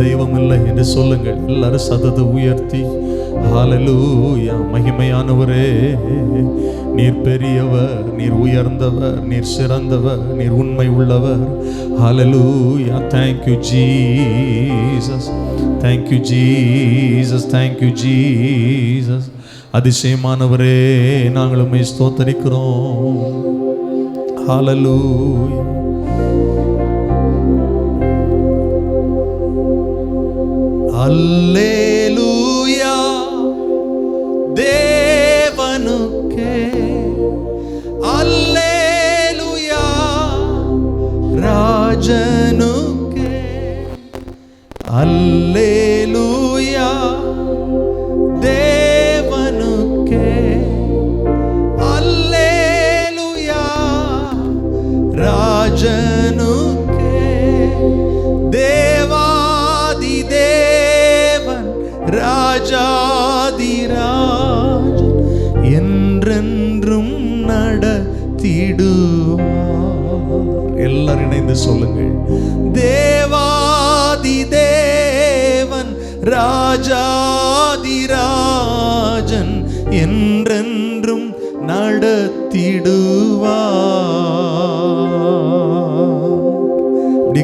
தெய்வம் இல்லை என்று சொல்லுங்கள். எல்லாரும் சத்தத்தை உயர்த்தி ஹல்லேலூயா. மகிமையானவரே, நீர் பெரியவர், நீர் உயர்ந்தவர், நீர் சிறந்தவர், நீர் உண்மை உள்ளவர். ஹல்லேலூயா. Thank you Jesus, thank you Jesus, thank you Jesus. அதிசயமானவரே, நாங்கள் உம்மை ஸ்தோத்தரிக்கிறோம். ஹல்லேலூயா. அல்லேலூயா தேவனுக்கே, அல்லேலூயா ராஜனுக்கே, அல்லேலூயா தேவனுக்கே, அல்லேலூயா ராஜனுக்கே. தேவாதி தேவன் ராஜாதிராஜ் என்றென்றும் நடத்திடுவார். எல்லாரும் இணைந்து சொல்லுங்கள். தேவாதி தேவன் ராஜாதிராஜன் என்றென்றும் நடத்திடுவார்.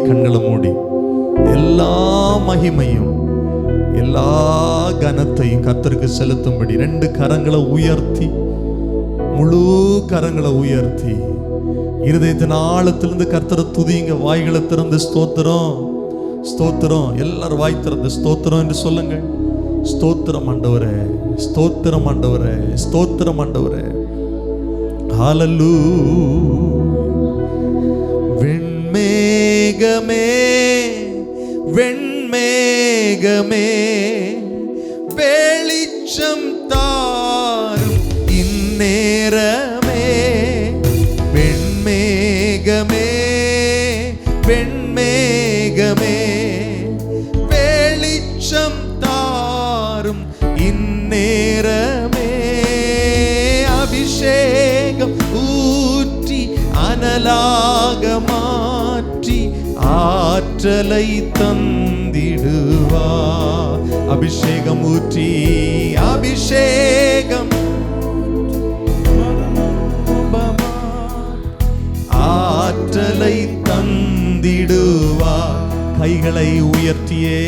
கண்களை மூடி எல்லா மகிமையும் எல்லா கனத்தையும் கர்த்தருக்கு செலுத்தும்படி 2 கரங்களை உயர்த்தி, முழு கரங்களை உயர்த்தி இருதயத்தின் ஆழத்திலிருந்து கர்த்தரை துதிங்க. வாய்களை திறந்து ஸ்தோத்திரம் ஸ்தோத்திரம், எல்லாரும் வாய் திறந்து ஸ்தோத்திரம் என்று சொல்லுங்கள். ஸ்தோத்திரம் ஆண்டவரே, ஸ்தோத்திரம் ஆண்டவரே, ஸ்தோத்திரம் ஆண்டவரே. ஹல்லேலூயா. வெண்மேகமே வெண்மேகமே வெளிச்சம் தாரும் இந்நேரமே. வெண்மேகமே வெண்மேகமே வெளிச்சம் தாரும் இந்நேரமே. அபிஷேகம் ஊற்றி அனலாக மாற்றி ஆற்றலை தந்திடுவார். அபிஷேகம் ஊற்றி, அபிஷேகம் ஆற்றலை தந்திடுவார். கைகளை உயர்த்தியே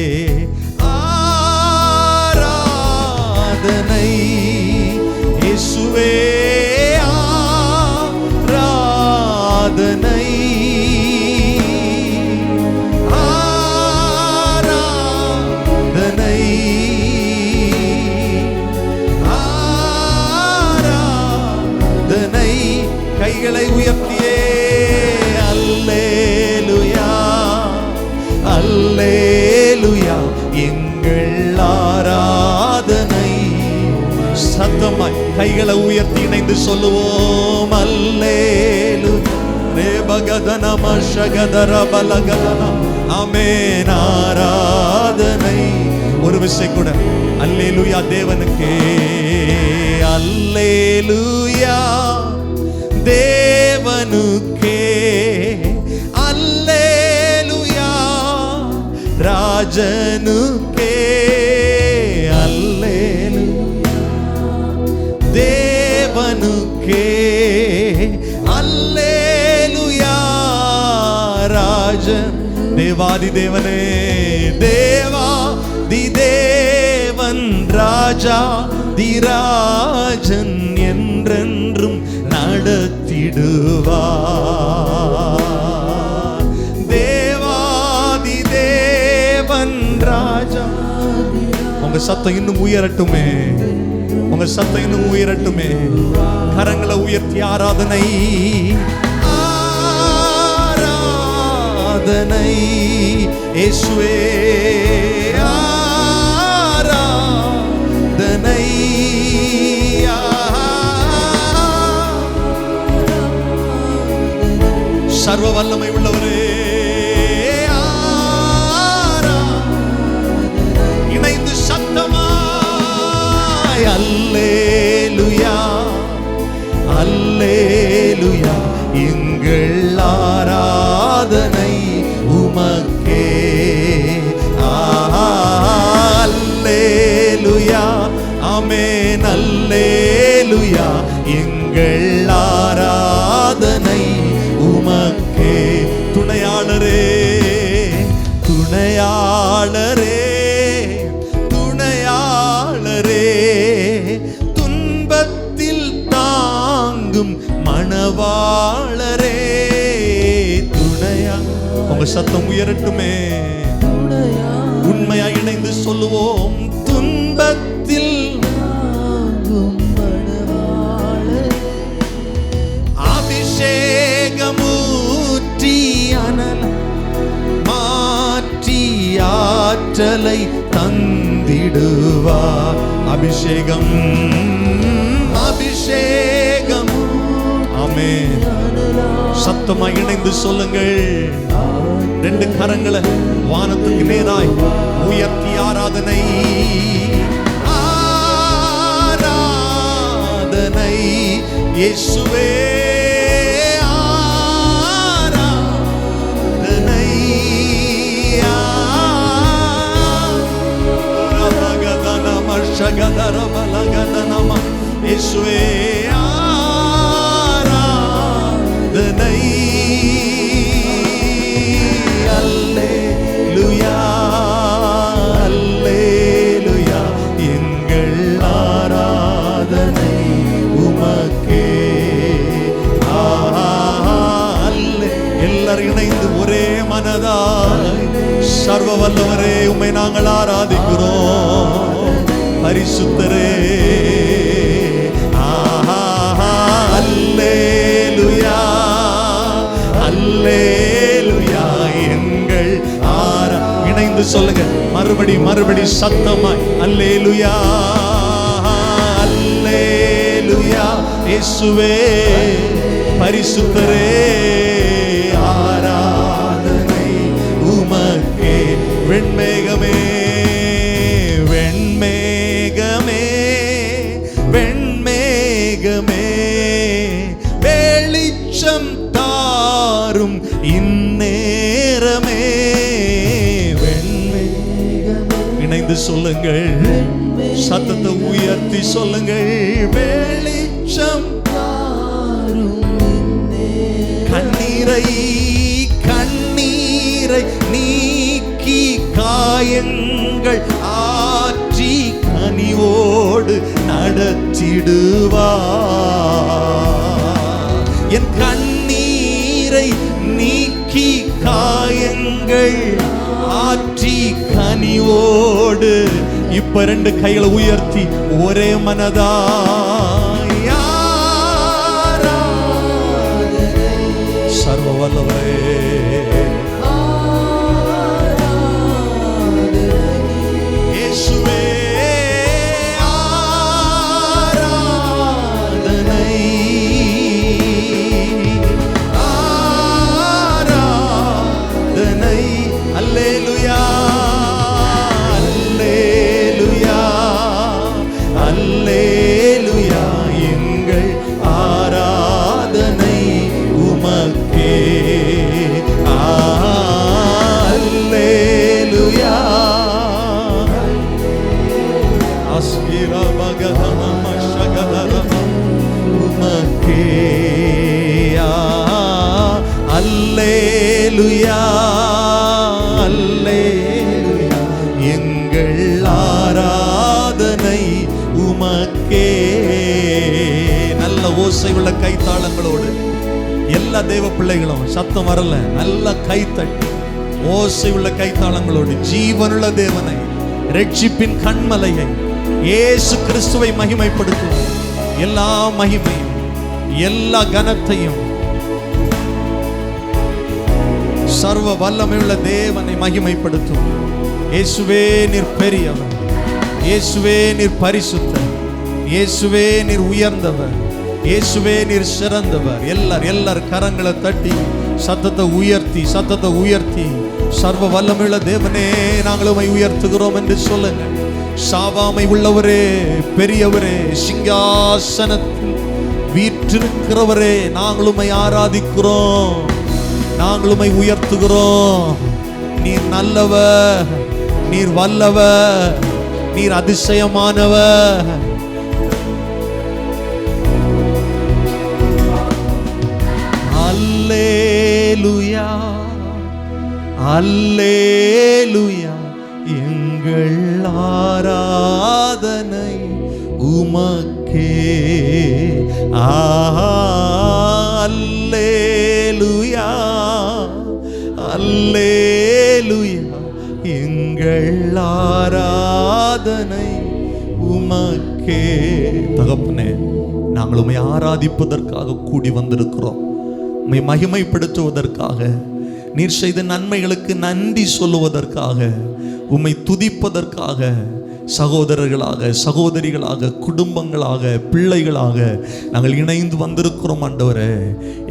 ஆராதனை இயேசுவே, ஆராதனை கைகளை உயர்த்தியே அல்லேலூயா அல்லேலூயா. எங்கள் ஆராதனை சத்தமாய் கைகளை உயர்த்தி இணைந்து சொல்லுவோம். அல்லேலூயா ரேபகதன மஷகதர பலகதன ஆமென். ஆராதனை ஒரு விஷயம் கூட அல்லேலூயா தேவனுக்கே. அல்லேலூயா தேவனுக்கே, அல்லேலூயா ராஜனுக்கே, அல்லேலூயா தேவனுக்கே, அல்லேலூயா ராஜன். தேவாதி தேவனே, தேவாதி தேவன் ராஜா திராஜன் என்றென்றும் நடத்திடுவார். தேவாதி தேவன் ராஜா. உங்க சத்தம் இன்னும் உயரட்டுமே, உங்க சத்தம் இன்னும் உயரட்டுமே. கரங்களை உயர்த்தி ஆராதனை ஆராதனை இயேசுவே, ஆராதனை சர்வ வல்லமை உள்ளவரே. இணைந்து சத்தமாய் அல்லேலூயா அல்லேலூயா. எங்கள் ஆராதனை உமக்கே, துணையாளரே, துணையாளரே, துன்பத்தில் தாங்கும் மணவாளரே, துணையா. உங்க சத்தம் உயரட்டுமே. உண்மையா இணைந்து சொல்லுவோம். துன்பத்தில் அபிஷேகமூற்றி அனல் மாற்றி ஆற்றலை தந்திடுவார். அபிஷேகம், அபிஷேகம். ஆமென். சத்தமாய் இணைந்து சொல்லுங்கள். ரெண்டு கரங்களை வானத்துக்கு நேராய் உயர்த்தி ஆராதனை, ஆராதனை இயேசுவே, ஆராதனை. இயேசுவே ஆராதனை. அல்லேலூயா, அல்லேலூயா. எங்கள் ஆராதனை உமக்கே. எல்லாரும் இணைந்து ஒரே மனதாய் சர்வ வல்லவரே உம்மை நாங்கள் ஆராதிக்கிறோம். பரிசுத்தரே, அல்லேலூயா, அல்லேலூயா. எங்கள் இணைந்து சொல்லுங்க. மறுபடி சத்தமாய் அல்லேலூயா, அல்லேலூயா. இயேசுவே பரிசுத்தரே, ஆராதனை உமக்கே. வெண்மேகமே, வெண்மேகமே, வெண்மேகமே, வெளிச்சம் தாரும் இந்நேரமே. வெண்மேகமே. இணைந்து சொல்லுங்கள். சத்தத்தை உயர்த்தி சொல்லுங்கள். வெளிச்சம் கண்ணீரை, கண்ணீரை நீக்கி காயங்கள் ஆற்றி கனிவோடு நடத்திடுவார். என் கண்ணீரை நீக்கி காயங்கள் ஆற்றி கனிவோடு. இப்ப ரெண்டு கைகளை உயர்த்தி ஒரே மனதா சர்வ வல்லவரே, இயேசுவே ஆராதனை, ஆராதனை. அல்லேலூயா, அல்லேலூயா, அல்லேலூயா. எங்கள் ஆராதனை உமக்கே. அல்லேலூயா. அஸ்கிரா பகதம ஷகதரம உமக்கே. அல்லேலூயா, அல்லேலூயா. எங்கள் ஆராதனை உமக்கே. நல்ல ஓசை உள்ள கைத்தாளங்களோடு எல்லா தேவ பிள்ளைகளும், சத்தம் வரல, நல்ல கைத்தட்டி ஓசை உள்ள கைத்தாளங்களோடு ஜீவனுள்ள தேவனை, ரட்சிப்பின் கண்மலையை, இயேசு கிறிஸ்துவை மகிமைப்படுத்துவோம். எல்லா மகிமையும் எல்லா கனத்தையும் சர்வ வல்லமையுள்ள தேவனை மகிமைப்படுத்துவோம். இயேசுவே நீர் பெரியவர், இயேசுவே நீர் பரிசுத்தர், இயேசுவே நீர் உயர்ந்தவர், இயேசுவே நீர் சிறந்தவர். எல்லார் கரங்களை தட்டி சத்தத்தை உயர்த்தி சர்வ வல்லமையுள்ள தேவனே நாங்கள் உம்மை உயர்த்துகிறோம் என்று சொல்லுங்கள். சாவாமை உள்ளவரே, பெரியவரே, சிங்காசனத்தில் வீற்றிருக்கிறவரே, நாங்கள் உம்மை ஆராதிக்கிறோம், நாங்கள் உம்மை உயர்த்துகிறோம். நீர் நல்லவர், நீர் வல்லவர், நீர் அதிசயமானவர். அல்லேலூயா, அல்லேலூயா. எங்கள் ஆராதனை உமக்கே. அல்லேலூயா அல்லேலூயா. எங்கள் ஆராதனை உமக்கே. தகப்பனே, நாங்கள் உம்மை ஆராதிப்பதற்காக கூடி வந்திருக்கிறோம். உம்மை மகிமைப்படுத்துவதற்காக, நீர் செய்த நன்மைகளுக்கு நன்றி சொல்லுவதற்காக, உம்மை துதிப்பதற்காக, சகோதரர்களாக, சகோதரிகளாக, குடும்பங்களாக, பிள்ளைகளாக நாங்கள் இணைந்து வந்திருக்கிறோம். ஆண்டவரே,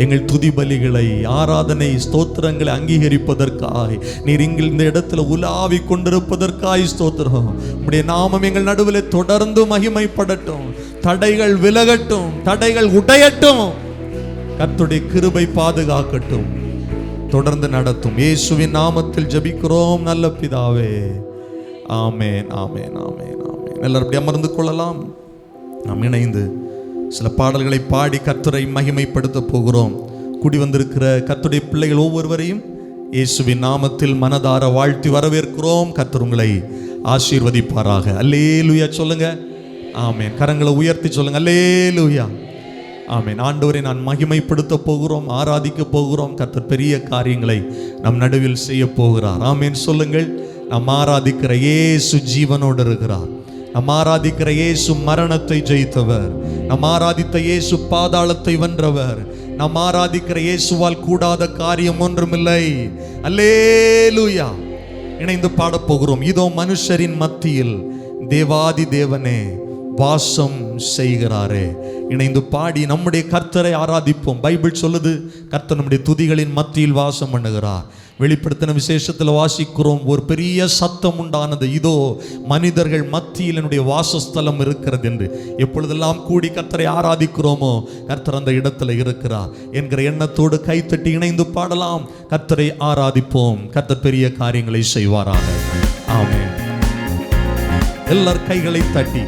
எங்கள் துதி பலிகளை, ஆராதனை, ஸ்தோத்திரங்களை அங்கீகரிப்பதற்காக, நீர் இங்கில் இந்த இடத்துல உலாவி கொண்டிருப்பதற்காக ஸ்தோத்திரம். உம்முடைய நாமம் எங்கள் நடுவில் தொடர்ந்து மகிமைப்படட்டும். தடைகள் விலகட்டும், தடைகள் உடையட்டும். கர்த்தருடைய கிருபை பாதுகாக்கட்டும், தொடர்ந்து நடத்தும். இயேசுவின் நாமத்தில் ஜெபிக்கிறோம் நல்ல பிதாவே. ஆமென், ஆமென், ஆமென், ஆமென். எல்லாரும் அப்படி அமர்ந்து கொள்ளலாம். நாம் இணைந்து சில பாடல்களை பாடி கர்த்தரை மகிமைப்படுத்த போகிறோம். கூடி வந்திருக்கிற கர்த்தருடைய பிள்ளைகள் ஒவ்வொருவரையும் இயேசுவின் நாமத்தில் மனதார வாழ்த்தி வரவேற்கிறோம். கர்த்தர் உங்களை ஆசீர்வதிப்பாராக. அல்லேலூயா சொல்லுங்க. ஆமென். கரங்களை உயர்த்தி சொல்லுங்க. அல்லேலூயா. ஆமென். ஆண்டவரை நான் மகிமைப்படுத்த போகிறோம், ஆராதிக்க போகிறோம். கர்த்தர் பெரிய காரியங்களை நம் நடுவில் செய்ய போகிறார். ஆமென் சொல்லுங்கள். நாம் ஆராதிக்கிற இயேசு ஜீவனோடு இருக்கிறார். நாம் ஆராதிக்கிற இயேசு மரணத்தை ஜெயித்தவர். நாம் ஆராதித்த இயேசு பாதாளத்தை வென்றவர். நாம் ஆராதிக்கிற இயேசுவால் கூடாத காரியம் ஒன்றுமில்லை. அல்லேலூயா. இணைந்து பாடப் போகிறோம். இதோ மனுஷரின் மத்தியில் தேவாதி தேவனே வாசம் செய்கிறாரே. இணைந்து பாடி நம்முடைய கர்த்தரை ஆராதிப்போம். பைபிள் சொல்லுது, கர்த்தர் நம்முடைய துதிகளின் மத்தியில் வாசம் பண்ணுகிறார். வெளிப்படுத்தின விசேஷத்தில் வாசிக்கிறோம், ஒரு பெரிய சத்தம் உண்டானது, இதோ மனிதர்கள் மத்தியில் என்னுடைய வாசஸ்தலம் இருக்கிறது என்று. எப்பொழுதெல்லாம் கூடி கர்த்தரை ஆராதிக்கிறோமோ கர்த்தர் அந்த இடத்துல இருக்கிறார் என்கிற எண்ணத்தோடு கைத்தட்டி இணைந்து பாடலாம். கர்த்தரை ஆராதிப்போம். கர்த்தர் பெரிய காரியங்களை செய்வாராக. ஆமென். எல்லார் கைகளை தட்டி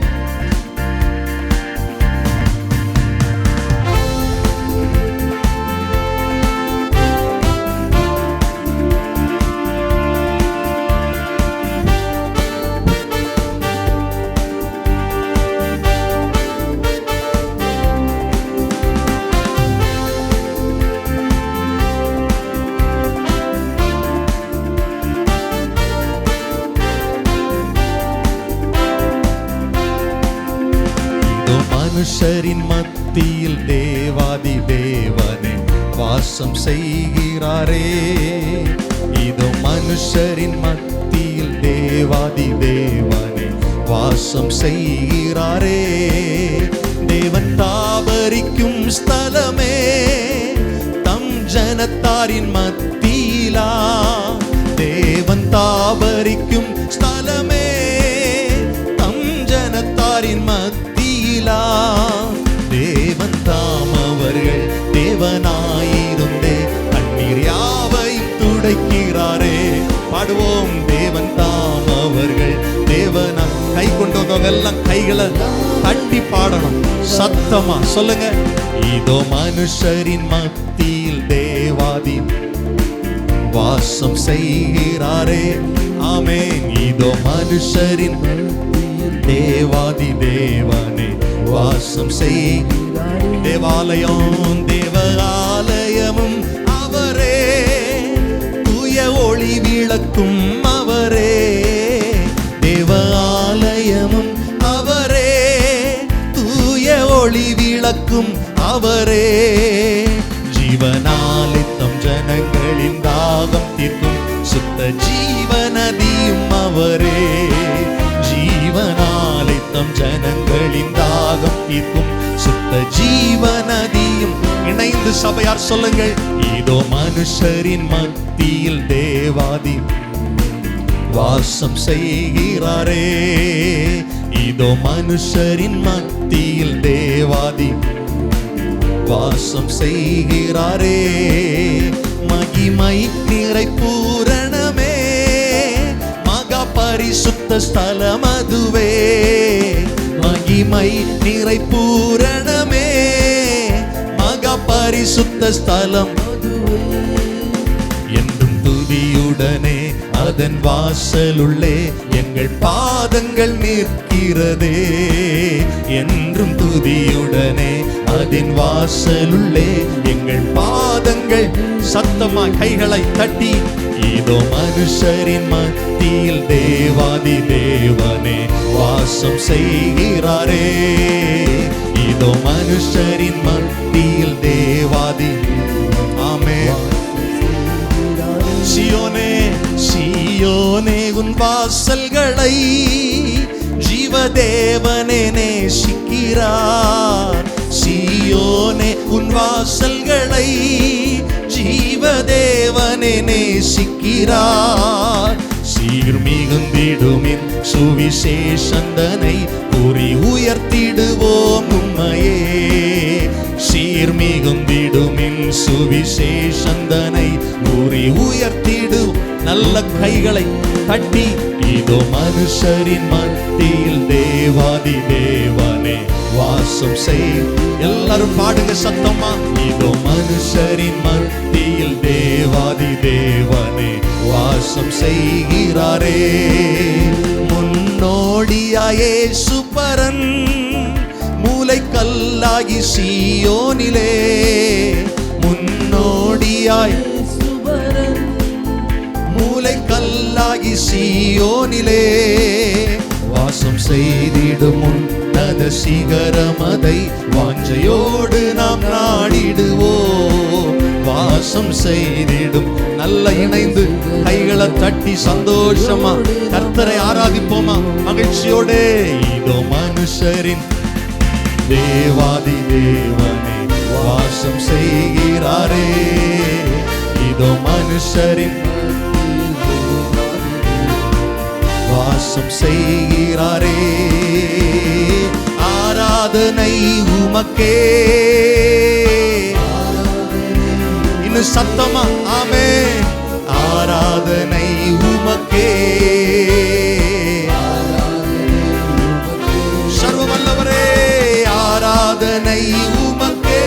மனுஷரின் மத்தியில் தேவாதி தேவனே வாசம் செய்கிறாரே. இதோ மனுஷரின் மத்தியில் தேவாதி தேவனே வாசம் செய்கிறாரே. தேவன் தாபரிக்கும் ஸ்தலமே, தம் ஜனத்தாரின் மத்தியிலா. தேவன் தாபரிக்கும் ஸ்தலமே, தம் ஜனத்தாரின் மத்தியிலா. தேவன் தாம் அவர்கள் தேவனாயிருந்தே கண்ணீர் யாவையும் துடைக்கிறாரே. பாடுவோம். தேவன் தாம் அவர்கள் தேவனா. கை கொண்டு வந்தவங்க எல்லாம் கைகளை தட்டி பாடணும், சத்தமா சொல்லுங்க. இதோ மனுஷரின் மத்தியில் தேவாதி வாசம் செய்கிறாரே. ஆமென். இதோ மனுஷரின் தேவாதி தேவனே வாசம் செய்கிறாரே. தேவாலயம் தேவாலயமும் அவரே, தூய ஒளி விளக்கும் அவரே. தேவாலயமும் அவரே, தூய ஒளி விளக்கும் அவரே. ஜீவனாலே தம் ஜனங்களின் தாகம் தீர்க்கும் சுத்த ஜீவநதியும் அவரே. ஜீவனாலே தம் ஜனங்களின் தாகம் தீர்க்கும் சுத்த ஜீவநதியும். இணைந்து சபையார் சொல்லுங்கள். இதோ மனுஷரின் மத்தியில் தேவாதி வாசம் செய்கிறாரே. இதோ மனுஷரின் மத்தியில் தேவாதி வாசம் செய்கிறாரே. மகிமை நிறை பூரணமே, மகா பரிசுத்த ஸ்தலம் அதுவே. மகிமை நிறை பூரணமே, மகா பரிசுத்த ஸ்தலம் என்றும் துதியுடன் துதியுடனே அதன் வாசலுள்ளே எங்கள் பாதங்கள் நிற்கிறதே. என்றும் துதியுடனே அதன் வாசலுள்ளே எங்கள் பாதங்கள். சத்தமாய் கைகளை தட்டி, இதோ மனுஷரின் மத்தியில் தேவாதி தேவனே வாசம் செய்கிறாரே. இதோ மனுஷரின் மத்தியில் தேவாதி. ஆமென். சீயோனே சீயோனே உன் வாசல்களை ஜீவதேவனே நேசிக்கிறார். சீயோனே உன் வாசல்களை ஜீவதேவனே நேசிக்கிறார். சீர் மிகுந்திடுமின் சுவிசேஷந்தனை கூறி உயர்த்திடுவோம் உம்மையே. சீர் மிகுந்திடுமின் சுவிசேஷந்தனை கூறி உயர்த்திடு. நல்ல கைகளை தட்டி, இதோ மனுஷரின் மத்தியில் தேவாதி தேவனே வாசம் செய். எல்லாரும் பாடுங்க சத்தமா. இதோ மனுஷரின் மத்தியில் தேவாதி தேவனே வாசம் செய்கிறாரே. முன்னோடியாயே சுப்பரன் மூலைக்கல்லாகி சீயோனிலே. முன்னோடியாய் மூலைக்கல்லாகி சீயோனிலே வாசம் செய்திடும் உன்னத சிகரமதை வாஞ்சையோடு நாம் நாடிடுவோம். வாசம் செய்திடும். நல்ல இணைந்து கைகளை தட்டி சந்தோஷமா கர்த்தரை ஆராதிப்போமா மகிழ்ச்சியோடு. இதோ மனுஷரின் தேவாதி தேவனே வாசம் செய்கிறாரே. இதோ மனுஷரின் வாசம் செய்கிறாரே. ஆராதனை உமக்கே. இன்னும் சத்தமா ஆமென். ஆராதனை உமக்கே. சர்வ வல்லவரே ஆராதனை உமக்கே.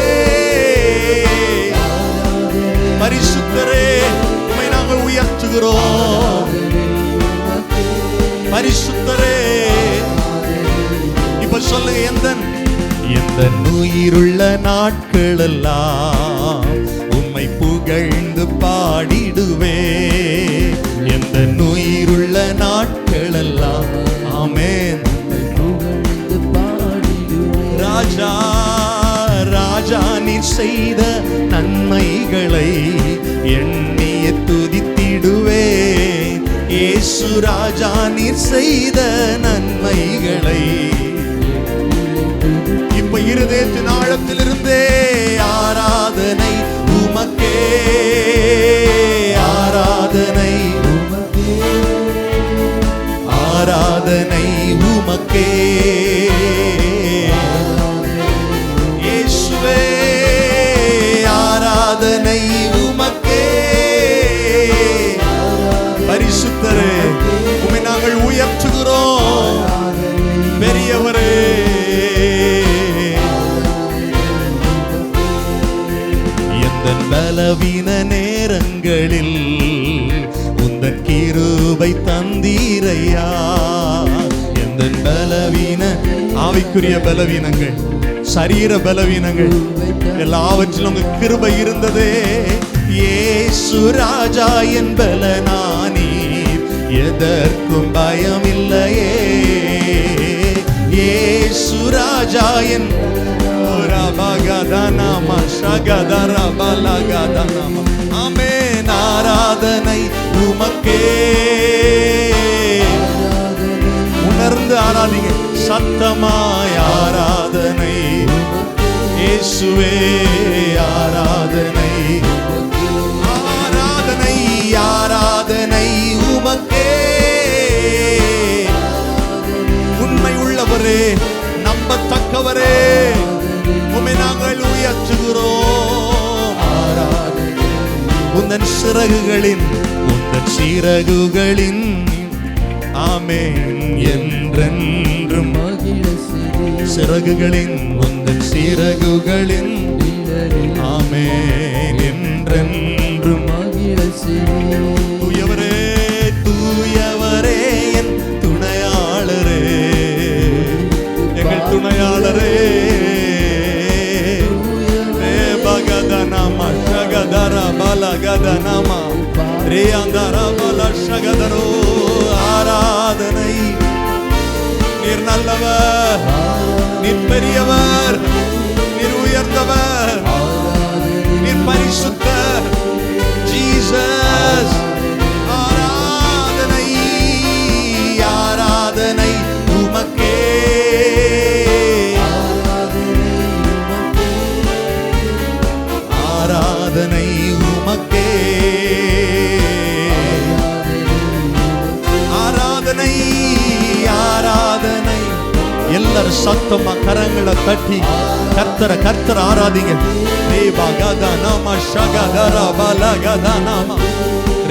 பரிசுத்தரே உம்மை நாங்கள் உயர்த்துகிறோம். பரிசுத்தரே. இப்ப சொல்லுங்க, எந்த உயிருள்ள நாட்களெல்லாம் உம்மை புகழ்ந்து பாடிடுவே. எந்த உயிருள்ள நாட்களெல்லாம். ஆமென். ராஜா ராஜா நீர் செய்த நன்மைகளை எண்ணிய துதித்திடுவே. இயேசு ராஜா நீர் செய்த நன்மைகளை. இப்ப இருதயத்தின் ஆழத்திலிருந்தே ஆராதனை உமக்கே. ஆராதனை ஆராதனை உமக்கே. இயேசுவே ஆராதனை உமக்கே. பரிசுத்தரே உம்மை நாங்கள் உயர்த்துகிறோம். பெரியவரே எந்தன் பலவீன நேரங்களில் உந்தன் கிருபை தந்தீரையா. எந்தன் பலவீன ஆவிக்குரிய பலவீனங்கள், சரீர பலவீனங்கள் எல்லாவற்றிலும் உங்க கிருபை இருந்ததே. இயேசு ராஜா என் பலனானீர், எதற்கும் பயமில்லையே. இயேசு ராஜா என் ஆமென். ஆராதனை உமக்கே. உணர்ந்து ஆராதிங்க சத்தமாய். ஆராதனை இயேசுவே. ஆராதனை ஆராதனை ஆராதனை உமக்கே. உண்மை உள்ளவரே, நம்பத்தக்கவரே, உம்மை நாங்கள் உயர்த்துகிறோம். உந்தன் சிறகுகளின் உந்தன் சிறகுகளின். ஆமென். என்றென்றும் சிறகுகளின் உந்தன் சிறகுகளின். ஆமென். என்றென்றும் தூயவரே பெரியவர், நீர் உயர்ந்தவர், நீர் பரிசுத்தர். ஜீசஸ். ஆராதனை ஆராதனை உமக்கே, ஆராதனை உமக்கே, ஆராதனை ஆராதனை. எல்லாரும் சத்தமா கரங்களை தட்டி கர்த்தரை கர்த்தரை ஆராதிங்க. ரேபா கதா நாம ஷகதரா பலகதா நாம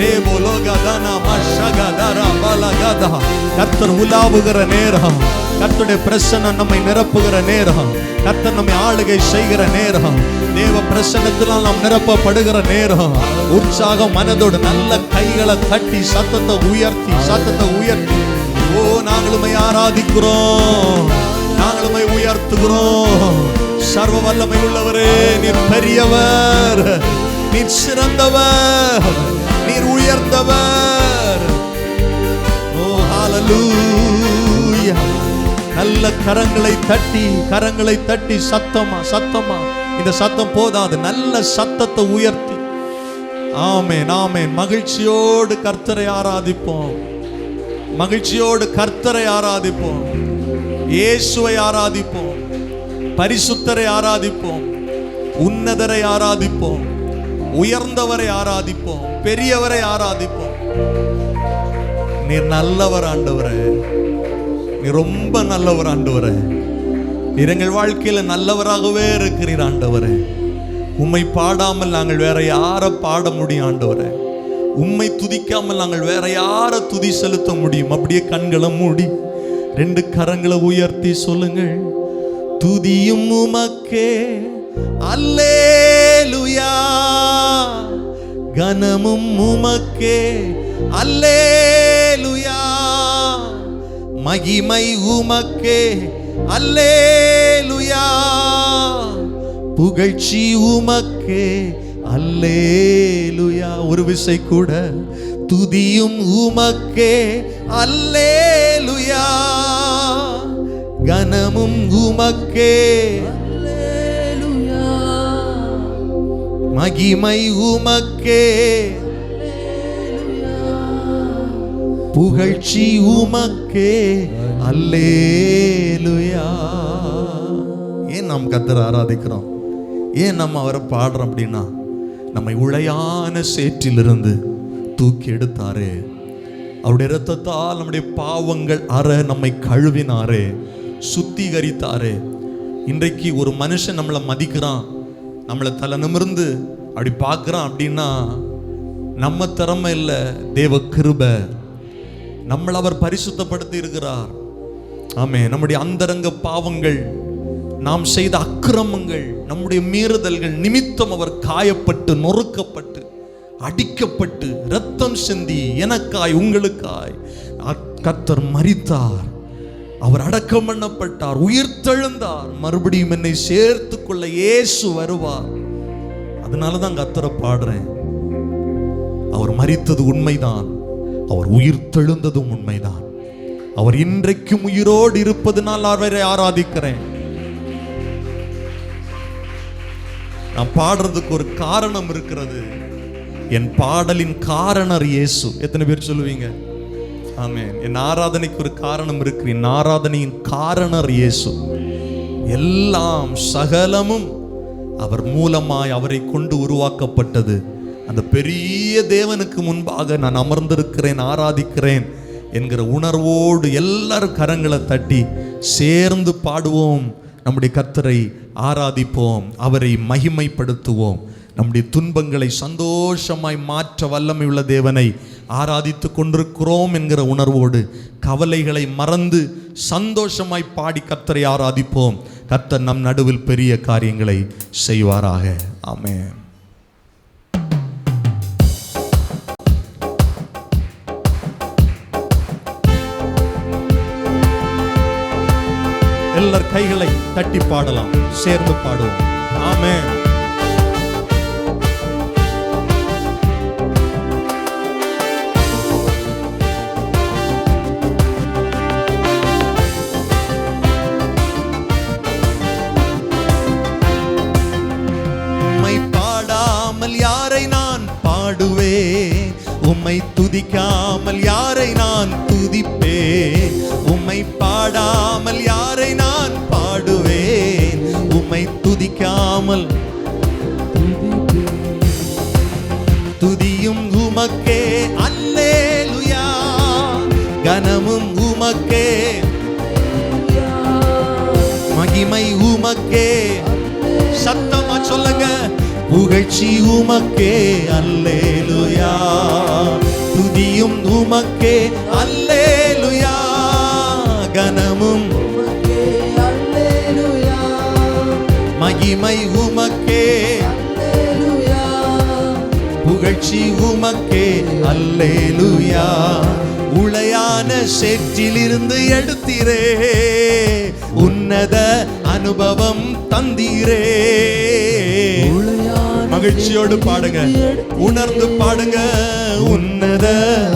ரேபோ லோகதா நாம ஷகதரா பலகதா. கர்த்தர் உலாவுகிற நேரம், கர்த்தருடைய பிரசன்னம் நம்மை நிரப்புகிற நேரம், கர்த்தர் நம்மை ஆளுகை செய்கிற நேரம், தேவ பிரசன்னத்தினால் நாம் நிரப்பப்படுகிற நேரம். உற்சாகம் மனதோடு நல்ல கைகளை தட்டி சத்தத்தை உயர்த்தி சத்தத்தை உயர்த்தி, ஓ நாங்களுமே ஆராதிக்கிறோம், நாங்களுமே உயர்த்துகிறோம். சர்வ வல்லமை உள்ளவரே, நீர் பெரியவர், நீர் சிறந்தவர், நீர் உயர்ந்தவர். ஓ ஹல்லேலூயா. நல்ல கரங்களை தட்டி சத்தமா சத்தமா. இந்த சத்தம் போதாது, நல்ல சத்தத்தை உயர்த்தி. ஆமென் ஆமென். மகிழ்ச்சியோடு கர்த்தரை ஆராதிப்போம், மகிழ்ச்சியோடு கர்த்தரை ஆராதிப்போம், இயேசுவை ஆராதிப்போம், பரிசுத்தரை ஆராதிப்போம், உன்னதரை ஆராதிப்போம், உயர்ந்தவரை ஆராதிப்போம், பெரியவரை ஆராதிப்போம். நீர் நல்லவர் ஆண்டவரே, நீர் ரொம்ப நல்லவர் ஆண்டவரே. நீர் எங்கள் வாழ்க்கையில நல்லவராகவே இருக்கிறீர் ஆண்டவரே. உம்மை பாடாமல் நாங்கள் வேற யாரை பாட முடியும் ஆண்டவரே? உம்மை துதிக்காமல் நாங்கள் வேற யாரை துதி செலுத்த முடியும்? அப்படியே கண்களை மூடி 2 கரங்களை உயர்த்தி சொல்லுங்கள். துதியும் உமக்கே அல்லேலூயா, கனமும் உமக்கே அல்லேலூயா, மகிமை உமக்கே அல்லேலூயா, புகழ்ச்சி உமக்கே அல்லேலூயா. ஒரு விசை கூட. துதியும் உமக்கே அல்லேலூயா, கனமும் உமக்கே அல்லேலூயா, மகிமை உமக்கே அல்லேலூயா, புகழ்ச்சி உமக்கே அல்லேலூயா. ஏன் நாம் கர்த்தரை ஆராதிக்கிறோம்? ஏன் நம்ம அவரை பாடுறோம் அப்படின்னா, நம்மை உளையான சேற்றிலிருந்து தூக்கி எடுத்தாரே, அவருடைய இரத்தத்தால் நம்முடைய பாவங்கள் நம்மை கழுவினாரே, சுத்திகரித்தாரே. இன்றைக்கு ஒரு மனுஷன் நம்மளை மதிக்கிறான், நம்மளை தலை நிமிர்ந்து அப்படி பார்க்குறான் அப்படின்னா நம்ம திறமை இல்லை, தேவ கிருபை. நம்மளை அவர் பரிசுத்தப்படுத்தி இருக்கிறார். ஆமே. நம்முடைய அந்தரங்க பாவங்கள், நாம் செய்த அக்கிரமங்கள், நம்முடைய மீறுதல்கள் நிமித்தம் அவர் காயப்பட்டு நொறுக்கப்பட்டு அடிக்கப்பட்டு இரத்தம் சிந்தி எனக்காய் உங்களுக்காய் கர்த்தர் மரித்தார். அவர் அடக்கம் பண்ணப்பட்டார், உயிர்த்தெழுந்தார், மறுபடியும் என்னை சேர்த்து கொள்ள இயேசு வருவார். அதனாலதான் கர்த்தரை பாடுறேன். அவர் மரித்தது உண்மைதான், அவர் உயிர்த்தெழுந்ததும் உண்மைதான். அவர் இன்றைக்கும் உயிரோடு இருப்பதனால் அவரை ஆராதிக்கிறேன். நான் பாடுறதுக்கு ஒரு காரணம் இருக்கிறது. என் பாடலின் காரணர் இயேசு. எத்தனை பேர் சொல்லுவீங்க? ஆமென். என் ஆராதனைக்கு ஒரு காரணம் இருக்கு. என் ஆராதனையின் காரணர் இயேசு. எல்லாம் சகலமும் அவர் மூலமாய் அவரை கொண்டு உருவாக்கப்பட்டது. அந்த பெரிய தேவனுக்கு முன்பாக நான் அமர்ந்திருக்கிறேன், ஆராதிக்கிறேன் என்கிற உணர்வோடு எல்லாரும் கரங்களை தட்டி சேர்ந்து பாடுவோம். நம்முடைய கர்த்தரை ஆராதிப்போம், அவரை மகிமைப்படுத்துவோம். நம்முடைய துன்பங்களை சந்தோஷமாய் மாற்ற வல்லமை உள்ள தேவனை ஆராதித்து கொண்டிருக்கிறோம் என்கிற உணர்வோடு கவலைகளை மறந்து சந்தோஷமாய் பாடி கர்த்தரை ஆராதிப்போம். கர்த்தர் நம் நடுவில் பெரிய காரியங்களை செய்வாராக. ஆமென். எல்லார் கைகளை தட்டி பாடலாம், சேர்ந்து பாடுவோம். ஆமென். பாடாமல் யாரை நான் பாடுவேன்? உம்மை துதிக்காமல் துதியும் உமக்கே அல்லேலூயா, கனமும் உமக்கே, மகிமை உமக்கே. சத்தமா சொல்லுங்க, புகழ்ச்சி உமக்கே அல்லேலூயா, துதியும் உமக்கே அல்லேலூயா, கனமும் மகிமை உமக்கே, புகழ்ச்சி உமக்கே அல்லேலூயா. உளையான சேற்றிலிருந்து எடுத்தீரே, உன்னத அனுபவம் தந்தீரே. மகிழ்ச்சியோடு பாடுங்க, உணர்ந்து பாடுங்க. உன்னத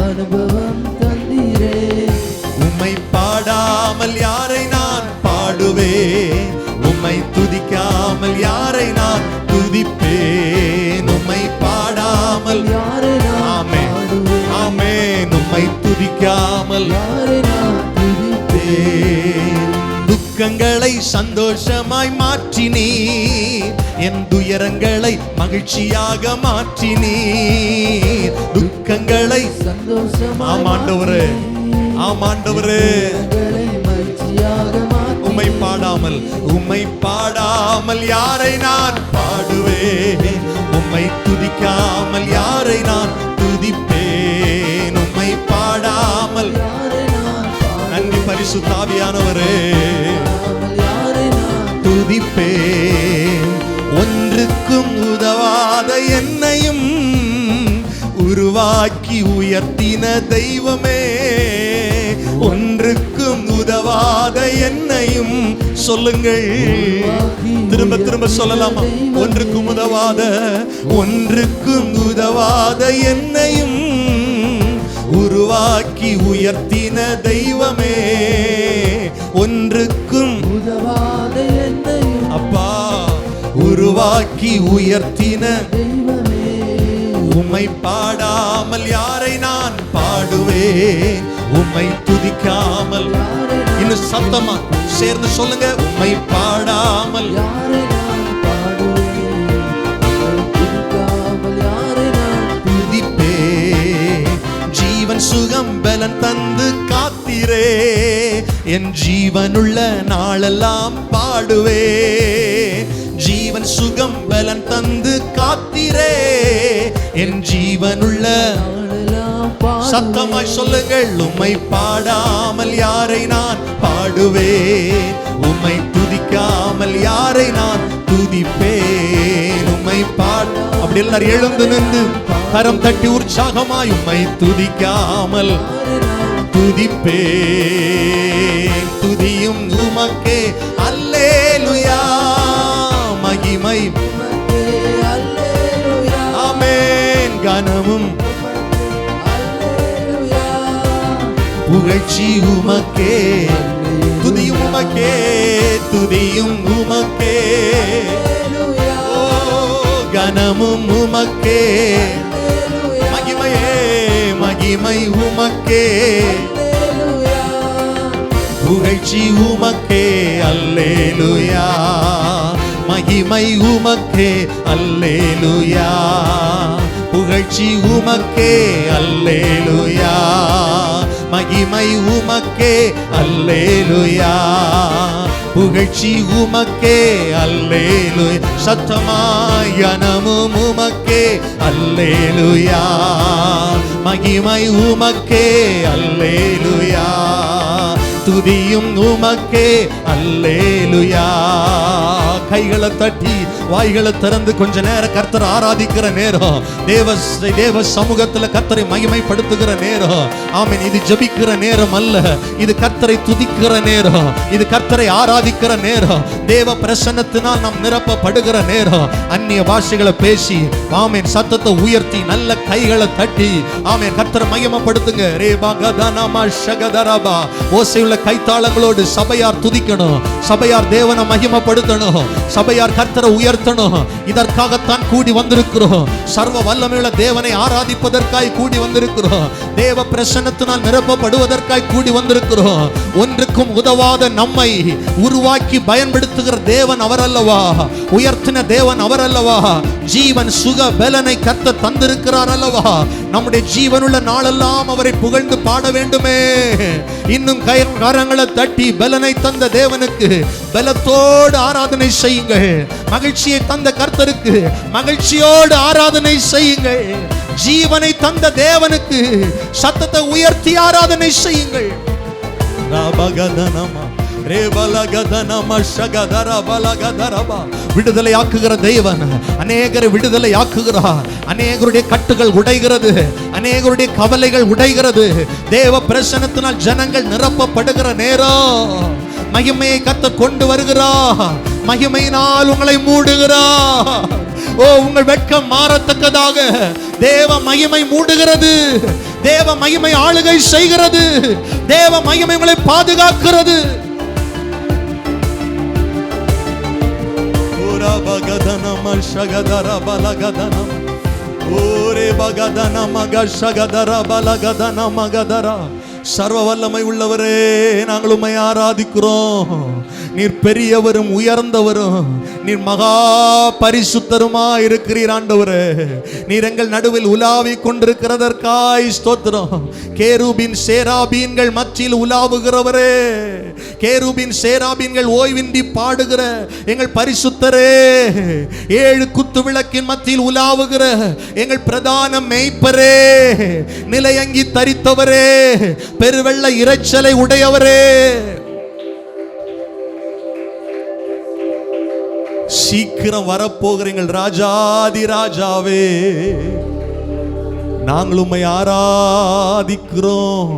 அனுபவம் தந்தீரே. உம்மை பாடாமல் யாரை நான் பாடுவேன்? உம்மை துதிக்காமல் யாரை நான் துதிப்பேன்? உம்மை பாடாமல் யாரை நான் பாடுவேன்? ஆமென். உம்மை துதிக்காமல் யாரை நான் துதிப்பேன்? துக்கங்களை சந்தோஷமாய் மாற்றினீர், என் துயரங்களை மகிழ்ச்சியாக மாற்றினீர். துக்கங்களை சந்தோஷமாய், ஆமாண்டவரே, ஆமாண்டவரே. உம்மை பாடாமல், உம்மை பாடாமல் யாரை நான் பாடுவேன்? உம்மை துதிக்காமல் யாரை நான் துதிப்பேன்? உம்மை பாடாமல். நன்றி பரிசுத்த ஆவியானவரே. துதிப்பேன். ஒன்றுக்கும் உதவாத என்னையும் உருவாக்கி உயர்த்தின தெய்வமே, ஒன்றுக்கும் உதவாத என்னையும் சொல்லுங்கள், திரும்ப திரும்ப சொல்லலாமா? ஒன்றுக்கும் உதவாத, ஒன்றுக்கும் உதவாத என்னையும் உருவாக்கி உயர்த்தின தெய்வமே, ஒன்றுக்கும் உதவாத என்னையும் அப்பா உருவாக்கி உயர்த்தின தெய்வமே. உம்மை பாடாமல் யாரை நான் பாடுவேன்? உம்மை துதிக்காமல். இன்னும் சத்தமா சேர்ந்து சொல்லுங்க, உம்மை பாடாமல் யாரை நான் பாடுவேன்? துதிக்காமல் யாரை நான் துதிப்பேன்? ஜீவன் சுகம் பலன் தந்து காத்தீரே, என் ஜீவனுள்ள நாளெல்லாம் பாடுவேன். ஜீவன் சுகம் பலன் தந்து காத்தீரே, என் ஜீவனுள்ள. சத்தமாய் சொல்லுங்கள், உம்மை பாடாமல் யாரை நான் பாடுவேன்? உம்மை துதிக்காமல் யாரை நான் துதிப்பேன்? உம்மை பாட. அப்படி எல்லாரும் எழுந்து நின்று கரம் தட்டி உற்சாகமாய் உம்மை துதிக்காமல் துதிப்பேன். துதியும் உமக்கே அல்லேலூயா, மகிமை ஆமென், கனமும் புகழ்ச்சி உமக்கே, துதியும் உமக்கே, துதியும் உமக்கே, ஓ கனமும் உமக்கே, மகிமையே மகிமை உமக்கே, புகழ்ச்சி உமக்கே அல்லேலூயா, மகிமை உமக்கே அல்லேலூயா, புகழ்ச்சி உமக்கே அல்லேலூயா, மகிமை உமக்கே அல்லேலூயா, புகழ்ச்சி உமக்கே அல்லேலூயா. சத்தமாய் கனமும் உமக்கே அல்லேலூயா, மகிமை உமக்கே அல்லேலூயா, துதியும் உமக்கே அல்லேலூயா. கைகளை தட்டி வாய்களை திறந்து கொஞ்ச நேரம் கர்த்தரை ஆராதிக்கிற நேரம், தேவ சமூகத்தில் கர்த்தரை மகிமைப்படுத்துகிற நேரம். ஆமென். இது ஜெபிக்கிற நேரம் அல்ல, இது கர்த்தரை துதிக்கிற நேரம், இது கர்த்தரை ஆராதிக்கிற நேரம், தேவ பிரசன்னத்தினால் நாம் நிரப்பப்படுகிற நேரம். அந்நிய பாஷைகளை பேசி ஆமென், சத்தத்தை உயர்த்தி நல்ல கைகளை தட்டி ஆமென், கர்த்தரை மகிமைப்படுத்துங்க. ரேபா கதனமா ஷகதரபா. ஓசையுள்ள கைத்தாளங்களோடு சபையார் துதிக்கணும், சபையார் தேவனை மகிமைப்படுத்தணும், சபையார் கர்த்தரை உயர்த்த உயர்த்தணும். இதற்காகத்தான் கூடி வந்திருக்கிறோம். சர்வ வல்லமையுள்ள தேவனை ஆராதிப்பதற்காய் கூடி வந்திருக்கிறோம். தேவ பிரசன்னத்தினால் நிரப்பப்படுவதற்காய் கூடி வந்திருக்கிறோம். ஒன்றுக்கும் உதவாத நம்மை உருவாக்கி பயன்படுத்துகிற தேவன் அவர் அல்லவா? உயர்த்தின தேவன் அவர் அல்லவா? ஜீவன் சுக பலனை கர்த்தர் தந்திருக்கிறார் அல்லவா? நம்முடைய ஜீவனுள்ள நாளெல்லாம் அவரை புகழ்ந்து பாட வேண்டுமே. இன்னும் கரங்களை தட்டி பலனை தந்த தேவனுக்கு பலத்தோடு ஆராதனை செய்யுங்கள். மகிழ்ச்சியை தந்த கர்த்தருக்கு மகிழ்ச்சியோடு ஆராதனை செய்யுங்கள். ஜீவனை தந்த தேவனுக்கு சத்தத்தை உயர்த்தி ஆராதனை செய்யுங்கள். விடுதலை ஆக்குகிற தேவன் அநேகரை விடுதலை ஆக்குகிறார். அநேகருடைய கட்டுகள் உடைகிறது, அநேகருடைய கவலைகள் உடைகிறது. தேவ பிரசன்னத்தினால் ஜனங்கள் நிரப்பப்படுகிற நேரம் மகிமையை கர்த்தர் கொண்டு வருகிறார். மகிமையினால் உங்களை மூடுகிறார். ஓ, உங்கள் வெட்கம் மாறத்தக்கதாக தேவ மகிமை மூடுகிறது. தேவ மகிமை ஆளுகை செய்கிறது. தேவ மகிமை உங்களை பாதுகாக்கிறது. சர்வ வல்லமை உள்ளவரே, நாங்கள் உம்மை ஆராதிக்கிறோம். நீர் பெரியவரும் உயர்ந்தவரும், நீர் மகா பரிசுத்தருமா இருக்கிறீர் ஆண்டவரே. நீர் எங்கள் நடுவில் உலாவி கொண்டிருக்கிறதற்காய் ஸ்தோத்திரம். கேருபின் சேராபீன்கள் மத்தியில் உலாவுகிறவரே, கேருபின் சேராபீன்கள் ஓய்வின்றி பாடுகிற எங்கள் பரிசுத்தரே, 7 குத்து விளக்கின் மத்தியில் உலாவுகிற எங்கள் பிரதான மேய்ப்பரே, நிலையங்கி தரித்தவரே, பெருவெள்ள இரைச்சலை உடையவரே, சீக்கிரம் வரப்போகிற எங்கள் ராஜாதி ராஜாவே, நாங்கள் உம்மை ஆராதிக்கிறோம்.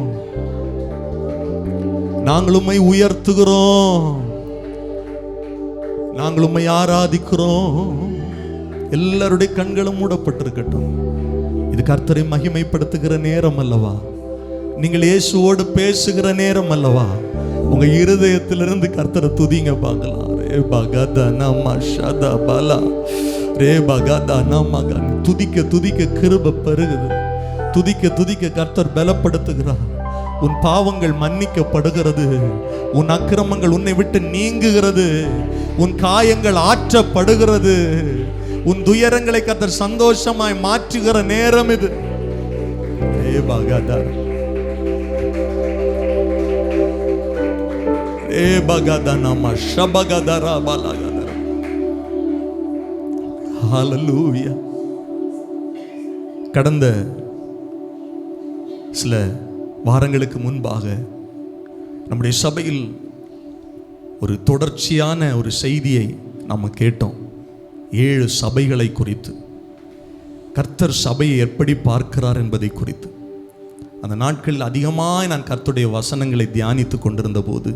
நாங்கள் உம்மை உயர்த்துகிறோம். நாங்கள் உம்மை ஆராதிக்கிறோம். எல்லாருடைய கண்களும் மூடப்பட்டிருக்கட்டும். இது கர்த்தரை மகிமைப்படுத்துகிற நேரம் அல்லவா? நீங்கள் இயேசுவோடு பேசுகிற நேரம் அல்லவா? உங்க இருதயத்திலிருந்து கர்த்தரை துதிங்க பார்க்கலாம். ரே பகதனம ஷதபலா, ரே பகதனம. துதிக்க துதிக்க கிருபை பெருகுது. துதிக்க துதிக்க கர்த்தர் பலப்படுத்துகிறார். உன் பாவங்கள் மன்னிக்கப்படுகிறது. உன் அக்கிரமங்கள் உன்னை விட்டு நீங்குகிறது. உன் காயங்கள் ஆற்றப்படுகிறது. உன் துயரங்களை கர்த்தர் சந்தோஷமாய் மாற்றுகிற நேரம் இது. ரே பகதன கடந்த சில வாரங்களுக்கு முன்பாக நம்முடைய சபையில் ஒரு தொடர்ச்சியான ஒரு செய்தியை நாம் கேட்டோம். 7 சபைகளை குறித்து, கர்த்தர் சபையை எப்படி பார்க்கிறார் என்பதை குறித்து. அந்த நாட்களில் அதிகமாக நான் கர்த்தருடைய வசனங்களை தியானித்து கொண்டிருந்த போது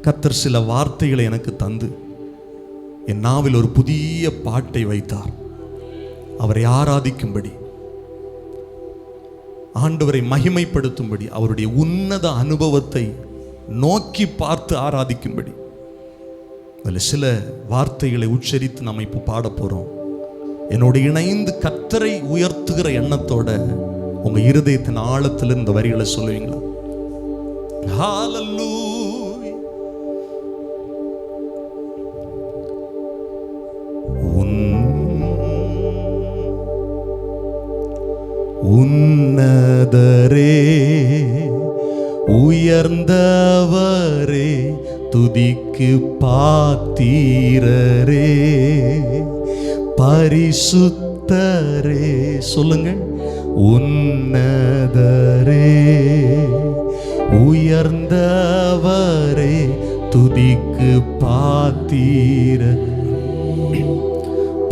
கர்த்தர் சில வார்த்தைகளை எனக்கு தந்து என் நாவில் ஒரு புதிய பாட்டை வைத்தார். அவரை ஆராதிக்கும்படி, ஆண்டவரை மகிமைப்படுத்தும்படி, அவருடைய உன்னத அனுபவத்தை நோக்கி பார்த்து ஆராதிக்கும்படி. அதில் சில வார்த்தைகளை உச்சரித்து நம்ம இப்போ பாட போகிறோம். என்னோடு இணைந்து கர்த்தரை உயர்த்துகிற எண்ணத்தோட உங்க இருதயத்தின் ஆழத்தில் இந்த வரிகளை சொல்லுவீங்களா? ஹalleluya. உன்னதரே, உயர்ந்தவரே, துதிக்கு பாத்திரரே, பரிசுத்தரே. சொல்லுங்கள். உன்னதரே, உயர்ந்தவரே, துதிக்கு பாத்திர,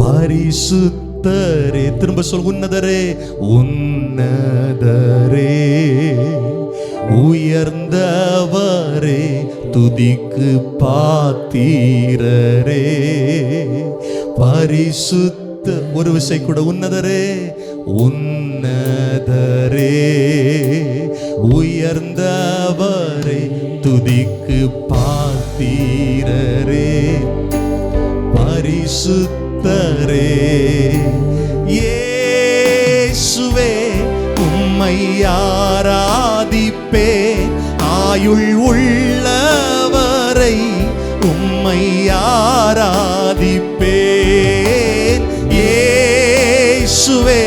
பரிசுத்தரே. திரும்ப சொல். உன்னதரே, உன்னதரே, உயர்ந்தவரே, துதிக்கு பாத்திரரே, பரிசுத்த. ஒரு விசை கூட. உன்னதரே, உன்னதரே, உயர்ந்தவரே, துதிக்கு பாத்திரரே, பரிசுத்த. பரிசுத்தரே. இயேசுவே உம்மை ஆராதிப்பேன், ஆயுள் உள்ளவரை உம்மை ஆராதிப்பேன். இயேசுவே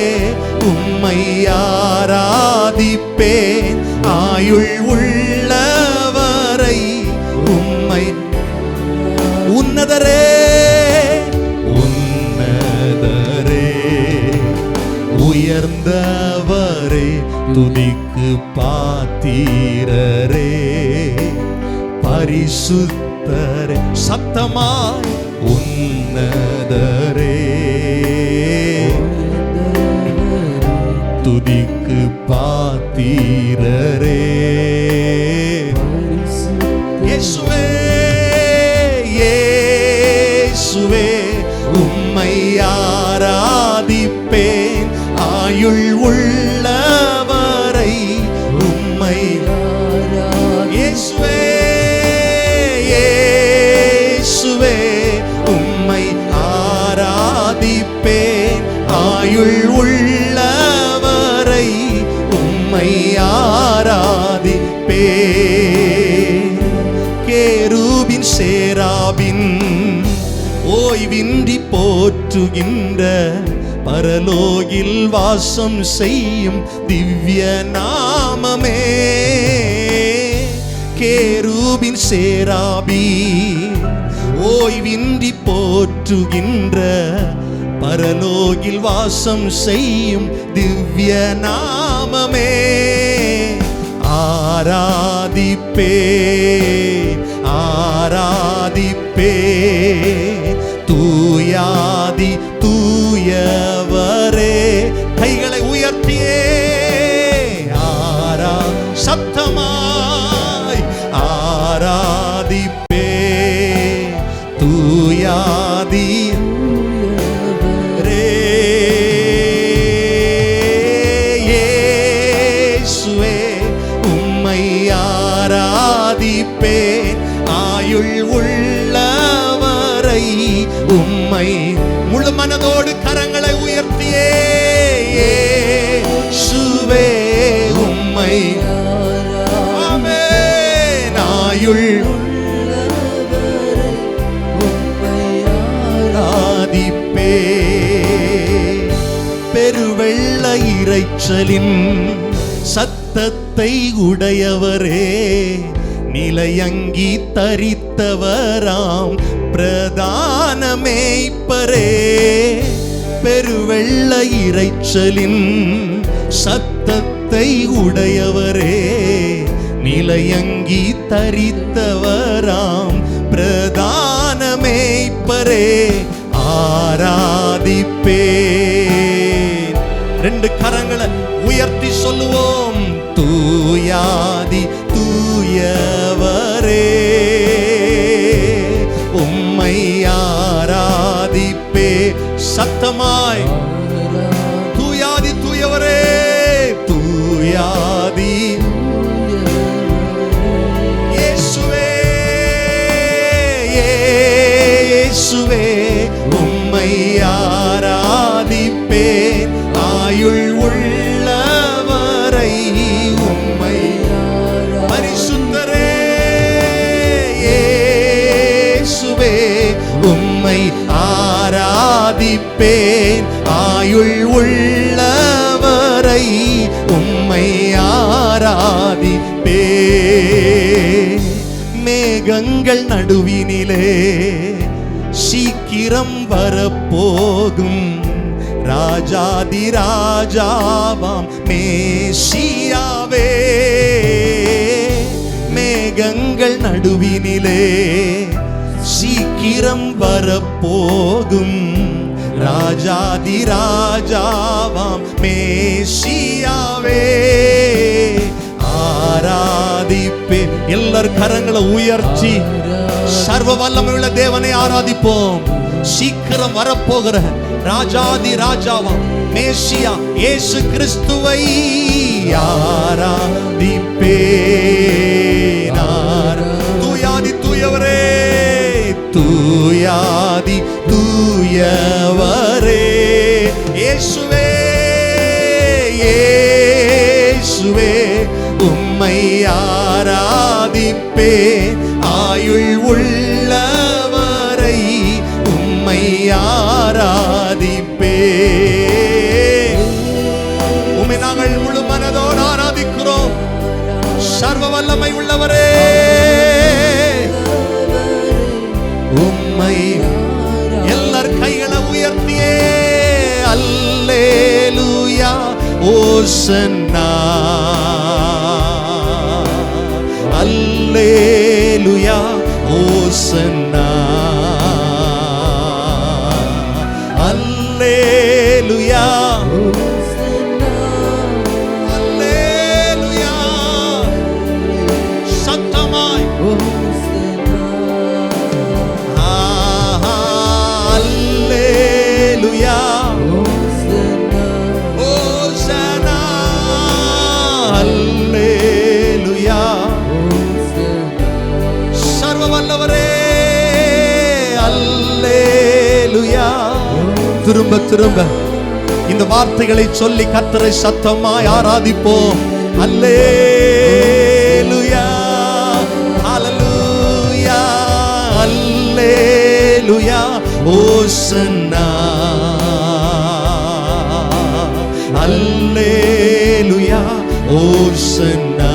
உம்மை ஆராதிப்பேன், ஆயுள் உள்ளவரை உம்மை. உன்னதரே உன்னதரே உயர்ந்தவரே துதிக்கு பாத்திரரே பரிசுத்தரே. சத்தமாய் உன்னதரே துதிக்கு பாத்திரரே. இயேசுவே இயேசுவே உம்மை ஆராதிப்பேன், ஆயுள் உள்ளவரை உம்மை. இயேசுவே இயேசுவே உம்மை ஆராதிப்பேன், ஆயுள் உள்ளவரை உம்மை ஆராதிப்பேன். கேருபின் சேராபின் ஓய்வின்றி போற்றுகின்ற பரலோகில் வாசம் செய்யும் திவ்ய நாமமே. கேருபின் சேராபி ஓய்வின்றி போற்றுகின்ற பரலோகில் வாசம் செய்யும் திவ்ய நாமமே. ஆராதிப்பே ஆராதிப்பே தூயாதி தூயவரே. கைகளை உயர்த்தியே சப்தமாய் ஆராதிப்பே தூயாதி ரே. இயேசுவே உம்மை ஆராதிப்பேன், ஆயுள் உள்ளவரை உம்மை. முழு மனதோடு கரங்களை உயர்த்தியே இயேசுவே உம்மை. ஆமென். ஆயுள் ஆராதிப்பே. பெருவெள்ள இரைச்சலின் சத்தத்தை உடையவரே, நிலையங்கி தரித்தவராம் பிரதான மேய்ப்பரே. பெருவெள்ள இரைச்சலின் சத்தத்தை உடையவரே, நிலையங்கி தரித்தவராம் பிரதான மேய்ப்பரே. ஆராதிப்பேன். ரெண்டு கரங்களை உயர்த்தி சொல்லுவோம். தூயாதி தூயவரே உம்மை ஆராதிப்பே. சத்தமாய் தூயாதி தூயவரே தூயாதி. இயேசுவே இயேசுவே உம்மை ஆராதிப்பேன், ஆயுள் உள்ளவரை உம்மை. பரிசுத்தரே இயேசுவே உம்மை ஆராதிப்பேன், ஆயுள் உள்ளவரை உம்மை ஆராதிப்பேன். மேகங்கள் நடுவினிலே சீக்கிரம் வரப்போகும் ராஜாதி ராஜாவாம் மேசியாவே. மேகங்கள் நடுவினிலே சீக்கிரம் வரப்போகும் ராஜாதி ராஜாவாம் மேசியாவே. ஆராதிப்பே. எல்லாரும் கரங்களை உயர்த்தி சர்வ வல்லமையுள்ள தேவனை ஆராதிப்போம். சீக்கிரம் வரப்போகிற ராஜாதி ராஜாவாம் மேசியா இயேசு கிறிஸ்துவை ஆராதிப்பேன். தூயாதி தூயவரே தூயாதி தூயவரே ஆயுள் உள்ளவரை உம்மை ஆராதிப்பே. உம்மை நாங்கள் முழு மனதோடு ஆராதிக்கிறோம். சர்வ வல்லமை உள்ளவரே, உம்மை எல்லார் கைகளை உயர்த்தியே அல்லேலூயா ஓசன்னா அல்லேலூயா ஓசன்னா அல்லேலூயா அல்லேலூயா. சத்தமாய் அல்லேலூயா ஓசன்னா அல்லேலூயா. சர்வ வல்லவரே அல்லேலூயா. திரும்ப திரும்ப இந்த வார்த்தைகளை சொல்லி கர்த்தரை சத்தமாய் ஆராதிப்போம். அல்லேலூயா ஹல்லேலூயா அல்லேலூயா ஓசன்னா அல்லேலூயா ஓசன்னா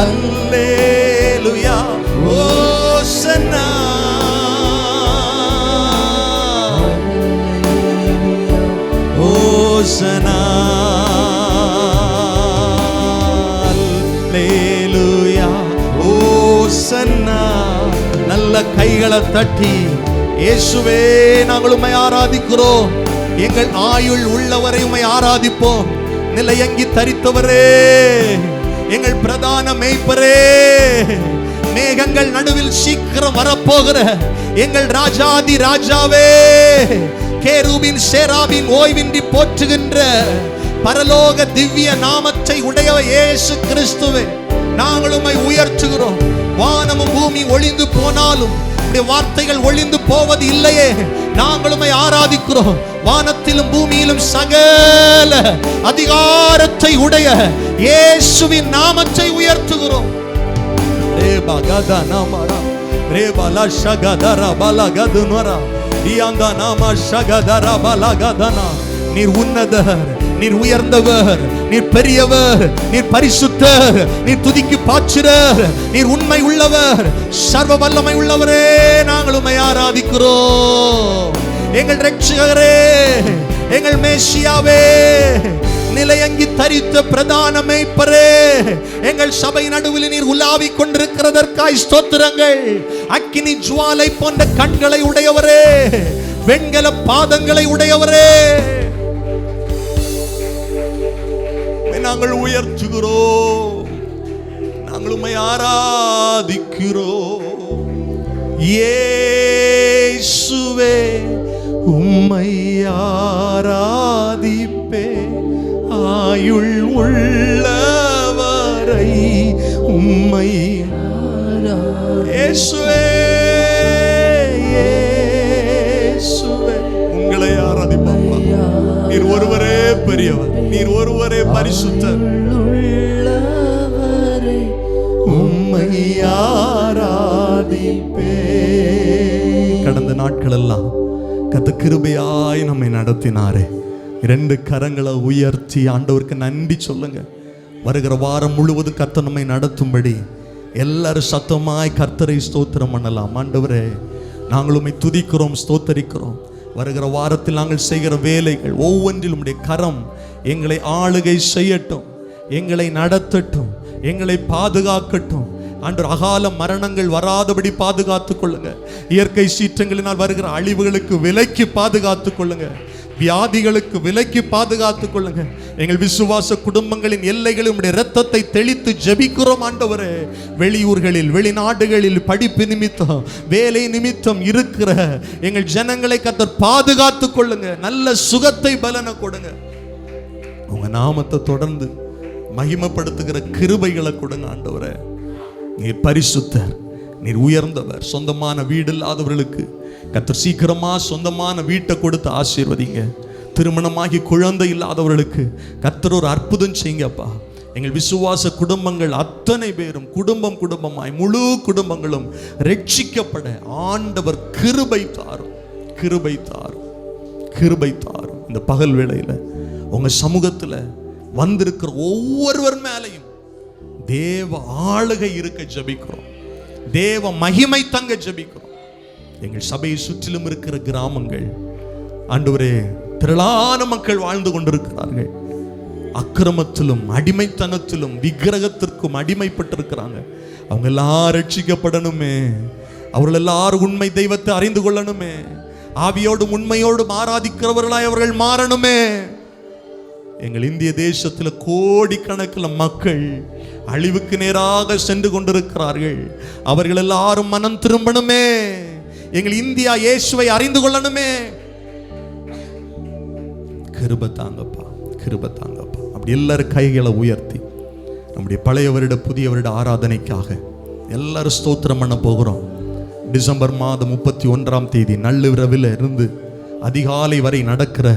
அல்லேலூயா ஓசன்னா ஓசன்னா அல்லேலூயா ஓசன்னா. நல்ல கைகளை தட்டி இயேசுவே நாங்கள் உம்மை ஆராதிக்கிறோம். எங்கள் ஆயுள் உள்ளவரை உம்மை ஆராதிப்போம். நிலையங்கி தரித்தவரே, எங்கள் பிரதான மேய்ப்பரே, மேகங்கள் நடுவில் சீக்கிரம் வரப்போகிற எங்கள் ராஜாதி ராஜாவே, கேருபின் சேராபின் ஓய்வின்றி போற்றுகின்ற பரலோக திவ்ய நாமத்தை உடைய இயேசு கிறிஸ்துவே, நாங்கள் உம்மை உயர்த்துகிறோம். வானமும் பூமி ஒளிந்து போனாலும் வார்த்தைகள் ஒளிந்து போவது இல்லையே. நாங்கள் உம்மை ஆராதிக்கிறோம். வானத்திலும் பூமியிலும் சகல அதிகாரத்தை உடைய இயேசுவின் நாமத்தை உயர்த்துகிறோம். நீர் உன்னதர், நீர் உயர்ந்தவர், நீர் பெரியவர், நீர் பரிசுத்தர், நீர் துதிக்கு பாத்திரர், நீர் உண்மை உள்ளவர், சர்வ வல்லமை உள்ளவரே, நாங்கள் உம்மை ஆராதிக்கிறோம். எங்கள் இரட்சகரே, எங்கள் மேசியாவே, நிலையங்கி தரித்த பிரதான மேய்ப்பரே, எங்கள் சபை நடுவில் நீர் உலாவிக் கொண்டிருக்கிறதற்காய் ஸ்தோத்திரங்கள். அக்கினி ஜுவாலை போன்ற கண்களை உடையவரே, வெண்கல பாதங்களை உடையவரே, நாங்கள் உயர்த்துகிறோம். நாங்கள் உம்மை ஆராதிக்கிறோம். இயேசுவே உம்மை ஆராதிப்பே, ஆயுள் உள்ளவரை உம்மை இயேசுவே இயேசுவே உங்களை ஆராதிப்போம். நீர் ஒருவரே பெரியவர், நீர் ஒருவரே பரிசுத்தர், உம்மை ஆராதிப்பே. கடந்த நாட்கள் எல்லாம் கர்த்தர் கிருபையாய் நம்மை நடத்தினாரே. 2 கரங்களை உயர்த்தி ஆண்டவருக்கு நன்றி சொல்லுங்க. வருகிற வாரம் முழுவதும் கர்த்தர் நம்மை நடத்தும்படி எல்லாரும் சத்தமாய் கர்த்தரை ஸ்தோத்திரம் பண்ணலாம். ஆண்டவரே, நாங்கள் உம்மை துதிக்கிறோம், ஸ்தோத்தரிக்கிறோம். வருகிற வாரத்தில் நாங்கள் செய்கிற வேலைகள் ஒவ்வொன்றிலும் உம்முடைய கரம் எங்களை ஆளுகை செய்யட்டும், எங்களை நடத்தட்டும், எங்களை பாதுகாக்கட்டும். ஆண்டவர், அகால மரணங்கள் வராதபடி பாதுகாத்துக் கொள்ளுங்க. இயற்கை சீற்றங்களினால் வருகிற அழிவுகளுக்கு விலக்கி பாதுகாத்துக் கொள்ளுங்க. வியாதிகளுக்கு விலக்கி பாதுகாத்துக் கொள்ளுங்க. எங்கள் விசுவாச குடும்பங்களின் எல்லைகளில் உம்முடைய இரத்தத்தை தெளித்து ஜெபிக்கிறோம். ஆண்டவரே, வெளியூர்களில், வெளிநாடுகளில் படிப்பு நிமித்தம், வேலை நிமித்தம் இருக்கிற எங்கள் ஜனங்களை கர்த்தர் பாதுகாத்துக் கொள்ளுங்க. நல்ல சுகத்தை பலனை கொடுங்க. உங்க நாமத்தை தொடர்ந்து மகிமைப்படுத்துகிற கிருபைகளை கொடுங்க. ஆண்டவரே, நீர் பரிசுத்தர், நீர் உயர்ந்தவர். சொந்தமான வீடு இல்லாதவர்களுக்கு கர்த்தர் சீக்கிரமா சொந்தமான வீட்டை கொடுத்து ஆசீர்வதிங்க. திருமணமாகி குழந்தை இல்லாதவர்களுக்கு கர்த்தர் ஒரு அற்புதம் செய்யுங்கப்பா. எங்கள் விசுவாச குடும்பங்கள் அத்தனை பேரும் குடும்பமாய் முழு குடும்பங்களும் ரட்சிக்கப்பட ஆண்டவர் கிருபை தாரும், கிருபை தாரும், கிருபை தாரும். இந்த பகல் வேளையில உங்க சமூகத்துல வந்திருக்கிற ஒவ்வொருவர் மேலையும் தேவ ஆளுகை இருக்க ஜெபிக்கிறோம், தேவ மகிமை தங்க ஜெபிக்கிறோம். எங்கள் சபையை சுற்றிலும் இருக்கிற கிராமங்கள் ஆண்டவரே, திரளான மக்கள் வாழ்ந்து கொண்டிருக்கிறார்கள். அக்கிரமத்திலும் அடிமைத்தனத்திலும் விக்கிரகத்திற்கும் அடிமைப்பட்டிருக்கிறாங்க. அவங்க எல்லாரும் ரட்சிக்கப்படணுமே, அவர்கள் எல்லாரும் உண்மை தெய்வத்தை அறிந்து கொள்ளணுமே, ஆவியோடும் உண்மையோடும் ஆராதிக்கிறவர்களாய் அவர்கள் மாறணுமே. எங்கள் இந்திய தேசத்தில் கோடிக்கணக்கில் மக்கள் அழிவுக்கு நேராக சென்று கொண்டிருக்கிறார்கள். அவர்கள் எல்லாரும் மனம் திரும்பணுமே. எங்கள் இந்தியா இயேசுவை அறிந்து கொள்ளணுமே. கிருபை தாங்கப்பா, கிருபை தாங்கப்பா. அப்படி எல்லாரும் கைகளை உயர்த்தி நம்முடைய பழைய வருட புதிய வருட ஆராதனைக்காக எல்லாரும் ஸ்தோத்திரம் பண்ண போகிறோம். டிசம்பர் மாதம் 31ஆம் தேதி நள்ளிரவில் இருந்து அதிகாலை வரை நடக்கிற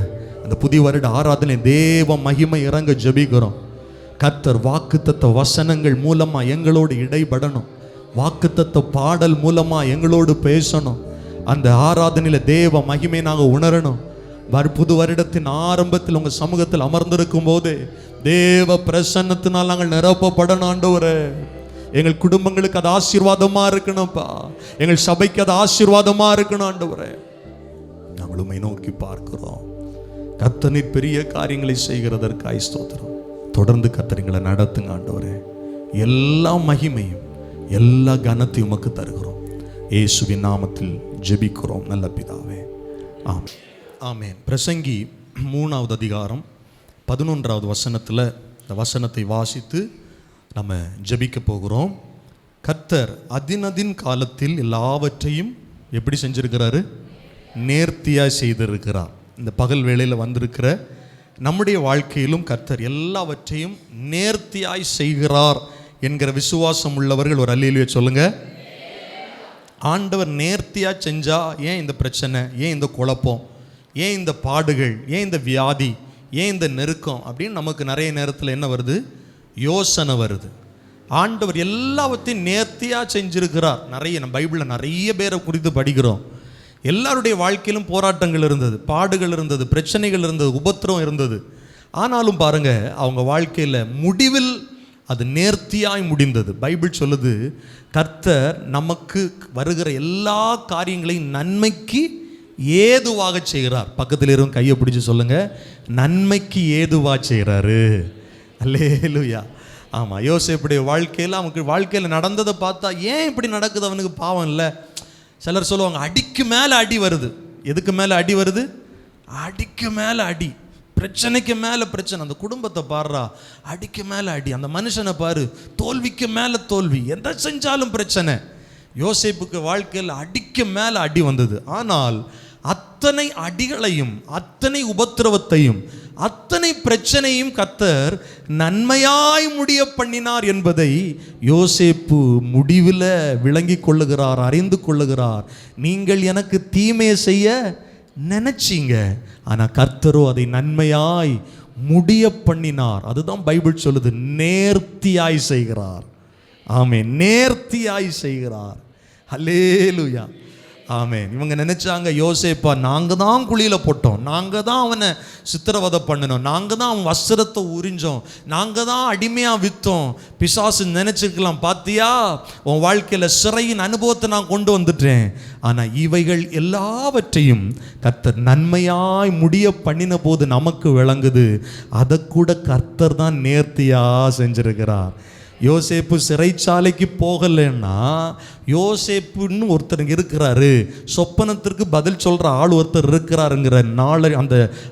அந்த புதிய வருட ஆராதனை தேவ மகிமை இறங்க ஜெபிக்கிறோம். கர்த்தர் வாக்குத்தத்த வசனங்கள் மூலமா எங்களோடு இடைபடணும், வாக்குத்தத்த பாடல் மூலமா எங்களோடு பேசணும். அந்த ஆராதனையில தேவ மகிமை நாங்கள் உணரணும். புது வருடத்தின் ஆரம்பத்தில் உங்க சமூகத்தில் அமர்ந்திருக்கும் போது தேவ பிரசன்னத்தினால் நாங்கள் நிரப்பப்படணும். ஆண்டவரே, எங்கள் குடும்பங்களுக்கு அது ஆசீர்வாதமா இருக்கணும்ப்பா, எங்கள் சபைக்கு அது ஆசீர்வாதமா இருக்கணும். ஆண்டவரே, நாங்கள் உம்மை நோக்கி பார்க்கிறோம். கர்த்தர் பெரிய காரியங்களை செய்கிறதற்காய் ஸ்தோத்திரம். தொடர்ந்து கர்த்தர் நடத்துங்க ஆண்டவரே. எல்லா மகிமையும் எல்லா கனத்தையும் உமக்கு தருகிறோம். இயேசுவின் நாமத்தில் ஜெபிக்கிறோம் நல்ல பிதாவே, ஆமென், ஆமென். பிரசங்கி 3ஆவது அதிகாரம் 11ஆவது வசனத்தில் இந்த வசனத்தை வாசித்து நம்ம ஜெபிக்க போகிறோம். கர்த்தர் அதின் காலத்தில் எல்லாவற்றையும் எப்படி செஞ்சிருக்கிறாரு? நேர்த்தியாக செய்திருக்கிறார். இந்த பகல் வேளையில் வந்திருக்கிற நம்முடைய வாழ்க்கையிலும் கர்த்தர் எல்லாவற்றையும் நேர்த்தியாய் செய்கிறார் என்கிற விசுவாசம் உள்ளவர்கள் ஒரு அல்லேலூயா சொல்லுங்க. ஆண்டவர் நேர்த்தியா செஞ்சா ஏன் இந்த பிரச்சனை, ஏன் இந்த குழப்பம், ஏன் இந்த பாடுகள், ஏன் இந்த வியாதி, ஏன் இந்த நெருக்கம் அப்படின்னு நமக்கு நிறைய நேரத்தில் என்ன வருது? யோசனை வருது. ஆண்டவர் எல்லாவற்றையும் நேர்த்தியாக செஞ்சிருக்கிறார். நம்ம பைபிளில் நிறைய பேரை குறித்து படிக்கிறோம். எல்லாருடைய வாழ்க்கையிலும் போராட்டங்கள் இருந்தது, பாடுகள் இருந்தது, பிரச்சனைகள் இருந்தது, உபத்திரம் இருந்தது. ஆனாலும் பாருங்க, அவங்க வாழ்க்கையில் முடிவில் அது நேர்த்தியாய் முடிந்தது. பைபிள் சொல்லுது, கர்த்தர் நமக்கு வருகிற எல்லா காரியங்களையும் நன்மைக்கு ஏதுவாக செய்கிறார். பக்கத்தில் இருக்கும் கையை பிடிச்சி சொல்லுங்க, நன்மைக்கு ஏதுவாக செய்கிறாரு. அல்லேலூயா. ஆமாம், யோசேப்புடைய வாழ்க்கையில் அவனுக்கு வாழ்க்கையில் நடந்ததை பார்த்தா ஏன் இப்படி நடக்குது, அவனுக்கு பாவம் இல்லை. சிலர் சொல்லுவாங்க, அடிக்கு மேலே அடி வருது. எதுக்கு மேலே அடி வருது? அடிக்கு மேலே அடி, பிரச்சனைக்கு மேலே பிரச்சனை. அந்த குடும்பத்தை பாருறா, அடிக்கு மேலே அடி. அந்த மனுஷனை பாரு, தோல்விக்கு மேலே தோல்வி, எதை செஞ்சாலும் பிரச்சனை. யோசேப்புக்கு வாழ்க்கையில் அடிக்கு மேலே அடி வந்தது. ஆனால் அத்தனை அடிகளையும் அத்தனை உபத்திரவத்தையும் அத்தனை பிரச்சனையும் கர்த்தர் நன்மையாய் முடிய பண்ணினார் என்பதை யோசேப்பு முடிவில் விளங்கி கொள்ளுகிறார், அறிந்து கொள்ளுகிறார். நீங்கள் எனக்கு தீமையை செய்ய நினைச்சீங்க, ஆனால் கர்த்தரோ அதை நன்மையாய் முடிய பண்ணினார். அதுதான் பைபிள் சொல்லுது, நேர்த்தியாய் செய்கிறார். ஆமென், நேர்த்தியாய் செய்கிறார். அல்லேலூயா, ஆமென். இவங்க நினைச்சாங்க, யோசேப்பா நாங்கள் தான் குழியில் போட்டோம், நாங்கள் தான் அவனை சித்திரவதை பண்ணினோம், நாங்கள் தான் அவன் வஸ்திரத்தை உறிஞ்சோம், நாங்கள் தான் அடிமையாக விற்றோம். பிசாசு நினைச்சிருக்கலாம், பார்த்தியா உன் வாழ்க்கையில் சிறையின் அனுபவத்தை நான் கொண்டு வந்துட்டேன். ஆனால் இவைகள் எல்லாவற்றையும் கர்த்தர் நன்மையாய் முடிய பண்ணின போது நமக்கு விளங்குது, அதை கூட கர்த்தர் தான் நேர்த்தியாக செஞ்சிருக்கிறார். யோசேப்பு சிறைச்சாலைக்கு போகலைன்னா, யோசேப்புன்னு ஒருத்தர் இருக்கிறாரு, சொப்பனத்திற்கு பதில் சொல்கிற ஆள் ஒருத்தர் இருக்கிறாருங்கிற நாளை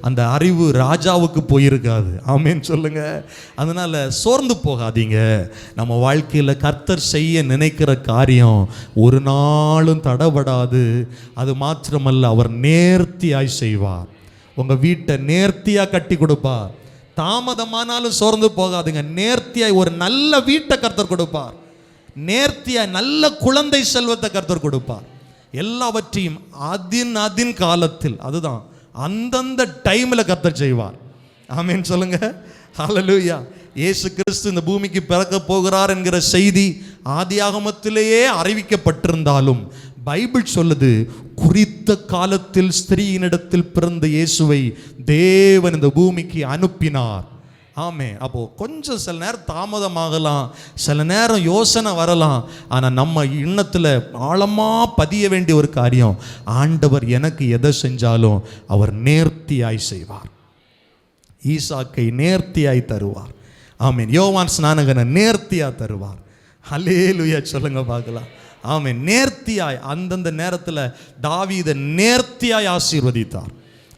அந்த அறிவு ராஜாவுக்கு போயிருக்காது. ஆமேன்னு சொல்லுங்க. அதனால் சோர்ந்து போகாதீங்க. நம்ம வாழ்க்கையில் கர்த்தர் செய்ய நினைக்கிற காரியம் ஒரு நாளும் தடைபடாது. அது மாத்திரமல்ல, அவர் நேர்த்தியாய் செய்வார். உங்கள் வீட்டை நேர்த்தியாக கட்டி கொடுப்பார். தாமதமானாலும் சோர்ந்து போகாதுங்க. நேர்த்தியாய் ஒரு நல்ல வீட்டை கர்த்தர் கொடுப்பார். நேர்த்தியாய் நல்ல குழந்தை செல்வத்தை கர்த்தர் கொடுப்பார். எல்லாவற்றையும் அதின் காலத்தில், அதுதான் அந்தந்த டைமில் கர்த்தர் செய்வார். ஆமென் சொல்லுங்க. ஹல்லேலூயா. இயேசு கிறிஸ்து இந்த பூமிக்கு பிறக்க போகிறார் என்கிற செய்தி ஆதியாகமத்திலேயே அறிவிக்கப்பட்டிருந்தாலும் பைபிள் சொல்லுது, குறித்த காலத்தில் ஸ்திரீயினிடத்தில் பிறந்த இயேசுவை தேவன் இந்த பூமிக்கு அனுப்பினார். ஆமே. அப்போ கொஞ்சம் சில நேரம் தாமதமாகலாம், சில நேரம் யோசனை வரலாம். ஆனால் நம்ம எண்ணத்தில் ஆழமாக பதிய வேண்டிய ஒரு காரியம், ஆண்டவர் எனக்கு எதை செஞ்சாலும் அவர் நேர்த்தியாய் செய்வார். ஈசாக்கை நேர்த்தியாய் தருவார். ஆமீன். யோவான் ஸ்நானகனை நேர்த்தியாக தருவார். ஹல்லேலூயா சொல்லுங்க பார்க்கலாம். ஆமீன். நேர்த்தியாய் அந்தந்த நேரத்தில் தாவீதை நேர்த்தியாய் ஆசீர்வதித்தார்.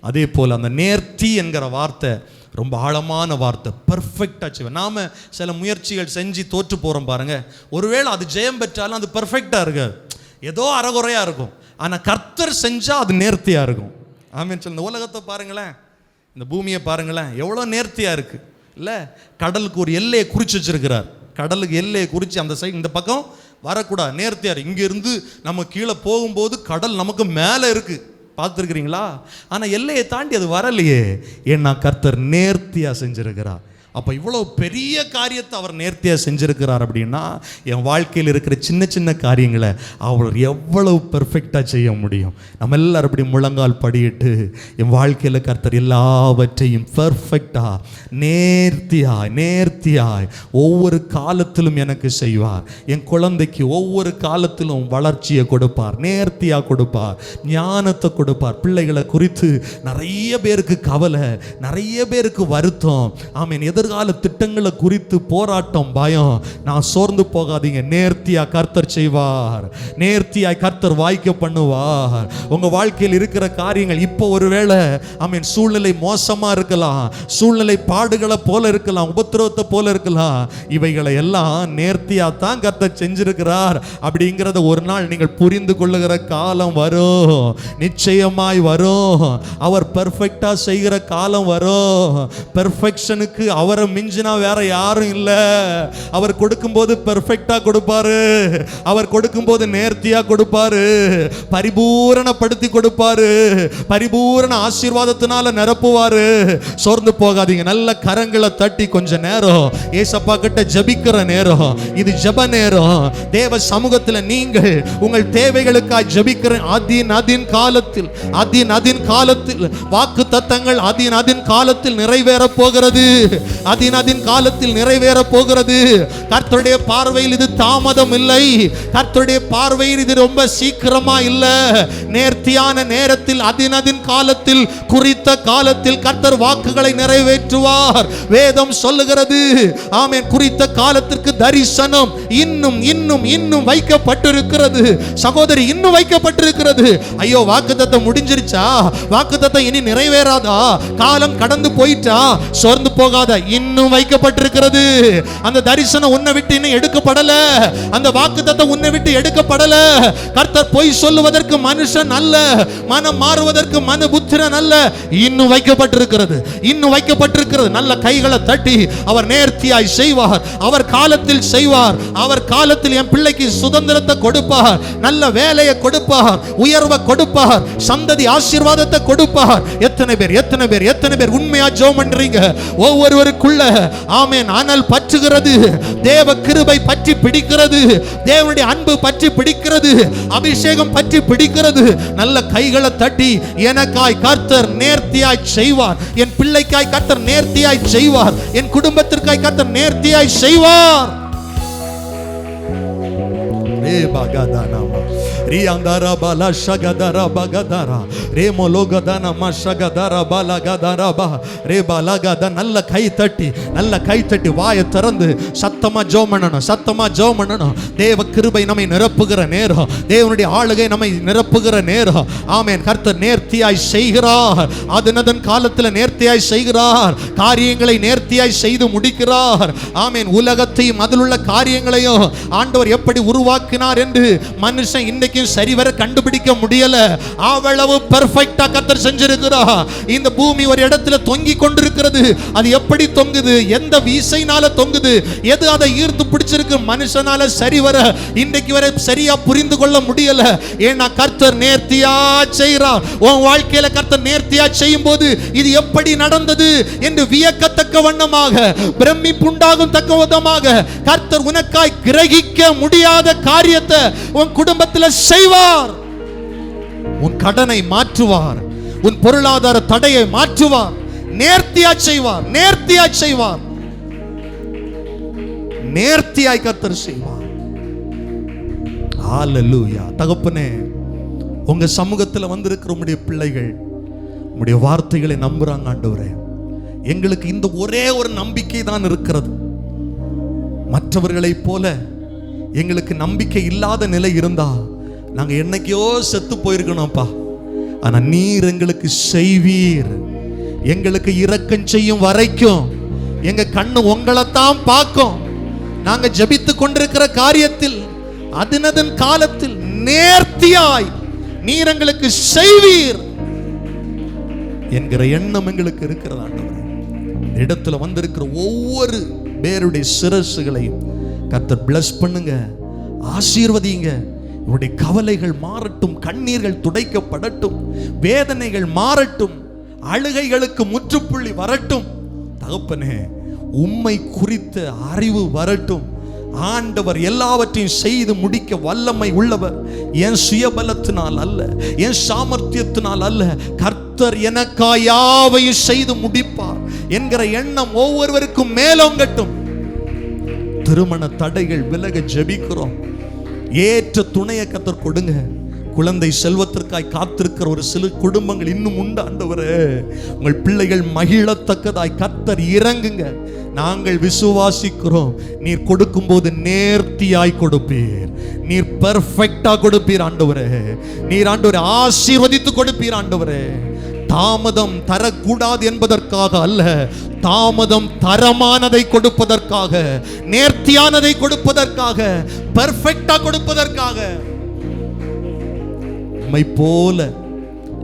அதே போல் அந்த நேர்த்தி என்கிற வார்த்தை ரொம்ப ஆழமான வார்த்தை. பர்ஃபெக்டாக செய்வேன். நாம் சில முயற்சிகள் செஞ்சு தோற்று போகிறோம் பாருங்க. ஒருவேளை அது ஜெயம் பெற்றாலும் அது பர்ஃபெக்டாக இருக்கு, ஏதோ அறகுறையாக இருக்கும். ஆனால் கர்த்தர் செஞ்சால் அது நேர்த்தியாக இருக்கும். ஆமீன் சொல்லுங்க. இந்த உலகத்தை பாருங்களேன், இந்த பூமியை பாருங்களேன், எவ்வளோ நேர்த்தியாக இருக்குது இல்லை? கடலுக்கு ஒரு எல்லையை குறித்து வச்சிருக்கிறார். கடலுக்கு எல்லையை குறித்து அந்த சைடு இந்த பக்கம் வரக்கூடாது, நேர்த்தியாக இருக்கு. இங்கேருந்து நம்ம கீழே போகும்போது கடல் நமக்கு மேலே இருக்குது, பார்த்துருக்கிறீங்களா? ஆனால் எல்லையை தாண்டி அது வரலையே, ஏன்னா கர்த்தர் நேர்த்தியாக செஞ்சிருக்கிறார். அப்போ இவ்வளோ பெரிய காரியத்தை அவர் நேர்த்தியாக செஞ்சுருக்கிறார் அப்படின்னா, என் வாழ்க்கையில் இருக்கிற சின்ன சின்ன காரியங்களை அவர் எவ்வளவு பெர்ஃபெக்டாக செய்ய முடியும். நம்ம எல்லாரும் அப்படி முழங்கால் படியிட்டு, என் வாழ்க்கையில் கர்த்தர் எல்லாவற்றையும் பெர்ஃபெக்டாக நேர்த்தியாய் ஒவ்வொரு காலத்திலும் எனக்கு செய்வார். என் குழந்தைக்கு ஒவ்வொரு காலத்திலும் வளர்ச்சியை கொடுப்பார், நேர்த்தியாக கொடுப்பார், ஞானத்தை கொடுப்பார். பிள்ளைகளை குறித்து நிறைய பேருக்கு கவலை, நிறைய பேருக்கு வருத்தம். ஆமீன். எதிர்கால திட்டங்களை குறித்து போராட்டம், பயம். நான் சோர்ந்து போகாதீங்க, நேர்த்தியா கர்த்தர் செய்வார், நேர்த்தியாய் கர்த்தர் வாய்க்க பண்ணுவார். உங்க வாழ்க்கையில் இருக்கிற காரியங்கள் இப்போ ஒருவேளை ஆமீன் சூழ்நிலை மோசமா இருக்கலாம், சூழ்நிலை பாடுகளை போல இருக்கலாம், உபத்திரவத்தை போல இருக்கலாம். இவைகளை எல்லாம் நேர்த்தியா தான் கர்த்தர் செஞ்சிருக்கிறார் அப்படிங்கிறத ஒரு நாள் நீங்கள் புரிந்து கொள்ளுகிற காலம் வரும், நிச்சயமாய் வரும். அவர் பெர்ஃபெக்டா செய்கிற காலம் வரும். பெர்ஃபெக்ஷனுக்கு அவரை மிஞ்சினா வேற யாரும் இல்லை. அவர் கொடுக்கும்போது பெர்ஃபெக்டா கொடுப்பாரு, அவர் கொடுக்கும்போது நேர்த்தியா கொடுப்பாரு, பரிபூரணப்படுத்தி கொடுப்பாரு, பரிபூரண ஆசீர்வாதத்தினால நிரப்புவாரு. சோர்ந்து போகாதீங்க. நல்ல கரங்களை தட்டி கொஞ்ச நேரம் ஏசப்பா கிட்ட ஜெபிக்கிற நேரம் இது, ஜெப நேரம். தேவ சமூகத்தில் நீங்கள் உங்கள் தேவைகளுக்காக ஜெபிக்கிற அதின் காலத்தில் வாக்கு தத்தங்கள் அதின் காலத்தில் நிறைவேற போகிறது, அதின் காலத்தில் நிறைவேற போகிறது. கர்த்தருடைய பார்வையில் இது தாமதம் இல்லை, கர்த்தருடைய பார்வையில் இது ரொம்ப சீக்கிரமா இல்ல. நேர்த்தியான நேரத்தில் அதின் காலத்தில், குறித்த காலத்தில் கர்த்தர் வாக்குகளை நிறைவேற்றுவார். வேதம் சொல்லுகிறது ஆமென். குறித்த காலத்திற்கு தரிசனம் இன்னும் வைக்கப்பட்டிருக்கிறது. சகோதரி, இன்னும் வைக்கப்பட்டிருக்கிறது. ஐயோ, வாக்குத்தத்தம் முடிஞ்சிருச்சா? வாக்குத்தத்தம் இனி நிறைவேறாதா? காலம் கடந்து போயிட்டா? சோர்ந்து போகாத, இன்னும் வைக்கப்பட்டிருக்கிறது. அந்த தரிசனம் உன்னை விட்டு இன்னும் எடுக்கப்படல, அந்த வாக்குத்தத்தம் உன்னை விட்டு எடுக்கப்படல. கர்த்தர் பொய் சொல்லுவதற்கு மனுஷன் அல்ல, மனம் மாறுவதற்கு மனு புத்திரன் அல்ல. இன்னும் வைக்கப்பட்டிருக்கிறது, இன்னும் வைக்கப்பட்டிருக்கிறது. நல்ல கைகளை தட்டி அவர் நேர்த்தியாய் செய்வார், அவர் காலத்தில் செய்வார். அவர் காலத்தில் என் பிள்ளைக்கு சுதந்திரத்தை கொடுப்பார், நல்ல வேலையை கொடுப்பார், உயர்வை கொடுப்பார், சந்ததி ஆசீர்வாதத்தை கொடுப்பார். எத்தனை பேர் உண்மையா ஜெபம் பண்றீங்க? ஒவ்வொருவருக்குள்ள ஆமென் அனல் பற்றுகிறது, தேவ கிருபை பற்றி பிடிக்கிறது, தேவனுடைய அன்பு பற்றி பிடிக்கிறது, அபிஷேகம் பற்றி பிடிக்கிறது. நல்ல கைகளை தட்டி, எனக்காய் கர்த்தர் நேர்த்தியாய் செய்வார், என் பிள்ளைக்காய் கர்த்தர் நேர்த்தியாய் செய்வார், என் குடும்பத்திற்காய் கர்த்தர் நேர்த்தியாய் செய்வார். ரியாந்தரா பாலா ஷகதரா பகதரா ரேமோலோகதன மஷகதரா பாலகதரபா ரே பாலகத. நல்ல கை தட்டி வாயை திறந்து சத்தமா ஜெபம் பண்ணணும். தேவ கிருபை நம்மை நிரப்புகிற நேரம், தேவனுடைய ஆளுகை நம்மை நிரப்புகிற நேரம். ஆமென். கர்த்தர் நேர்த்தியாய் செய்கிறார், அதன் காலத்தில் நேர்த்தியாய் செய்கிறார், காரியங்களை நேர்த்தியாய் செய்து முடிக்கிறார். ஆமென். உலகத்தையும் அதில் உள்ள காரியங்களையும் ஆண்டவர் எப்படி உருவாக்கினார் இருக்கிறார் என்று மனுஷன் இன்னைக்கும் சரிவர கண்டுபிடிக்க முடியல. அவ்வளவு பெர்ஃபெக்ட்டா கர்த்தர் செஞ்சிருக்கிறார். இந்த பூமி ஒரு இடத்துல தொங்கி கொண்டிருக்கிறது. அது எப்படி தொங்குது, எந்த வீசைனால தொங்குது, எது அதை ஈர்த்து பிடிச்சிருக்கு, மனுஷனால சரிவர இன்னைக்கு வரை சரியா புரிந்து கொள்ள முடியல. ஏன்னா கர்த்தர் நேர்த்தியா செய்கிறார். உன் வாழ்க்கையில கர்த்தர் நேர்த்தியா செய்யும் போது இது எப்படி நடந்தது என்று வியக்கத்தக்க வண்ணமாக, பிரமிப்புண்டாகும் தக்க விதமாக கர்த்தர் உனக்காய் கிரகிக்க முடியாத காரியத்தை உன் குடும்பத்தில் செய்வார். உன் கடனை மாற்றுவார், உன் பொருளாதார தடையை மாற்றுவார், நேர்த்தியா செய்வார், நேர்த்தியா செய்வார், நேர்த்தியாய் கர்த்தர் செய்வார். ஹalleluya. தகப்பனே, உங்க சமூகத்தில் வந்திருக்கிற உம்முடைய பிள்ளைகள் உம்முடைய வார்த்தைகளை நம்புறாங்க ஆண்டவரே. எங்களுக்கு இந்த ஒரே ஒரு நம்பிக்கை தான் இருக்கிறது. மற்றவர்களைப் போல எங்களுக்கு நம்பிக்கை இல்லாத நிலை இருந்தா நாங்க என்னைக்கோ செத்து போயிருக்கணும்ப்பா. ஆனா நீர் எங்களுக்கு செய்வீர். எங்களுக்கு இரக்கம் செய்யும் வரைக்கும் எங்க கண்ணு உங்களைத்தான் பார்க்கும். நாங்க ஜெபித்து கொண்டிருக்கிற காரியத்தில் அதனதன் காலத்தில் நேர்த்தியாய் நீர் எங்களுக்கு செய்வீர் என்கிற எண்ணம் எங்களுக்கு இருக்கிறது ஆண்டவரே. இடத்துல வந்திருக்கிற ஒவ்வொரு பேருடைய சிரசுகளையும் கர்த்தர் பிளஸ் பண்ணுங்க, ஆசீர்வதிங்க. இவருடைய கவலைகள் மாறட்டும், கண்ணீர்கள் துடைக்கப்படட்டும், வேதனைகள் மாறட்டும், அழுகைகளுக்கு முற்றுப்புள்ளி வரட்டும். தகப்பனே, உம்மை குறித்த அறிவு வரட்டும். ஆண்டவர் எல்லாவற்றையும் செய்து முடிக்க வல்லமை உள்ளவர். என் சுயபலத்தினால் அல்ல, என் சாமர்த்தியத்தினால் அல்ல, கர்த்தர் எனக்காய் யாவையும் செய்து முடிப்பார் என்கிற எண்ணம் ஒவ்வொருவருக்கும் மேலோங்கட்டும். திருமண தடைகள் விலக ஜெபிக்கிறோம். ஏற்ற துணையை கர்த்தர் கொடுங்க. குழந்தை செல்வத்திற்காய் காத்திருக்கிற ஒரு சில குடும்பங்கள் இன்னும் உண்டு ஆண்டவரே. உங்கள் பிள்ளைகள் மகிழத்தக்கதாய் கர்த்தர் இறங்குங்க. நாங்கள் விசுவாசிக்கிறோம். நீர் கொடுக்கும் போது நேர்த்தியாய் கொடுப்பீர், நீர் பெர்ஃபெக்ட்டா கொடுப்பீர் ஆண்டவரே. நீர் ஆண்டவரே ஆசீர்வதித்து கொடுப்பீர் ஆண்டவரே. தாமதம் தரக்கூடாது என்பதற்காக அல்ல, தாமதம் தரமானதை கொடுப்பதற்காக, நேர்த்தியானதை கொடுப்பதற்காக, பெர்ஃபெக்ட்டா கொடுப்பதற்காக. உம்மை போல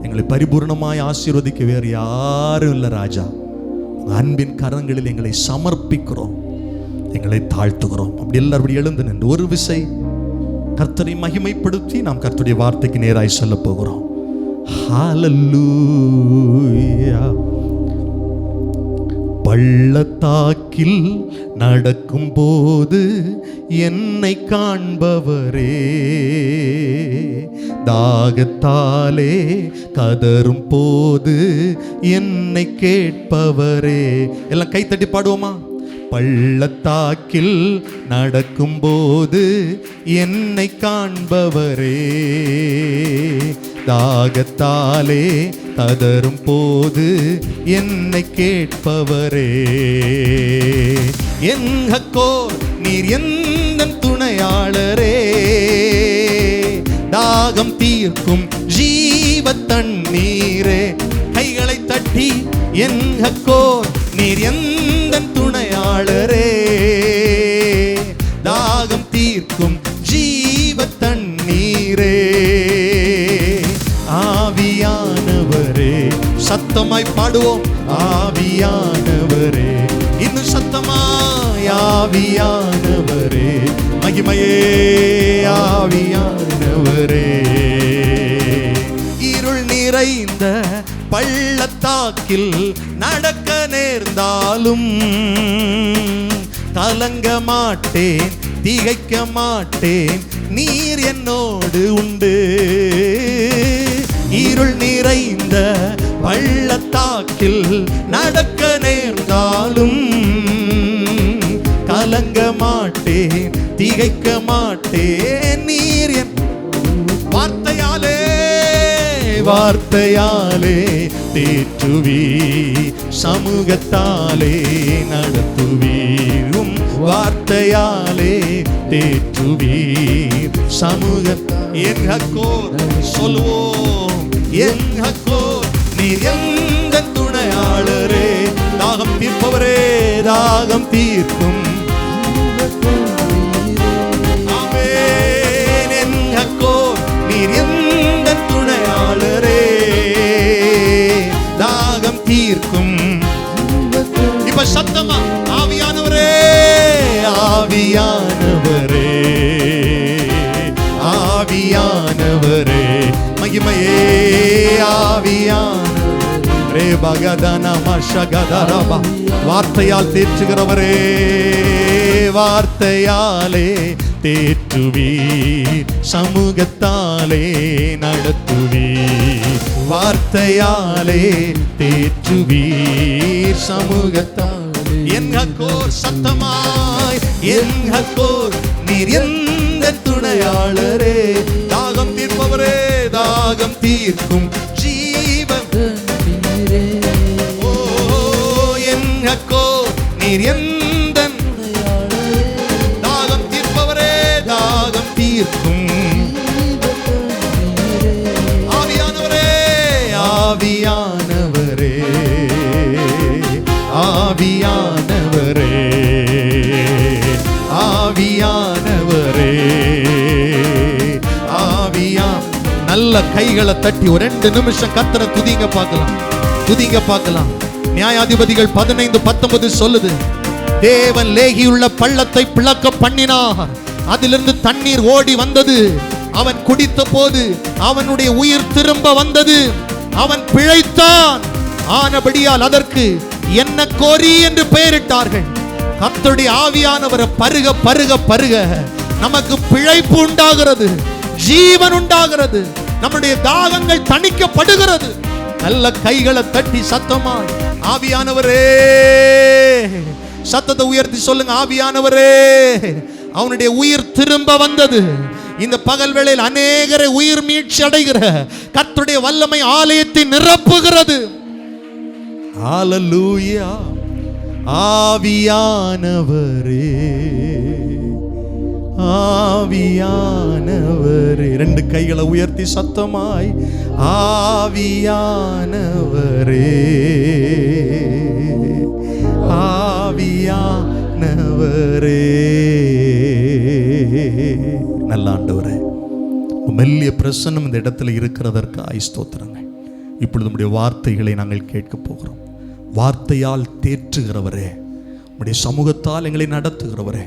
எங்களை பரிபூர்ணமாய் ஆசீர்வதிக்க வேறு யாரும் இல்லை ராஜா. அன்பின் கரங்களில் எங்களை சமர்ப்பிக்கிறோம், எங்களை தாழ்த்துகிறோம். அப்படி எல்லாரும் எழுந்து நின்று ஒரு விசை கர்த்தரை மகிமைப்படுத்தி நாம் கர்த்தருடைய வார்த்தைக்கு நேராய் சொல்ல போகிறோம். ஹalleluya. பள்ளத்தாக்கில் நடக்கும் போது என்னை காண்பவரே, தாகத்தாலே கதரும் போது என்னை கேட்பவரே. எல்லாம் கைத்தட்டி பாடுவோமா? பள்ளத்தாக்கில் நடக்கும் போது என்னை காண்பவரே, தாகத்தாலே கதரும் போது என்னை கேட்பவரே. எங்கக்கோ நீர் எந்தன் துணையாளரே, தாகம் தீர்க்கும் ஜீவ தண்ணீரே. கைகளை தட்டி எங்கக்கோ நீர் எந்தன் துணையாளரே, தாகம் தீர்க்கும் ஜீவ தண்ணீரே. ஆவியானவரே, சத்தமாய் பாடுவோம். ஆவியானவரே, இன்னும் சத்தமாய் ஆவியானவரே, மகிமையே ஆவியானவரே. இருள் நிறைந்த பள்ளத்தாக்கில் நடக்க நேர்ந்தாலும் கலங்க மாட்டேன், திகைக்க மாட்டேன், நீர் என்னோடு உண்டு. இருள் நிறைந்த பள்ளத்தாக்கில் நடக்க நேர்ந்தாலும் கலங்க மாட்டேன், திகைக்க மாட்டேன், நீர் என் வார்த்தையாலே, வார்த்தையாலே தேற்றுவி, சமூகத்தாலே நடத்துவீரும். வார்த்தையாலே தேற்றுவீர் சமூகத்தால். எங்கக்கோ சொல்லுவோம், எங்கக்கோ நீர் எந்த துணையாளரே, தாகம் தீர்ப்பவரே, தாகம் தீர்க்கும். ஆமென். வார்த்தையால் தேற்றுகிறவரே, வார்த்தையாலே தேற்றுவீர், சமூகத்தாலே நடத்துவீர். வார்த்தையாலே தேற்றுவீர், சமூகத்தாலே. என்கோர் சத்தமாய் என்கோர் நீர் எந்த துணையாளரே, தாகம் தீர்ப்பவரே, தாகம் தீர்க்கும் ஜீவன். ஓ என்கோர் நீர் எந்த தாகம் தீர்ப்பவரே, தாகம் தீர்க்கும் ஆவியானவரே, ஆவியானவரே, ஆவியானவரே, ஆவியானவரே, ஆவியா. நல்ல கைகளை தட்டி ஒரு 2 நிமிஷம் கர்த்தரை துதிங்க பார்க்கலாம், துதிங்க பார்க்கலாம். நியாயாதிபதிகள் 15:19 சொல்லுது, தேவன் லேகியுள்ள பள்ளத்தை பிளக்க பண்ணினார், அதிலிருந்து தண்ணீர் ஓடி வந்தது. அவன் குடித்த போது அவனுடைய உயிர் திரும்ப வந்தது, அவன் பிழைத்தான். ஆனபடியால் அதற்கு என்ன கோரி என்று பெயரிட்டார்கள். கர்த்தருடைய ஆவியானவரை பருக பருக பருக நமக்கு பிழைப்பு உண்டாகிறது, ஜீவன் உண்டாகிறது, நம்முடைய தாகங்கள் தணிக்கப்படுகிறது. நல்ல கைகளை தட்டி சத்தமாய் ஆவியானவரே, சத்தத்தை உயர்த்தி சொல்லுங்க, ஆவியானவரே. அவனுடைய உயிர் திரும்ப வந்தது. இந்த பகல் வேளையில் அநேகரை உயிர் மீட்சி அடைகிற கர்த்தருடைய வல்லமை ஆலயத்தை நிரப்புகிறது. ஹல்லேலூயா. ஆவியானவரே, ஆவியானவரே. 2 கைகளை உயர்த்தி சத்தமாய் ஆவியானவரே, ஆவியானவரே. நல்ல ஆண்டவரே, மெல்லிய பிரசன்னம் இந்த இடத்துல இருக்கிறதற்காக ஸ்தோத்திரங்கள். இப்பொழுது நம்முடைய வார்த்தைகளை நாங்கள் கேட்க போகிறோம். வார்த்தையால் தேற்றுகிறவரே, நம்முடைய சமூகத்தால் எங்களை நடத்துகிறவரே,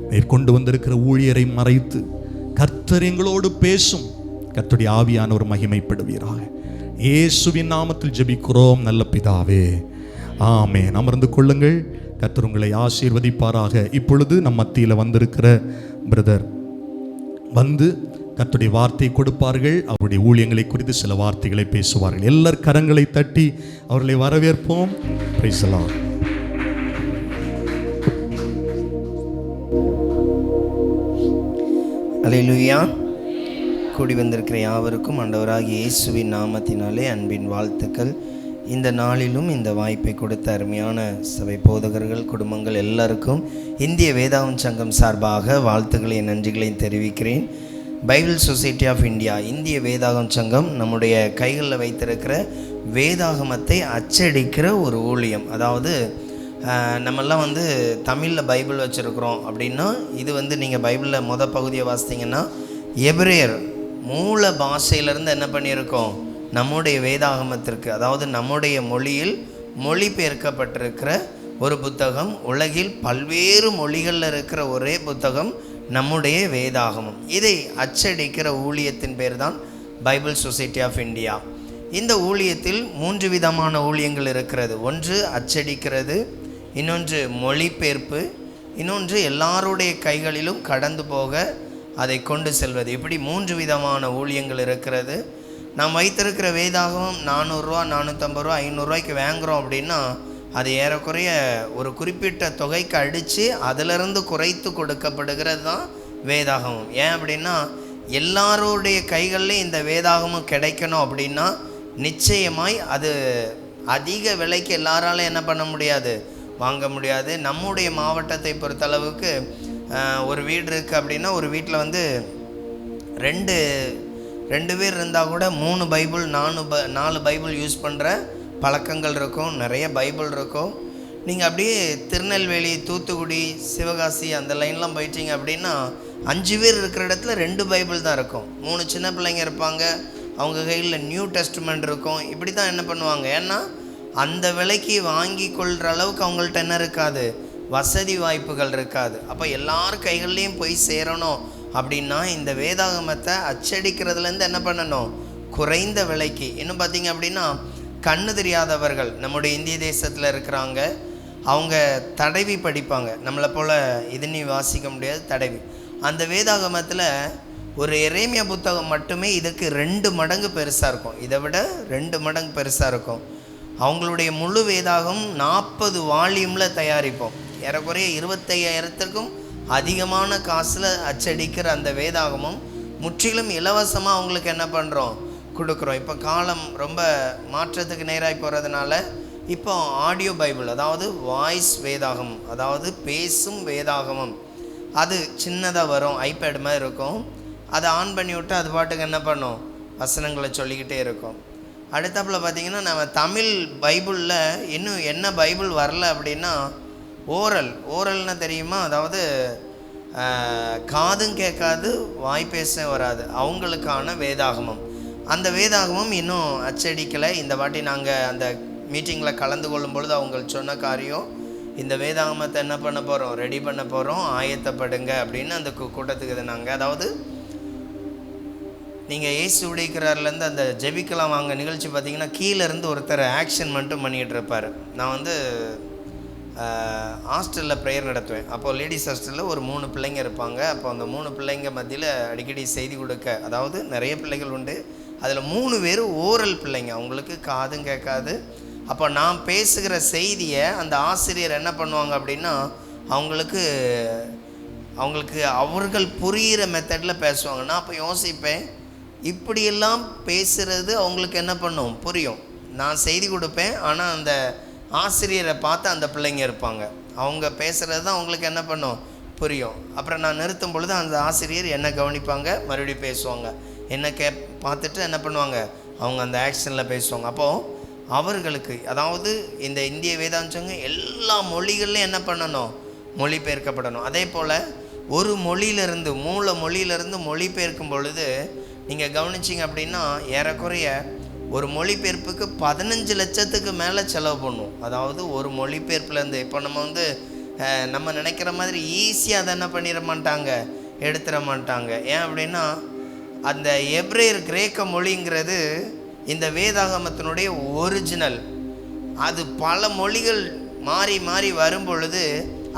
மேற்கொண்டு வந்திருக்கிற ஊழியரை மறைத்து கர்த்தர் எங்களோடு பேசும். கர்த்தருடைய ஆவியானவர் மகிமைப்படுவீராக. இயேசுவின் நாமத்தில் ஜெபிக்கிறோம் நல்ல பிதாவே, ஆமென். அமர்ந்து கொள்ளுங்கள். கர்த்தர் உங்களை ஆசீர்வதிப்பாராக. இப்பொழுது நம் மத்தியில் வந்திருக்கிற பிரதர் வந்து கர்த்தருடைய வார்த்தை கொடுப்பார்கள். அவருடைய ஊழியங்களை குறித்து சில வார்த்தைகளை பேசுவார்கள். எல்லார் கரங்களை தட்டி அவர்களை வரவேற்போம். Praise the lord. அல்லேலூயா. கூடி வந்திருக்கிற யாவருக்கும் ஆண்டவராகிய இயேசுவின் நாமத்தினாலே அன்பின் வாழ்த்துக்கள். இந்த நாளிலும் இந்த வாய்ப்பை கொடுத்த அருமையான சபை போதகர்கள், குடும்பங்கள் எல்லாருக்கும் இந்திய வேதாகம் சங்கம் சார்பாக வாழ்த்துக்களையும் நன்றிகளையும் தெரிவிக்கிறேன். பைபிள் சொசைட்டி ஆஃப் இந்தியா, இந்திய வேதாகம் சங்கம் நம்முடைய கைகளில் வைத்திருக்கிற வேதாகமத்தை அச்சடிக்கிற ஒரு ஊழியம். அதாவது நம்மெல்லாம் தமிழில் பைபிள் வச்சுருக்குறோம் அப்படின்னா, இது நீங்கள் பைபிளில் பகுதியை வாசித்தீங்கன்னா எபிரேயர் மூல பாஷையிலேருந்து என்ன பண்ணியிருக்கோம், நம்முடைய வேதாகமத்திற்கு, அதாவது நம்முடைய மொழியில் மொழிபெயர்க்கப்பட்டிருக்கிற ஒரு புத்தகம். உலகில் பல்வேறு மொழிகளில் இருக்கிற ஒரே புத்தகம் நம்முடைய வேதாகமம். இதை அச்சடிக்கிற ஊழியத்தின் பேர் தான் பைபிள் சொசைட்டி ஆஃப் இந்தியா. இந்த ஊழியத்தில் 3 விதமான ஊழியங்கள் இருக்கிறது. ஒன்று அச்சடிக்கிறது, இன்னொன்று மொழிபெயர்ப்பு, இன்னொன்று எல்லாருடைய கைகளிலும் கடந்து போக அதை கொண்டு செல்வது. இப்படி 3 விதமான ஊழியங்கள் இருக்கிறது. நாம் வைத்திருக்கிற வேதாகமம் 400 ரூபா, 450 ரூபா, 500 ரூபாய்க்கு வாங்குகிறோம் அப்படின்னா, அது ஏறக்குறைய ஒரு குறிப்பிட்ட தொகைக்கு அடித்து அதிலிருந்து குறைத்து கொடுக்கப்படுகிறது தான் வேதாகமம். ஏன் அப்படின்னா, எல்லாருடைய கைகள்லையும் இந்த வேதாகமம் கிடைக்கணும் அப்படின்னா நிச்சயமாய் அது அதிக விலைக்கு எல்லாராலும் என்ன பண்ண முடியாது, வாங்க முடியாது. நம்முடைய மாவட்டத்தை பொறுத்தளவுக்கு ஒரு வீடு இருக்குது அப்படின்னா, ஒரு வீட்டில் ரெண்டு பேர் இருந்தால் கூட 3 பைபிள் 4 பைபிள் யூஸ் பண்ணுற பழக்கங்கள் இருக்கும், நிறைய பைபிள் இருக்கும். நீங்கள் அப்படியே திருநெல்வேலி, தூத்துக்குடி, சிவகாசி அந்த லைன்லாம் போயிட்டீங்க அப்படின்னா 5 பேர் இருக்கிற இடத்துல 2 பைபிள் தான் இருக்கும். 3 சின்ன பிள்ளைங்க இருப்பாங்க, அவங்க கையில் நியூ டெஸ்ட்மெண்ட் இருக்கும். இப்படி தான் என்ன பண்ணுவாங்க, ஏன்னா அந்த விலைக்கு வாங்கி கொள்கிற அளவுக்கு அவங்கள்ட்ட என்ன இருக்காது, வசதி வாய்ப்புகள் இருக்காது. அப்போ எல்லார் கைகள்லேயும் போய் சேரணும் அப்படின்னா இந்த வேதாகமத்தை அச்சடிக்கிறதுலேருந்து என்ன பண்ணணும், குறைந்த விலைக்கு. இன்னும் பார்த்தீங்க அப்படின்னா கண்ணு தெரியாதவர்கள் நம்முடைய இந்திய தேசத்தில் இருக்கிறாங்க. அவங்க தடவி படிப்பாங்க, நம்மளை போல் இது நீ வாசிக்க முடியாது, தடவி. அந்த வேதாகமத்தில் ஒரு எரேமியா புத்தகம் மட்டுமே இதுக்கு 2 மடங்கு பெருசாக இருக்கும், இதை விட 2 மடங்கு பெருசாக இருக்கும். அவங்களுடைய முழு வேதாகம் 40 வால்யூமில் தயாரிப்போம். ஏறக்குறைய 25,000க்கும் அதிகமான காசில் அச்சடிக்கிற அந்த வேதாகமும் முற்றிலும் இலவசமாக அவங்களுக்கு என்ன பண்ணுறோம், கொடுக்குறோம். இப்போ காலம் ரொம்ப மாற்றத்துக்கு நேராக போகிறதுனால இப்போ ஆடியோ பைபிள், அதாவது வாய்ஸ் வேதாகமம், அதாவது பேசும் வேதாகமம், அது சின்னதாக வரும், ஐபேட் மாதிரி இருக்கும். அதை ஆன் பண்ணி விட்டு அது பாட்டுக்கு என்ன பண்ணும், வசனங்களை சொல்லிக்கிட்டே இருக்கும். அடுத்தாப்பில் பார்த்திங்கன்னா நம்ம தமிழ் பைபிளில் இன்னும் என்ன பைபிள் வரல அப்படின்னா ஓரல்னால் தெரியுமா, அதாவது காதும் கேட்காது வாய் பேச வராது, அவங்களுக்கான வேதாகமம். அந்த வேதாகமம் இன்னும் அச்சடிக்கலை. இந்த வாட்டி நாங்கள் அந்த மீட்டிங்கில் கலந்து கொள்ளும் பொழுது அவங்க சொன்ன காரியம், இந்த வேதாகமத்தை என்ன பண்ண போகிறோம், ரெடி பண்ண போகிறோம், ஆயத்தப்படுங்க அப்படின்னு அந்த கூட்டத்துக்கு இது நாங்கள். அதாவது நீங்கள் இயேசு உடைக்கிறார்லேருந்து அந்த ஜெபிக்கலாம் வாங்க நிகழ்ச்சி பார்த்திங்கன்னா கீழேருந்து ஒருத்தர் ஆக்ஷன் மட்டும் பண்ணிகிட்டு இருப்பார். நான் ஹாஸ்டலில் ப்ரேயர் நடத்துவேன். அப்போது லேடிஸ் ஹாஸ்டலில் ஒரு 3 பிள்ளைங்க இருப்பாங்க. அப்போ அந்த 3 பிள்ளைங்க மத்தியில் அடிக்கடி செய்தி கொடுக்க, அதாவது நிறைய பிள்ளைகள் உண்டு, அதில் 3 பேர் ஓரல் பிள்ளைங்க, அவங்களுக்கு காதும் கேட்காது. அப்போ நான் பேசுகிற செய்தியை அந்த ஆசிரியர் என்ன பண்ணுவாங்க அப்படின்னா அவங்களுக்கு அவர்கள் புரிகிற மெத்தடில் பேசுவாங்க. நான் அப்போ யோசிப்பேன், இப்படியெல்லாம் பேசுகிறது அவங்களுக்கு என்ன பண்ணும், புரியும். நான் செய்தி கொடுப்பேன், ஆனால் அந்த ஆசிரியரை பார்த்து அந்த பிள்ளைங்க இருப்பாங்க, அவங்க பேசுகிறது தான் அவங்களுக்கு என்ன பண்ணும், புரியும். அப்புறம் நான் நிறுத்தும் பொழுது அந்த ஆசிரியர் என்ன கவனிப்பாங்க, மறுபடியும் பேசுவாங்க, என்ன பார்த்துட்டு என்ன பண்ணுவாங்க, அவங்க அந்த ஆக்ஷனில் பேசுவாங்க. அப்போது அவர்களுக்கு, அதாவது இந்த இந்திய வேதாந்தங்க எல்லா மொழிகள்லையும் என்ன பண்ணணும், மொழிபெயர்க்கப்படணும். அதே போல் ஒரு மொழியிலிருந்து மூல மொழியிலிருந்து மொழிபெயர்க்கும் பொழுது நீங்கள் கவனிச்சிங்க அப்படின்னா ஏறக்குறைய ஒரு மொழிபெயர்ப்புக்கு 15 லட்சத்துக்கு மேலே செலவு பண்ணும். அதாவது ஒரு மொழிபெயர்ப்புலேருந்து இப்போ நம்ம நினைக்கிற மாதிரி ஈஸியாக அதை என்ன பண்ணிட மாட்டாங்க, எடுத்துட மாட்டாங்க. ஏன் அப்படின்னா அந்த எப்ரேயர் கிரேக்க மொழிங்கிறது இந்த வேதாகமத்தினுடைய ஒரிஜினல். அது பல மொழிகள் மாறி மாறி வரும் பொழுது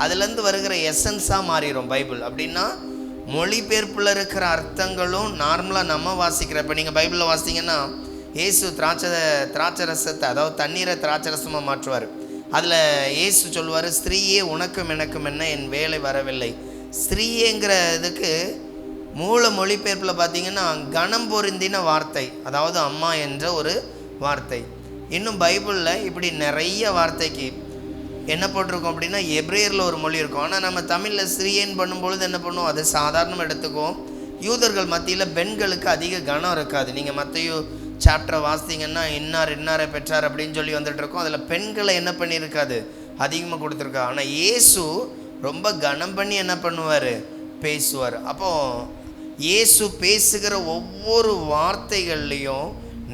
அதுலேருந்து வருகிற எசன்ஸாக மாறிடும் பைபிள். அப்படின்னா மொழிபெயர்ப்பில் இருக்கிற அர்த்தங்களும் நார்மலாக நம்ம வாசிக்கிற, இப்போ நீங்கள் பைபிளில் வாசித்தீங்கன்னா இயேசு திராட்சை ரசத்தை, அதாவது தண்ணீரை திராட்சை ரசமாக மாற்றுவார். அதில் இயேசு சொல்லுவார், ஸ்திரீயே உனக்கும் எனக்கும் என்ன, என் வேலை வரவில்லை. ஸ்திரீயேங்கிற இதுக்கு மூல மொழிபெயர்ப்பில் பார்த்திங்கன்னா கணம் பொருந்தின வார்த்தை, அதாவது அம்மா என்ற ஒரு வார்த்தை. இன்னும் பைபிளில் இப்படி நிறைய வார்த்தைக்கு என்ன போட்டிருக்கோம் அப்படின்னா எப்ரேயரில் ஒரு மொழி இருக்கும். ஆனால் நம்ம தமிழில் ஸ்திரீயேன்னு பண்ணும்பொழுது என்ன பண்ணுவோம், அதை சாதாரணமாக எடுத்துக்குவோம். யூதர்கள் மத்தியில் பெண்களுக்கு அதிக கனம் இருக்காது. நீங்கள் மத்தேயு சாப்டரை வாசித்தீங்கன்னா இன்னாரை பெற்றார் அப்படின்னு சொல்லி வந்துட்டுருக்கோம். அதில் பெண்களை என்ன பண்ணியிருக்காது, அதிகமாக கொடுத்துருக்கா. ஆனால் இயேசு ரொம்ப கனம் பண்ணி என்ன பண்ணுவார், பேசுவார். அப்போது இயேசு பேசுகிற ஒவ்வொரு வார்த்தைகள்லேயும்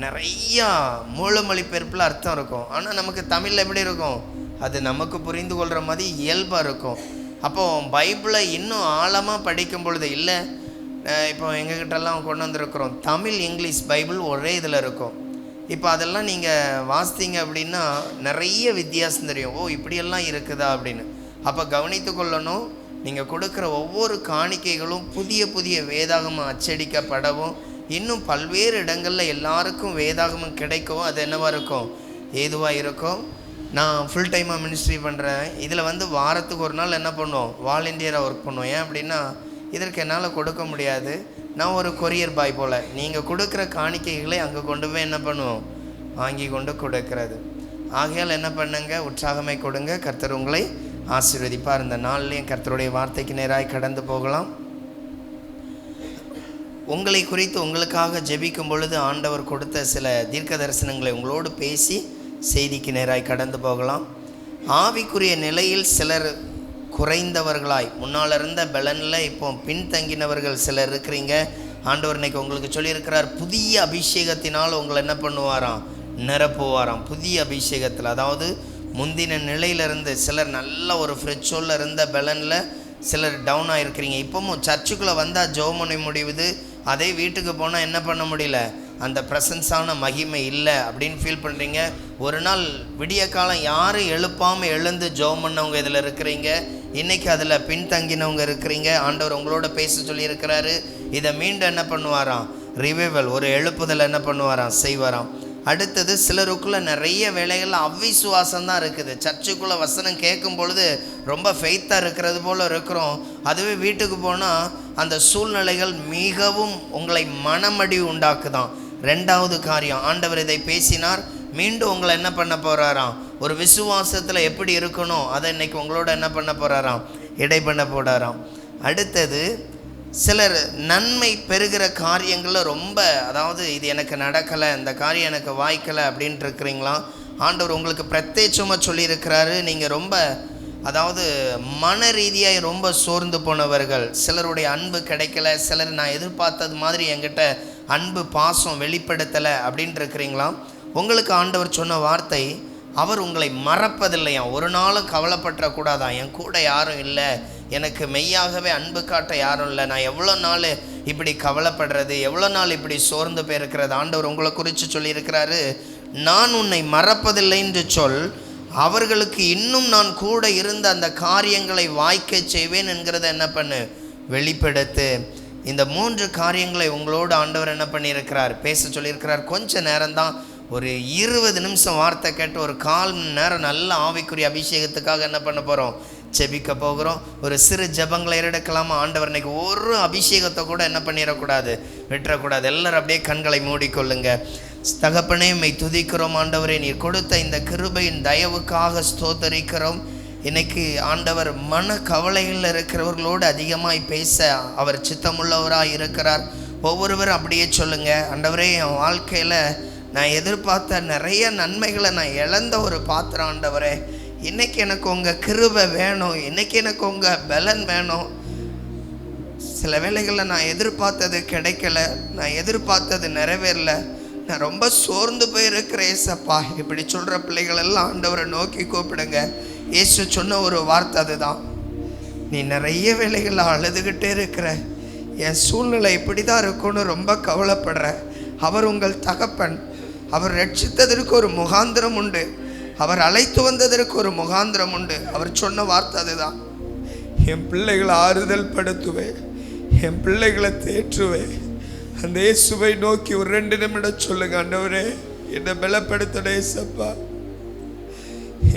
நிறையா மூலமொழிபெயர்ப்பில் அர்த்தம் இருக்கும். ஆனால் நமக்கு தமிழில் எப்படி இருக்கும், அது நமக்கு புரிந்து கொள்கிற மாதிரி இயல்பாக இருக்கும். அப்போது பைபிளை இன்னும் ஆழமாக படிக்கும் பொழுது இல்லை, இப்போ எங்ககிட்டலாம் கொண்டு வந்திருக்கிறோம் தமிழ் இங்கிலீஷ் பைபிள் ஒரே இதில் இருக்கும். இப்போ அதெல்லாம் நீங்கள் வாசித்தீங்க அப்படின்னா நிறைய வித்தியாசம் தெரியும். ஓ இப்படியெல்லாம் இருக்குதா அப்படின்னு. அப்போ கவனித்து கொள்ளணும், நீங்கள் கொடுக்குற ஒவ்வொரு காணிக்கைகளும் புதிய புதிய வேதாகமம் அச்சடிக்கப்படவும் இன்னும் பல்வேறு இடங்களில் எல்லாருக்கும் வேதாகமம் கிடைக்கவும் அது என்னவாக இருக்கும், ஏதுவாக இருக்கும். நான் ஃபுல் டைமாக மினிஸ்ட்ரி பண்ணுறேன். இதில் வாரத்துக்கு ஒரு நாள் என்ன பண்ணுவோம், வாலண்டியராக ஒர்க் பண்ணுவோம். ஏன் அப்படின்னா இதற்கு என்னால் கொடுக்க முடியாது, நான் ஒரு கொரியர் பாய் போல் நீங்கள் கொடுக்குற காணிக்கைகளை அங்கே கொண்டு போய் என்ன பண்ணுவோம், வாங்கி கொண்டு கொடுக்கறது. ஆகையால் என்ன பண்ணுங்க, உற்சாகமே கொடுங்க, கர்த்தர் உங்களை ஆசீர்வதிப்பார். இந்த நாள்லேயும் கர்த்தருடைய வார்த்தைக்கு நேராக கடந்து போகலாம். உங்களை குறித்து உங்களுக்காக ஜெபிக்கும் பொழுது ஆண்டவர் கொடுத்த சில தீர்க்க தரிசனங்களை உங்களோடு பேசி செய்திக்கு நேராக கடந்து போகலாம். ஆவிக்குரிய நிலையில் சிலர் குறைந்தவர்களாய், முன்னால் இருந்த பலனில் இப்போ பின்தங்கினவர்கள் சிலர் இருக்கிறீங்க. ஆண்டவர் இன்னைக்கு உங்களுக்கு சொல்லியிருக்கிறார், புதிய அபிஷேகத்தினால் உங்களை என்ன பண்ணுவாராம், நிரப்புவாராம். புதிய அபிஷேகத்தில், அதாவது முந்தின நிலையிலிருந்து சிலர் நல்ல ஒரு ஃப்ரெஷ்ஷோவில் இருந்த பலனில் சிலர் டவுன் ஆகிருக்கிறீங்க. இப்போவும் சர்ச்சுக்குள்ளே வந்தால் ஜெபம் பண்ண முடியுது, அதே வீட்டுக்கு போனால் என்ன பண்ண முடியல, அந்த ப்ரெசன்ஸான மகிமை இல்லை அப்படின்னு ஃபீல் பண்ணுறீங்க, ஒரு நாள் விடிய காலம் யாரும் எழுப்பாமல் எழுந்து ஜெபம் பண்ணவங்க இதில் இருக்கிறீங்க. இன்றைக்கி அதில் பின்தங்கினவங்க இருக்கிறீங்க. ஆண்டவர் உங்களோட பேச சொல்லியிருக்கிறாரு. இதை மீண்டும் என்ன பண்ணுவாராம்? ரிவைவல், ஒரு எழுப்புதல் என்ன பண்ணுவாராம்? செய்வாராம். அடுத்தது, சிலருக்குள்ளே நிறைய வேலைகள் அவ்விசுவாசம் தான் இருக்குது. சர்ச்சுக்குள்ளே வசனம் கேட்கும் பொழுது ரொம்ப ஃபெய்த்தாக இருக்கிறது போல் இருக்கிறோம். அதுவே வீட்டுக்கு போனால் அந்த சூழ்நிலைகள் மிகவும் உங்களை மனமடி உண்டாக்குதான். ரெண்டாவது காரியம், ஆண்டவர் இதை பேசினார், மீண்டும் உங்களை என்ன பண்ண போகிறாராம்? ஒரு விசுவாசத்தில் எப்படி இருக்கணும் அதை இன்னைக்கு உங்களோட என்ன பண்ண போகிறாராம்? இடை பண்ண போகிறாராம். அடுத்தது, சிலர் நன்மை பெறுகிற காரியங்களில் ரொம்ப, அதாவது இது எனக்கு நடக்கலை, இந்த காரியம் எனக்கு வாய்க்கலை அப்படின்ட்டு இருக்கிறீங்களா? ஆண்டவர் உங்களுக்கு பிரத்யேகமாக சொல்லியிருக்கிறாரு. நீங்கள் ரொம்ப, அதாவது மன ரீதியாக ரொம்ப சோர்ந்து போனவர்கள், சிலருடைய அன்பு கிடைக்கல, சிலர் நான் எதிர்பார்த்தது மாதிரி என்கிட்ட அன்பு பாசம் வெளிப்படுத்தலை அப்படின்ட்டு இருக்கிறீங்களா? உங்களுக்கு ஆண்டவர் சொன்ன வார்த்தை, அவர் உங்களை மறப்பதில்லையாம். ஒரு நாளும் கவலைப்பட்டுறக்கூடாதான். என் கூட யாரும் இல்லை, எனக்கு மெய்யாகவே அன்பு காட்ட யாரும் இல்லை, நான் எவ்வளோ நாள் இப்படி கவலைப்படுறது, எவ்வளோ நாள் இப்படி சோர்ந்து போயிருக்கிறது. ஆண்டவர் உங்களை குறித்து சொல்லியிருக்கிறாரு, நான் உன்னை மறப்பதில்லை என்று சொல், அவர்களுக்கு இன்னும் நான் கூட இருந்த அந்த காரியங்களை வாய்க்க செய்வேன் என்கிறத என்ன பண்ணு? வெளிப்படுத்து. இந்த 3 காரியங்களை உங்களோடு ஆண்டவர் என்ன பண்ணியிருக்கிறார்? பேச சொல்லியிருக்கிறார். கொஞ்ச நேரம்தான், ஒரு 20 நிமிஷம் வார்த்தை கேட்டு ஒரு 1/4 மணி நேரம் நல்ல ஆவிக்குரிய அபிஷேகத்துக்காக என்ன பண்ண போகிறோம்? ஜெபிக்க போகிறோம். ஒரு சிறு ஜெபங்களை எடுக்கலாமா? ஆண்டவர் இன்னைக்கு ஒரு அபிஷேகத்தை கூட என்ன பண்ணிடக்கூடாது, விட்டுறக்கூடாது. எல்லாரும் அப்படியே கண்களை மூடிக்கொள்ளுங்க. தகப்பனே, உம்மை துதிக்கிறோம் ஆண்டவரே, நீர் கொடுத்த இந்த கிருபையின் தயவுக்காக ஸ்தோத்தரிக்கிறோம். இன்னைக்கு ஆண்டவர் மன கவலையில் இருக்கிறவர்களோடு அதிகமாய் பேச அவர் சித்தமுள்ளவராக இருக்கிறார். ஒவ்வொருவரும் அப்படியே சொல்லுங்க, ஆண்டவரே, என் வாழ்க்கையில் நான் எதிர்பார்த்த நிறைய நன்மைகளை நான் இழந்த ஒரு பாத்திரம் ஆண்டவரே, இன்னைக்கு எனக்கு உங்கள் கிருபை வேணும், இன்னைக்கு எனக்கு உங்கள் பலன் வேணும். சில வேளைகளில் நான் எதிர்பார்த்தது கிடைக்கல, நான் எதிர்பார்த்தது நிறைவேறல, நான் ரொம்ப சோர்ந்து போயிருக்கிறேன் ஏசப்பா. இப்படி சொல்கிற பிள்ளைகளெல்லாம் ஆண்டவரை நோக்கி கூப்பிடுங்க. இயேசு சொன்ன ஒரு வார்த்தை அதுதான், நீ நிறைய வேளைகளில் அழுதுகிட்டே இருக்கிற, என் சூழ்நிலை இப்படி தான் இருக்கும்னு ரொம்ப கவலைப்படுற. அவர் உங்கள் தகப்பன், அவர் ரட்சித்ததற்கு ஒரு முகாந்திரம் உண்டு, அவர் அழைத்து வந்ததற்கு ஒரு முகாந்திரம் உண்டு. அவர் சொன்ன வார்த்தை அதுதான், என் பிள்ளைகளை ஆறுதல் படுத்துவேன், என் பிள்ளைகளை தேற்றுவேன். அந்த இயேசுவை நோக்கி ஒரு 2 நிமிடம் சொல்லுங்க, ஆண்டவரே என்னை பலப்படுத்தன ஏசப்பா,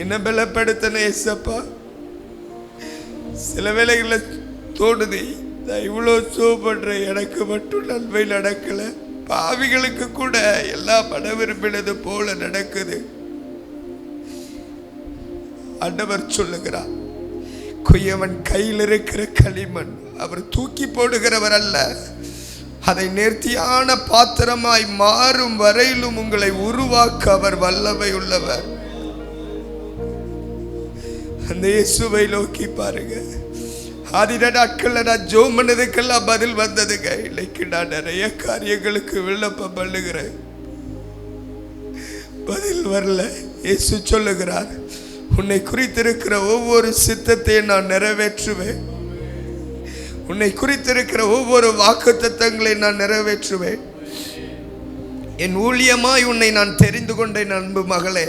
என்னை பலப்படுத்தன ஏசப்பா. சில வேளைகளில் தோணுது, நான் இவ்வளோ சோப்படுறேன், எனக்கு மட்டும் நன்மை நடக்கலை, பாவிகளுக்கு கூட எல்லாம் மன விரும்பினது போல நடக்குது. ஆண்டவர் சொல்லுகிறார், குயவன் கையில் இருக்கிற களிமண் அவர் தூக்கி போடுகிறவர் அல்ல, அதை நேர்த்தியான பாத்திரமாய் மாறும் வரையிலும் உங்களை உருவாக்க அவர் வல்லமை உள்ளவர். அந்த இயேசுவை நோக்கி பாருங்க. ஆதின நாட்கள்ல நான் ஜோம் பண்ணதுக்கெல்லாம் பதில் வந்ததுங்க. இன்னைக்கு நான் நிறைய காரியங்களுக்கு விண்ணப்பம் பண்ணுகிறேன், பதில் வரல. இயேசு சொல்லுகிறார், உன்னை குறித்திருக்கிற ஒவ்வொரு சித்தத்தையும் நான் நிறைவேற்றுவேன், உன்னை குறித்திருக்கிற ஒவ்வொரு வாக்குத்தத்தங்களை நான் நிறைவேற்றுவேன். என் ஊழியமாய் உன்னை நான் தெரிந்து கொண்டேன். அன்பு மகளே,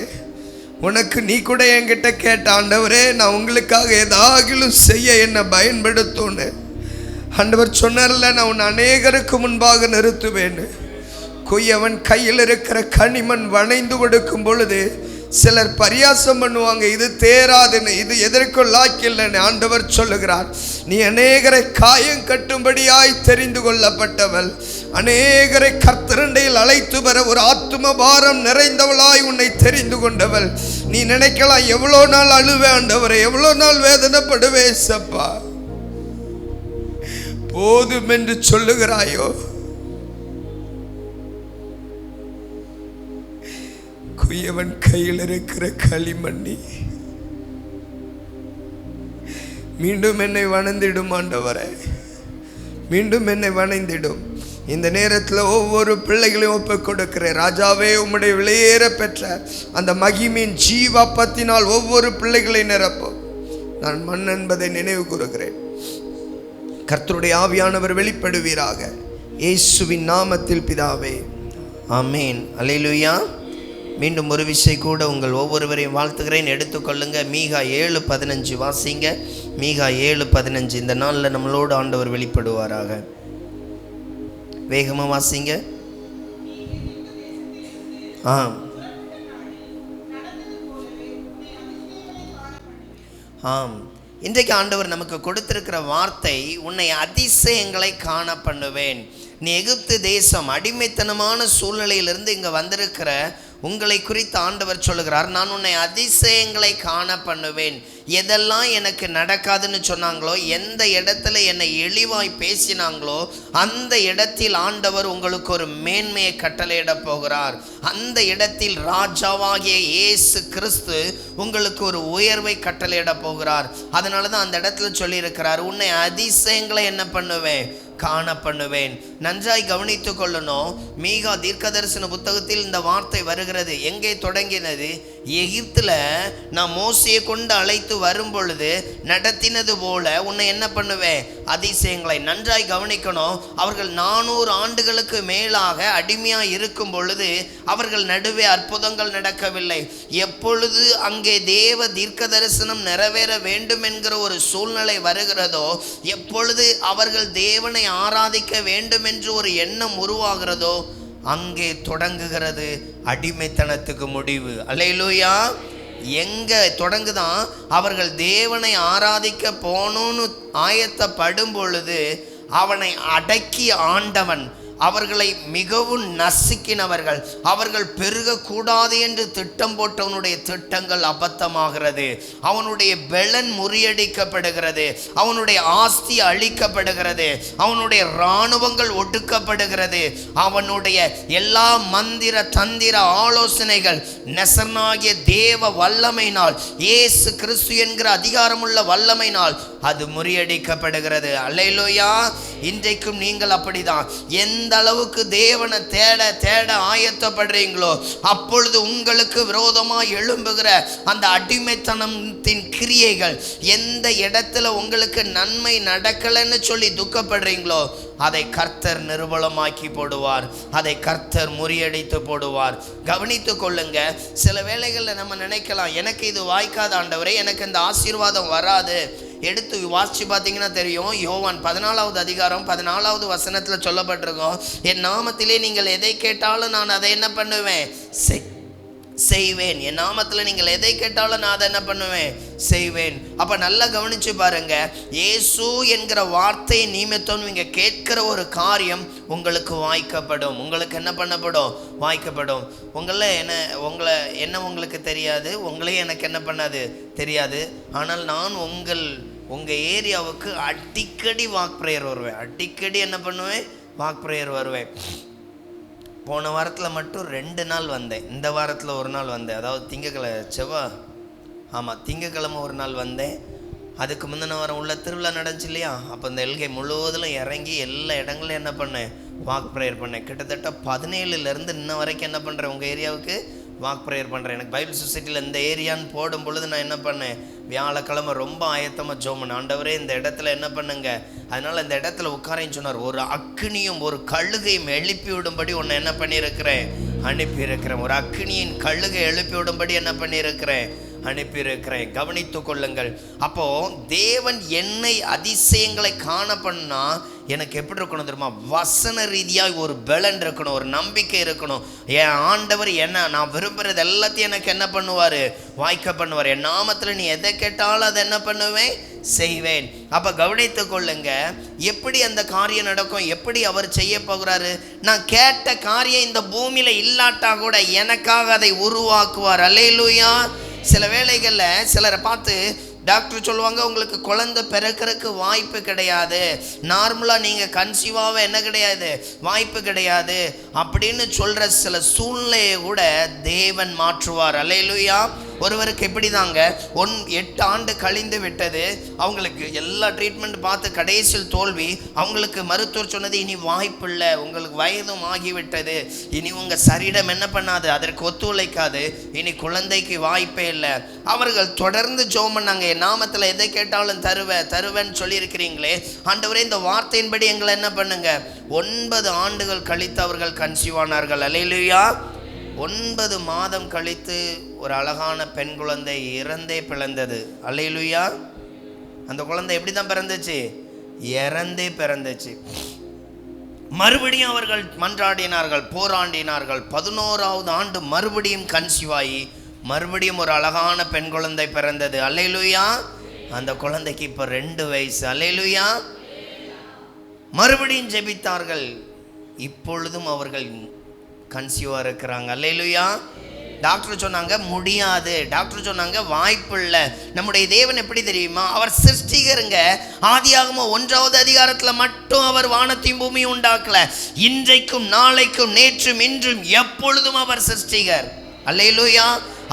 உனக்கு நீ கூட என்கிட்ட கேட்ட, ஆண்டவரே நான் உங்களுக்காக ஏதாகிலும் செய்ய என்னை பயன்படுத்தோன்னு. ஆண்டவர் சொன்னார்ல, நான் உன்னை அநேகருக்கு முன்பாக நிறுத்துவேன்னு. குயவன் கையில் இருக்கிற கனிமண் வளைந்து கொடுக்கும் பொழுது சிலர் பரியாசம் பண்ணுவாங்க, இது தேராதுன்னு, இது எதற்கும் லாக்கில்லைன்னு. ஆண்டவர் சொல்லுகிறார், நீ அநேகரை காயம் கட்டும்படியாய் தெரிந்து கொள்ளப்பட்டவள், அநேகரை கர்த்தரண்டையில் அழைத்து வர ஒரு ஆத்தும பாரம் நிறைந்தவளாய் உன்னை தெரிந்து கொண்டவள். நீ நினைக்கலாம், எவ்வளோ நாள் அழுவே ஆண்டவரே, எவ்வளோ நாள் வேதனைப்படுவே சப்பா, போதும் என்று சொல்லுகிறாயோ? குயவன் கையில் இருக்கிற களிமண்ணி மீண்டும் என்னை வணந்திடும் ஆண்டவரே, மீண்டும் என்னை வணந்திடும். இந்த நேரத்தில் ஒவ்வொரு பிள்ளைகளையும் ஒப்புக் கொடுக்கிறேன். ராஜாவே, உம்முடைய விலையேற பெற்ற அந்த மகிமையின் ஜீவாப்பத்தினால் ஒவ்வொரு பிள்ளைகளை நிரப்பும். நான் மண் என்பதை நினைவு கூறுகிறேன். கர்த்தருடைய ஆவியானவர் வெளிப்படுவீராக, இயேசுவின் நாமத்தில் பிதாவே, ஆமேன். அல்லேலூயா. மீண்டும் ஒரு விஷயம் கூட உங்கள் ஒவ்வொருவரையும் வாழ்த்துகிறேன், எடுத்துக்கொள்ளுங்க. மீகா 7:15 வாசிங்க. மீகா 7:15. இந்த நாளில் நம்மளோடு ஆண்டவர் வெளிப்படுவாராக. வேகமாக வாசிங்க. ஆம், இன்றைக்கு ஆண்டவர் நமக்கு கொடுத்திருக்கிற வார்த்தை, உன்னை அதிசயங்களை காண பண்ணுவேன். நீ எகிப்து தேசம் அடிமைத்தனமான சூழ்நிலையிலிருந்து இங்கே வந்திருக்கிற உங்களை குறித்து ஆண்டவர் சொல்லுகிறார், நான் உன்னை அதிசயங்களை காண பண்ணுவேன். எதெல்லாம் எனக்கு நடக்காதுன்னு சொன்னாங்களோ, எந்த இடத்துல என்னை இழிவாய் பேசினாங்களோ, அந்த இடத்தில் ஆண்டவர் உங்களுக்கு ஒரு மேன்மையை கட்டளையிட போகிறார். அந்த இடத்தில் ராஜாவாகிய இயேசு கிறிஸ்து உங்களுக்கு ஒரு உயர்வை கட்டளையிட போகிறார். அதனால தான் அந்த இடத்துல சொல்லியிருக்கிறார், உன்னை அதிசயங்களை என்ன பண்ணுவேன், காண பண்ணுவேன். நன்றாய் கவனித்து கொள்ளணும். மீகா தீர்க்கதரிசன புத்தகத்தில் இந்த வார்த்தை வருகிறது. எங்கே தொடங்கினது? எகிப்தில் நான் மோசையை கொண்டு அழைத்து வரும் பொழுது நடத்தினது போல உன்னை என்ன பண்ணுவேன், அதிசயங்களை. நன்றாய் கவனிக்கணும். அவர்கள் 400 ஆண்டுகளுக்கு மேலாக அடிமையாக இருக்கும் பொழுது அவர்கள் நடுவே அற்புதங்கள் நடக்கவில்லை. எப்பொழுது அங்கே தேவ தீர்க்க தரிசனம் நிறைவேற வேண்டும் என்கிற ஒரு சூழ்நிலை வருகிறதோ, எப்பொழுது அவர்கள் தேவனை ஆராதிக்க வேண்டும் என்று ஒரு எண்ணம் உருவாகிறதோ, அங்கே தொடங்குகிறது அடிமைத்தனத்துக்கு முடிவு. அல்லேலூயா. எங்க தொடங்குதான்? அவர்கள் தேவனை ஆராதிக்க போகணும்னு ஆயத்தப்படும் பொழுது அவனை அடக்கி ஆண்டவன் அவர்களை மிகவும் நசுக்கினவர்கள். அவர்கள் பெருகக்கூடாது என்று திட்டம் போட்டவனுடைய திட்டங்கள் அபத்தமாகிறது. அவனுடைய பெலன் முறியடிக்கப்படுகிறது. அவனுடைய ஆஸ்தி அழிக்கப்படுகிறது. அவனுடைய இராணுவங்கள் ஒடுக்கப்படுகிறது. அவனுடைய எல்லா மந்திர தந்திர ஆலோசனைகள் நெசனாகிய தேவ வல்லமையினால், இயேசு கிறிஸ்து என்கிற அதிகாரமுள்ள வல்லமையினால் அது முறியடிக்கப்படுகிறது. அல்லேலூயா. இன்றைக்கும் நீங்கள் அப்படிதான். எந்த அளவுக்கு தேவனை தேட தேட ஆயத்தப்படுறீங்களோ, அப்பொழுது உங்களுக்கு விரோதமாக எழும்புகிற அந்த அடிமைத்தனத்தின் கிரியைகள், எந்த இடத்துல உங்களுக்கு நன்மை நடக்கலைன்னு சொல்லி துக்கப்படுறீங்களோ, அதை கர்த்தர் நிர்மூலமாக்கி போடுவார். அதை கர்த்தர் முறியடித்து போடுவார். கவனித்து கொள்ளுங்க. சில வேளைகளில் நம்ம நினைக்கலாம், எனக்கு இது வாய்க்காத ஆண்டவரே, எனக்கு இந்த ஆசீர்வாதம் வராது. எடுத்து வாசிச்சு பார்த்தீங்கன்னா தெரியும். யோவான் 14வது அதிகாரம் 14வது வசனத்தில் சொல்லப்பட்டிருக்கோம், என் நாமத்திலே நீங்கள் எதை கேட்டாலும் நான் அதை என்ன பண்ணுவேன், செய்வேன். என் நாமத்தில் நீங்கள் எதை கேட்டாலும் நான் அதை என்ன பண்ணுவேன், செய்வேன். அப்போ நல்லா கவனிச்சு பாருங்க. இயேசு என்கிற வார்த்தை நிமித்தம் நீங்கள் கேட்கிற ஒரு காரியம் உங்களுக்கு வாய்க்கப்படும். உங்களுக்கு என்ன பண்ணப்படும், வாய்க்கப்படும். உங்களை என்ன உங்களுக்கு தெரியாது, உங்களையும் எனக்கு என்ன பண்ணாது தெரியாது. ஆனால் நான் உங்கள் ஏரியாவுக்கு அடிக்கடி வாக் ப்ரேயர் வருவேன். அடிக்கடி என்ன பண்ணுவேன், வாக் ப்ரேயர் வருவேன். போன வாரத்தில் மட்டும் 2 நாள் வந்தேன். இந்த வாரத்தில் 1 நாள் வந்தேன். அதாவது திங்கக்கிழமை 1 நாள் வந்தேன். அதுக்கு முந்தின வாரம் உள்ள திருவிழா நடந்துச்சு இல்லையா, அப்போ இந்த எல்கை முழுவதிலும் இறங்கி எல்லா இடங்களும் என்ன பண்ணேன், வாக் ப்ரேயர் பண்ணேன். கிட்டத்தட்ட 17லேருந்து இன்ன வரைக்கும் என்ன பண்ணுறேன், உங்கள் ஏரியாவுக்கு வாக் ப்ரேயர் பண்ணுறேன். எனக்கு பைபிள் சொசைட்டியில் இந்த ஏரியான்னு போடும் பொழுது நான் என்ன பண்ணேன், வியாழக்கிழமை ரொம்ப ஆயத்தமாக ஜெபம் பண்ணேன். ஆண்டவரே இந்த இடத்துல என்ன பண்ணுங்க, அதனால் இந்த இடத்துல உட்காரேன்னு சொன்னார். ஒரு அக்கினியும் ஒரு கழுகையும் எழுப்பி விடும்படி உன்னை என்ன பண்ணியிருக்கிறேன், அனுப்பியிருக்கிறேன். ஒரு அக்கினியின் கழுகை எழுப்பி விடும்படி என்ன பண்ணியிருக்கிறேன், அனுப்பியிருக்கிறேன். கவனித்து கொள்ளுங்கள். அப்போ தேவன் என்னை அதிசயங்களை காண பண்ணா எனக்கு எப்படி இருக்கணும் தெரியுமா, வசன ரீதியாக ஒரு பலன் இருக்கணும், ஒரு நம்பிக்கை இருக்கணும். என் ஆண்டவர் என்ன நான் விரும்புகிறது எல்லாத்தையும் எனக்கு என்ன பண்ணுவார், வாய்க்க பண்ணுவார். என் நாமத்தில் நீ எதை கேட்டாலும் அதை என்ன பண்ணுவேன், செய்வேன். அப்போ கவனித்து கொள்ளுங்க, எப்படி அந்த காரியம் நடக்கும், எப்படி அவர் செய்ய போகிறாரு. நான் கேட்ட காரியம் இந்த பூமியில் இல்லாட்டா கூட எனக்காக அதை உருவாக்குவார். அல்லேலூயா. சில வேளைகளில் சிலரை பார்த்து டாக்டர் சொல்லுவாங்க, உங்களுக்கு குழந்தை பிறக்கிறதுக்கு வாய்ப்பு கிடையாது, நார்மலாக நீங்கள் கன்சீவாக என்ன கிடையாது, வாய்ப்பு கிடையாது அப்படின்னு சொல்கிற சில சூழ்நிலையை கூட தேவன் மாற்றுவார். அல்லேலூயா. ஒருவருக்கு எப்படி தாங்க 8 ஆண்டு கழிந்து விட்டது, அவங்களுக்கு எல்லா ட்ரீட்மெண்ட் பார்த்து கடைசியில் தோல்வி. அவங்களுக்கு மருத்துவர் சொன்னது, இனி வாய்ப்பு இல்லை, உங்களுக்கு வயதும் ஆகிவிட்டது, இனி உங்கள் சரீரம் என்ன பண்ணாது, அதற்கு ஒத்துழைக்காது, இனி குழந்தைக்கு வாய்ப்பே இல்லை. அவர்கள் தொடர்ந்து ஜெபம் பண்ணாங்க, என் நாமத்தில் எதை கேட்டாலும் தருவேன்னு சொல்லியிருக்கிறீங்களே ஆண்டவரே, இந்த வார்த்தையின்படி எங்களை என்ன பண்ணுங்க. 9 ஆண்டுகள் கழித்து அவர்கள் கன்சீவ் ஆனார்கள். அல்லேலூயா. 9 மாதம் கழித்து ஒரு அழகான பெண் குழந்தை இறந்தே பிறந்தது. அல்லேலூயா. அந்த குழந்தை எப்படி தான் பிறந்துச்சு? இறந்தே பிறந்துச்சு. மறுபடியும் அவர்கள் மன்றாடினார்கள், போராடினார்கள். 11வது ஆண்டு மறுபடியும் கன்சீவ் ஆகி மறுபடியும் ஒரு அழகான பெண் குழந்தை பிறந்தது. அல்லேலூயா. அந்த குழந்தைக்கு இப்போ 2 வயசு. அல்லேலூயா. மறுபடியும் ஜெபித்தார்கள், இப்பொழுதும் அவர்கள் கன்சீவாக இருக்கிறாங்க. அல்லேலூயா. டாக்டர் சொன்னாங்க முடியாது, டாக்டர் சொன்னாங்க வாய்ப்பு இல்லை. நம்முடைய தேவன் எப்படி தெரியுமா? அவர் சிருஷ்டிகருங்க. ஆதியாகமம் 1வது அதிகாரத்தில் மட்டும் அவர் வானத்தையும் பூமியும் உண்டாக்கல. இன்றைக்கும் நாளைக்கும் நேற்றும் இன்றும் எப்பொழுதும் அவர் சிருஷ்டிகர். அல்லேலூயா.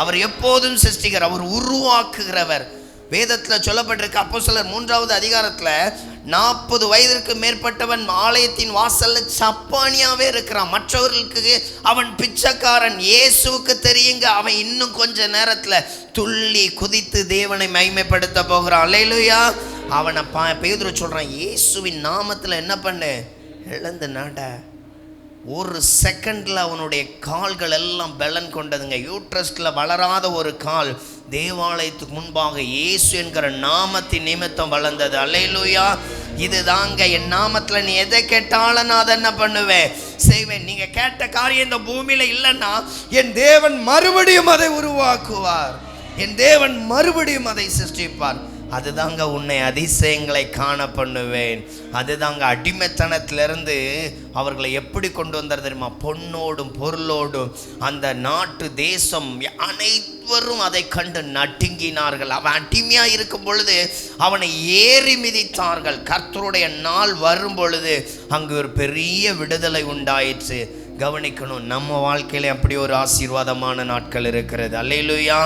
அவர் எப்போதும் சிருஷ்டிகர், அவர் உருவாக்குகிறவர். வேதத்தில் சொல்லப்பட்டிருக்கு, அப்போஸ்தலர் 3வது அதிகாரத்தில் 40 வயதிற்கு மேற்பட்டவன் ஆலயத்தின் வாசல்ல சப்பானியாவே இருக்கிறான். மற்றவர்களுக்கு அவன் பிச்சைக்காரன். இயேசுவுக்கு தெரியுங்க, அவன் இன்னும் கொஞ்ச நேரத்தில் துள்ளி குதித்து தேவனை மகிமைப்படுத்த போகிறான். அல்லேலூயா. அவனை பேதுரு சொல்றான், இயேசுவின் நாமத்தில் என்ன பண்ணு, எழுந்து நட. ஒரு செகண்டில் அவனுடைய கால்கள் எல்லாம் பலன் கொண்டதுங்க. யூட்ரஸ்டில் வளராத ஒரு கால் தேவாலயத்துக்கு முன்பாக இயேசு என்கிற நாமத்தின் நிமித்தம் வளர்ந்தது. அல்லேலூயா. இது தாங்க, என் நாமத்தில் நீ எதை கேட்டாலும் நான் அதை என்ன பண்ணுவேன், செய்வேன். நீங்கள் கேட்ட காரியம் இந்த பூமியில் இல்லைன்னா என் தேவன் மறுபடியும் அதை உருவாக்குவார், என் தேவன் மறுபடியும் அதை சிருஷ்டிப்பார். அதுதாங்க உன்னை அதிசயங்களை காண பண்ணுவேன். அதுதாங்க அடிமைத்தனத்திலிருந்து அவர்களை எப்படி கொண்டு வந்தார் தெரியுமா? பொன்னோடும் பொருளோடும் அந்த நாட்டு தேசம் அனைவரும் அதை கண்டு நடுங்கினார்கள். அவன் அடிமையாக இருக்கும் பொழுது அவனை ஏறி மிதித்தார்கள். கர்த்தருடைய நாள் வரும் பொழுது அங்கு ஒரு பெரிய விடுதலை உண்டாயிற்று. கவனிக்கணும், நம்ம வாழ்க்கையில அப்படி ஒரு ஆசீர்வாதமான நாட்கள் இருக்கிறது. அல்லேலூயா.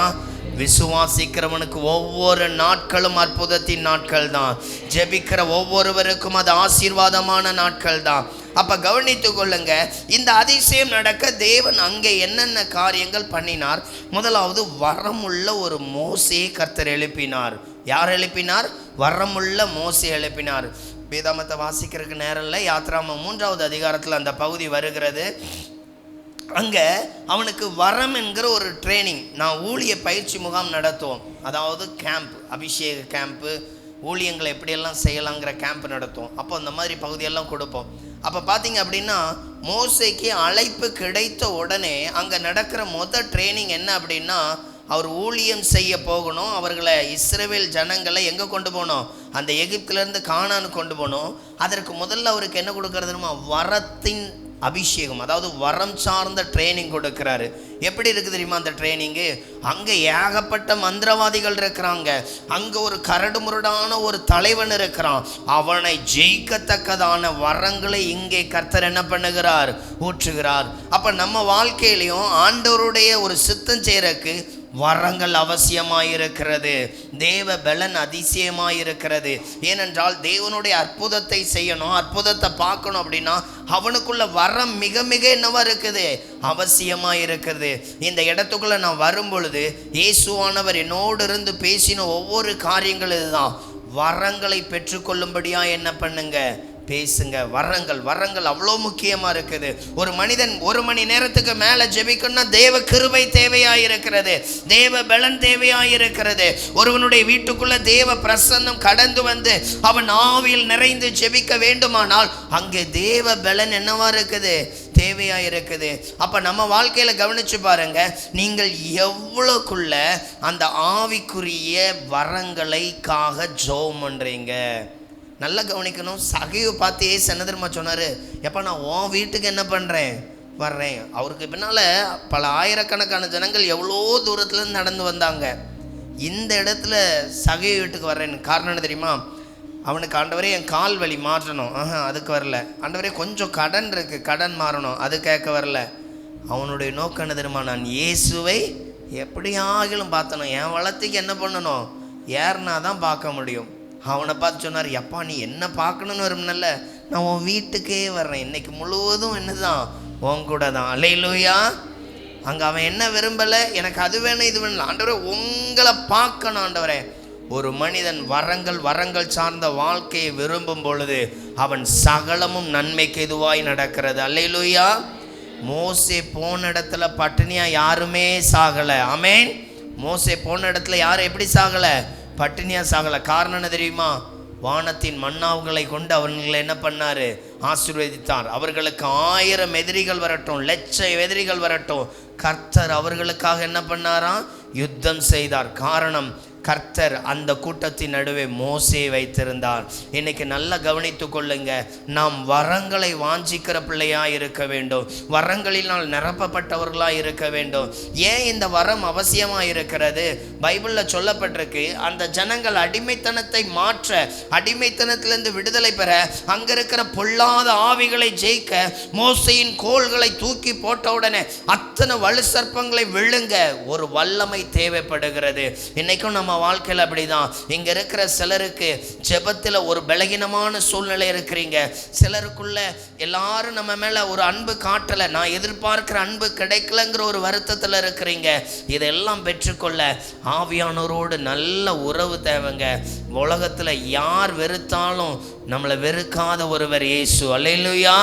விசுவாசிக்கிறவனுக்கு ஒவ்வொரு நாட்களும் அற்புதத்தின் நாட்கள் தான். ஜெபிக்கிற ஒவ்வொருவருக்கும் அது ஆசீர்வாதமான நாட்கள் தான். அப்ப கவனித்து கொள்ளுங்க, இந்த அதிசயம் நடக்க தேவன் அங்கே என்னென்ன காரியங்கள் பண்ணினார். முதலாவது, வரமுள்ள ஒரு மோசேயை கர்த்தர் எழுப்பினார். யார் எழுப்பினார்? வரமுள்ள மோசே எழுப்பினார். வேதாமத்தை வாசிக்கிறதுக்கு நேரம் இல்லை. யாத்ராகமம் 3வது அதிகாரத்தில் அந்த பகுதி வருகிறது. அங்கே அவனுக்கு வரம் என்கிற ஒரு ட்ரைனிங். நான் ஊழிய பயிற்சி முகாம் நடத்துவோம், அதாவது கேம்ப், அபிஷேக கேம்ப்பு, ஊழியங்களை எப்படியெல்லாம் செய்யலாங்கிற கேம்ப் நடத்துவோம். அப்போ அந்த மாதிரி பகுதியெல்லாம் கொடுப்போம். அப்போ பார்த்தீங்க அப்படின்னா, மோசேக்கு அழைப்பு கிடைத்த உடனே அங்கே நடக்கிற ட்ரைனிங் என்ன அப்படின்னா, அவர் ஊழியம் செய்ய போகணும். அவர்களை இஸ்ரவேல் ஜனங்களை எங்கே கொண்டு போகணும்? அந்த எகிப்திலேருந்து கானானுக்கு கொண்டு போகணும். அதற்கு முதல்ல அவருக்கு என்ன கொடுக்கறதுமா? வரத்தின் அபிஷேகம், அதாவது வரம் சார்ந்த ட்ரைனிங் கொடுக்கிறாரு. எப்படி இருக்குது தெரியுமா அந்த ட்ரைனிங்கு? அங்கே ஏகப்பட்ட மந்திரவாதிகள் இருக்கிறாங்க. அங்கே ஒரு கரடு முரடான ஒரு தலைவன் இருக்கிறான். அவனை ஜெயிக்கத்தக்கதான வரங்களை இங்கே கர்த்தர் என்ன பண்ணுகிறார்? ஊற்றுகிறார். அப்போ நம்ம வாழ்க்கையிலையும் ஆண்டவருடைய ஒரு சித்தம் செய்யறதுக்கு வரங்கள் அவசியமாயிருக்கிறது. தேவ பலன் அதிசயமாயிருக்கிறது. ஏனென்றால் தேவனுடைய அற்புதத்தை செய்யணும், அற்புதத்தை பார்க்கணும் அப்படின்னா அவனுக்குள்ள வரம் மிக மிக என்னவா இருக்குது? அவசியமாயிருக்கிறது. இந்த இடத்துக்குள்ள நான் வரும் பொழுது இயேசுவானவர் என்னோடு இருந்து பேசின ஒவ்வொரு காரியங்கள் இதுதான். வரங்களை பெற்றுக்கொள்ளும்படியா என்ன பண்ணுங்க? பேசுங்க. வரங்கள் அவ்வளோ முக்கியமாக இருக்குது. ஒரு மனிதன் 1 மணி நேரத்துக்கு மேலே ஜெபிக்கணும்னா தேவ கிருபை தேவையாயிருக்கிறது, தேவ பலன் தேவையாயிருக்கிறது. ஒருவனுடைய வீட்டுக்குள்ள தேவ பிரசன்னம் கடந்து வந்து அவன் ஆவியில் நிறைந்து ஜெபிக்க வேண்டுமானால் அங்கே தேவ பலன் என்னவா இருக்குது? தேவையாயிருக்குது. அப்போ நம்ம வாழ்க்கையில் கவனிச்சு பாருங்க, நீங்கள் எவ்வளோக்குள்ள அந்த ஆவிக்குரிய வரங்களைக்காக ஜெபம் பண்ணுறீங்க. நல்லா கவனிக்கணும். சகையை பார்த்து ஏசு என்ன தெரியுமா சொன்னார்? எப்போ நான் உன் வீட்டுக்கு என்ன பண்ணுறேன்? வர்றேன். அவருக்கு பின்னால் பல ஆயிரக்கணக்கான ஜனங்கள் எவ்வளோ தூரத்துலேருந்து நடந்து வந்தாங்க. இந்த இடத்துல சகை வீட்டுக்கு வர்றேன்னு காரணம் என்ன தெரியுமா? அவனுக்கு ஆண்டவரே என் கால் வலி மாற்றணும், அதுக்கு வரல. ஆண்டவரே கொஞ்சம் கடன் இருக்குது, கடன் மாறணும், அது கேட்க வரல. அவனுடைய நோக்கம் என்ன தெரியுமா? நான் இயேசுவை எப்படியாகிலும் பார்த்தணும், என் வளத்துக்கு என்ன பண்ணணும், ஏறினா தான் பார்க்க முடியும். அவனை பார்த்து சொன்னார், எப்பா நீ என்ன பார்க்கணுன்னு வரும்னல்ல, நான் உன் வீட்டுக்கே வர்றேன், இன்னைக்கு முழுவதும் என்னதான் உன் கூட தான். அல்லேலூயா. அங்கே அவன் என்ன விரும்பலை, எனக்கு அது வேணும் இது வேணும், ஆண்டவரே உங்களை பார்க்கணும் ஆண்டவரே. ஒரு மனிதன் வரங்கள் சார்ந்த வாழ்க்கையை விரும்பும் பொழுது அவன் சகலமும் நன்மைக்கு எதுவாய் நடக்கிறது. அல்லேலூயா. மோசே போன இடத்துல பட்டினியா யாருமே சாகலை. ஆமென். மோசே போன இடத்துல யாரும் எப்படி சாகலை, பட்டினியா சாகலை. காரணம் என்ன தெரியுமா, வானத்தின் மன்னாவுகளை கொண்டு அவர்களை என்ன பண்ணாரு, ஆசீர்வதித்தார். அவர்களுக்கு 1000 எதிரிகள் வரட்டும், 1,00,000 எதிரிகள் வரட்டும், கர்த்தர் அவர்களுக்காக என்ன பண்ணாராம், யுத்தம் செய்தார். காரணம், கர்த்தர் அந்த கூட்டத்தின் நடுவே மோசே வைத்திருந்தார். இன்னைக்கு நல்லா கவனித்து கொள்ளுங்க, நாம் வரங்களை வாஞ்சிக்கிற பிள்ளையாக இருக்க வேண்டும், வரங்களினால் நிரப்பப்பட்டவர்களாக இருக்க வேண்டும். ஏன் இந்த வரம் அவசியமாக இருக்கிறது, பைபிளில் சொல்லப்பட்டிருக்கு, அந்த ஜனங்கள் அடிமைத்தனத்தை மாற்ற, அடிமைத்தனத்திலிருந்து விடுதலை பெற, அங்கே இருக்கிற பொல்லாத ஆவிகளை ஜெயிக்க மோசையின் கோல்களை தூக்கி போட்ட உடனே அத்தனை வலு சர்ப்பங்களை விழுங்க ஒரு வல்லமை தேவைப்படுகிறது. இன்னைக்கும் நம்ம வாழ்க்கையில் அப்படிதான். இங்க இருக்கிற சிலருக்கு ஜெபத்தில் ஒரு பலகீனமான சூழ்நிலை இருக்கிறீங்க. சிலருக்குள்ள எல்லாரும் நம்ம மேல ஒரு அன்பு காட்டலை, நான் எதிர்பார்க்கிற அன்பு கிடைக்கலங்கிற ஒரு வருத்தத்தில் இருக்கிறீங்க. இதெல்லாம் பெற்றுக்கொள்ள ஆவியானவரோடு நல்ல உறவு தேவைங்க. உலகத்தில் யார் வெறுத்தாலும் நம்மளை வெறுக்காத ஒருவர் இயேசு. அல்லேலூயா.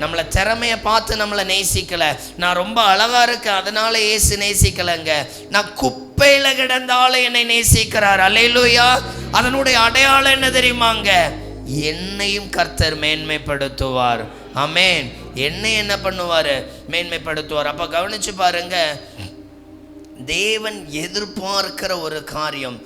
நம்மளை திறமையை பார்த்து நம்மளை நேசிக்கல, நான் ரொம்ப அழகா இருக்கேன் அதனால இயேசு நேசிக்கலைங்க, நான் குப்பையில கிடந்தாலும் என்னை நேசிக்கிறார். அல்லேலூயா. அதனுடைய அடையாளம் என்ன தெரியுமாங்க, என்னையும் கர்த்தர் மேன்மைப்படுத்துவார். ஆமென். என்னை என்ன பண்ணுவார், மேன்மைப்படுத்துவார். அப்ப கவனிச்சு பாருங்க, தேவன் எதிர்பார்க்கிற ஒரு காரியம்,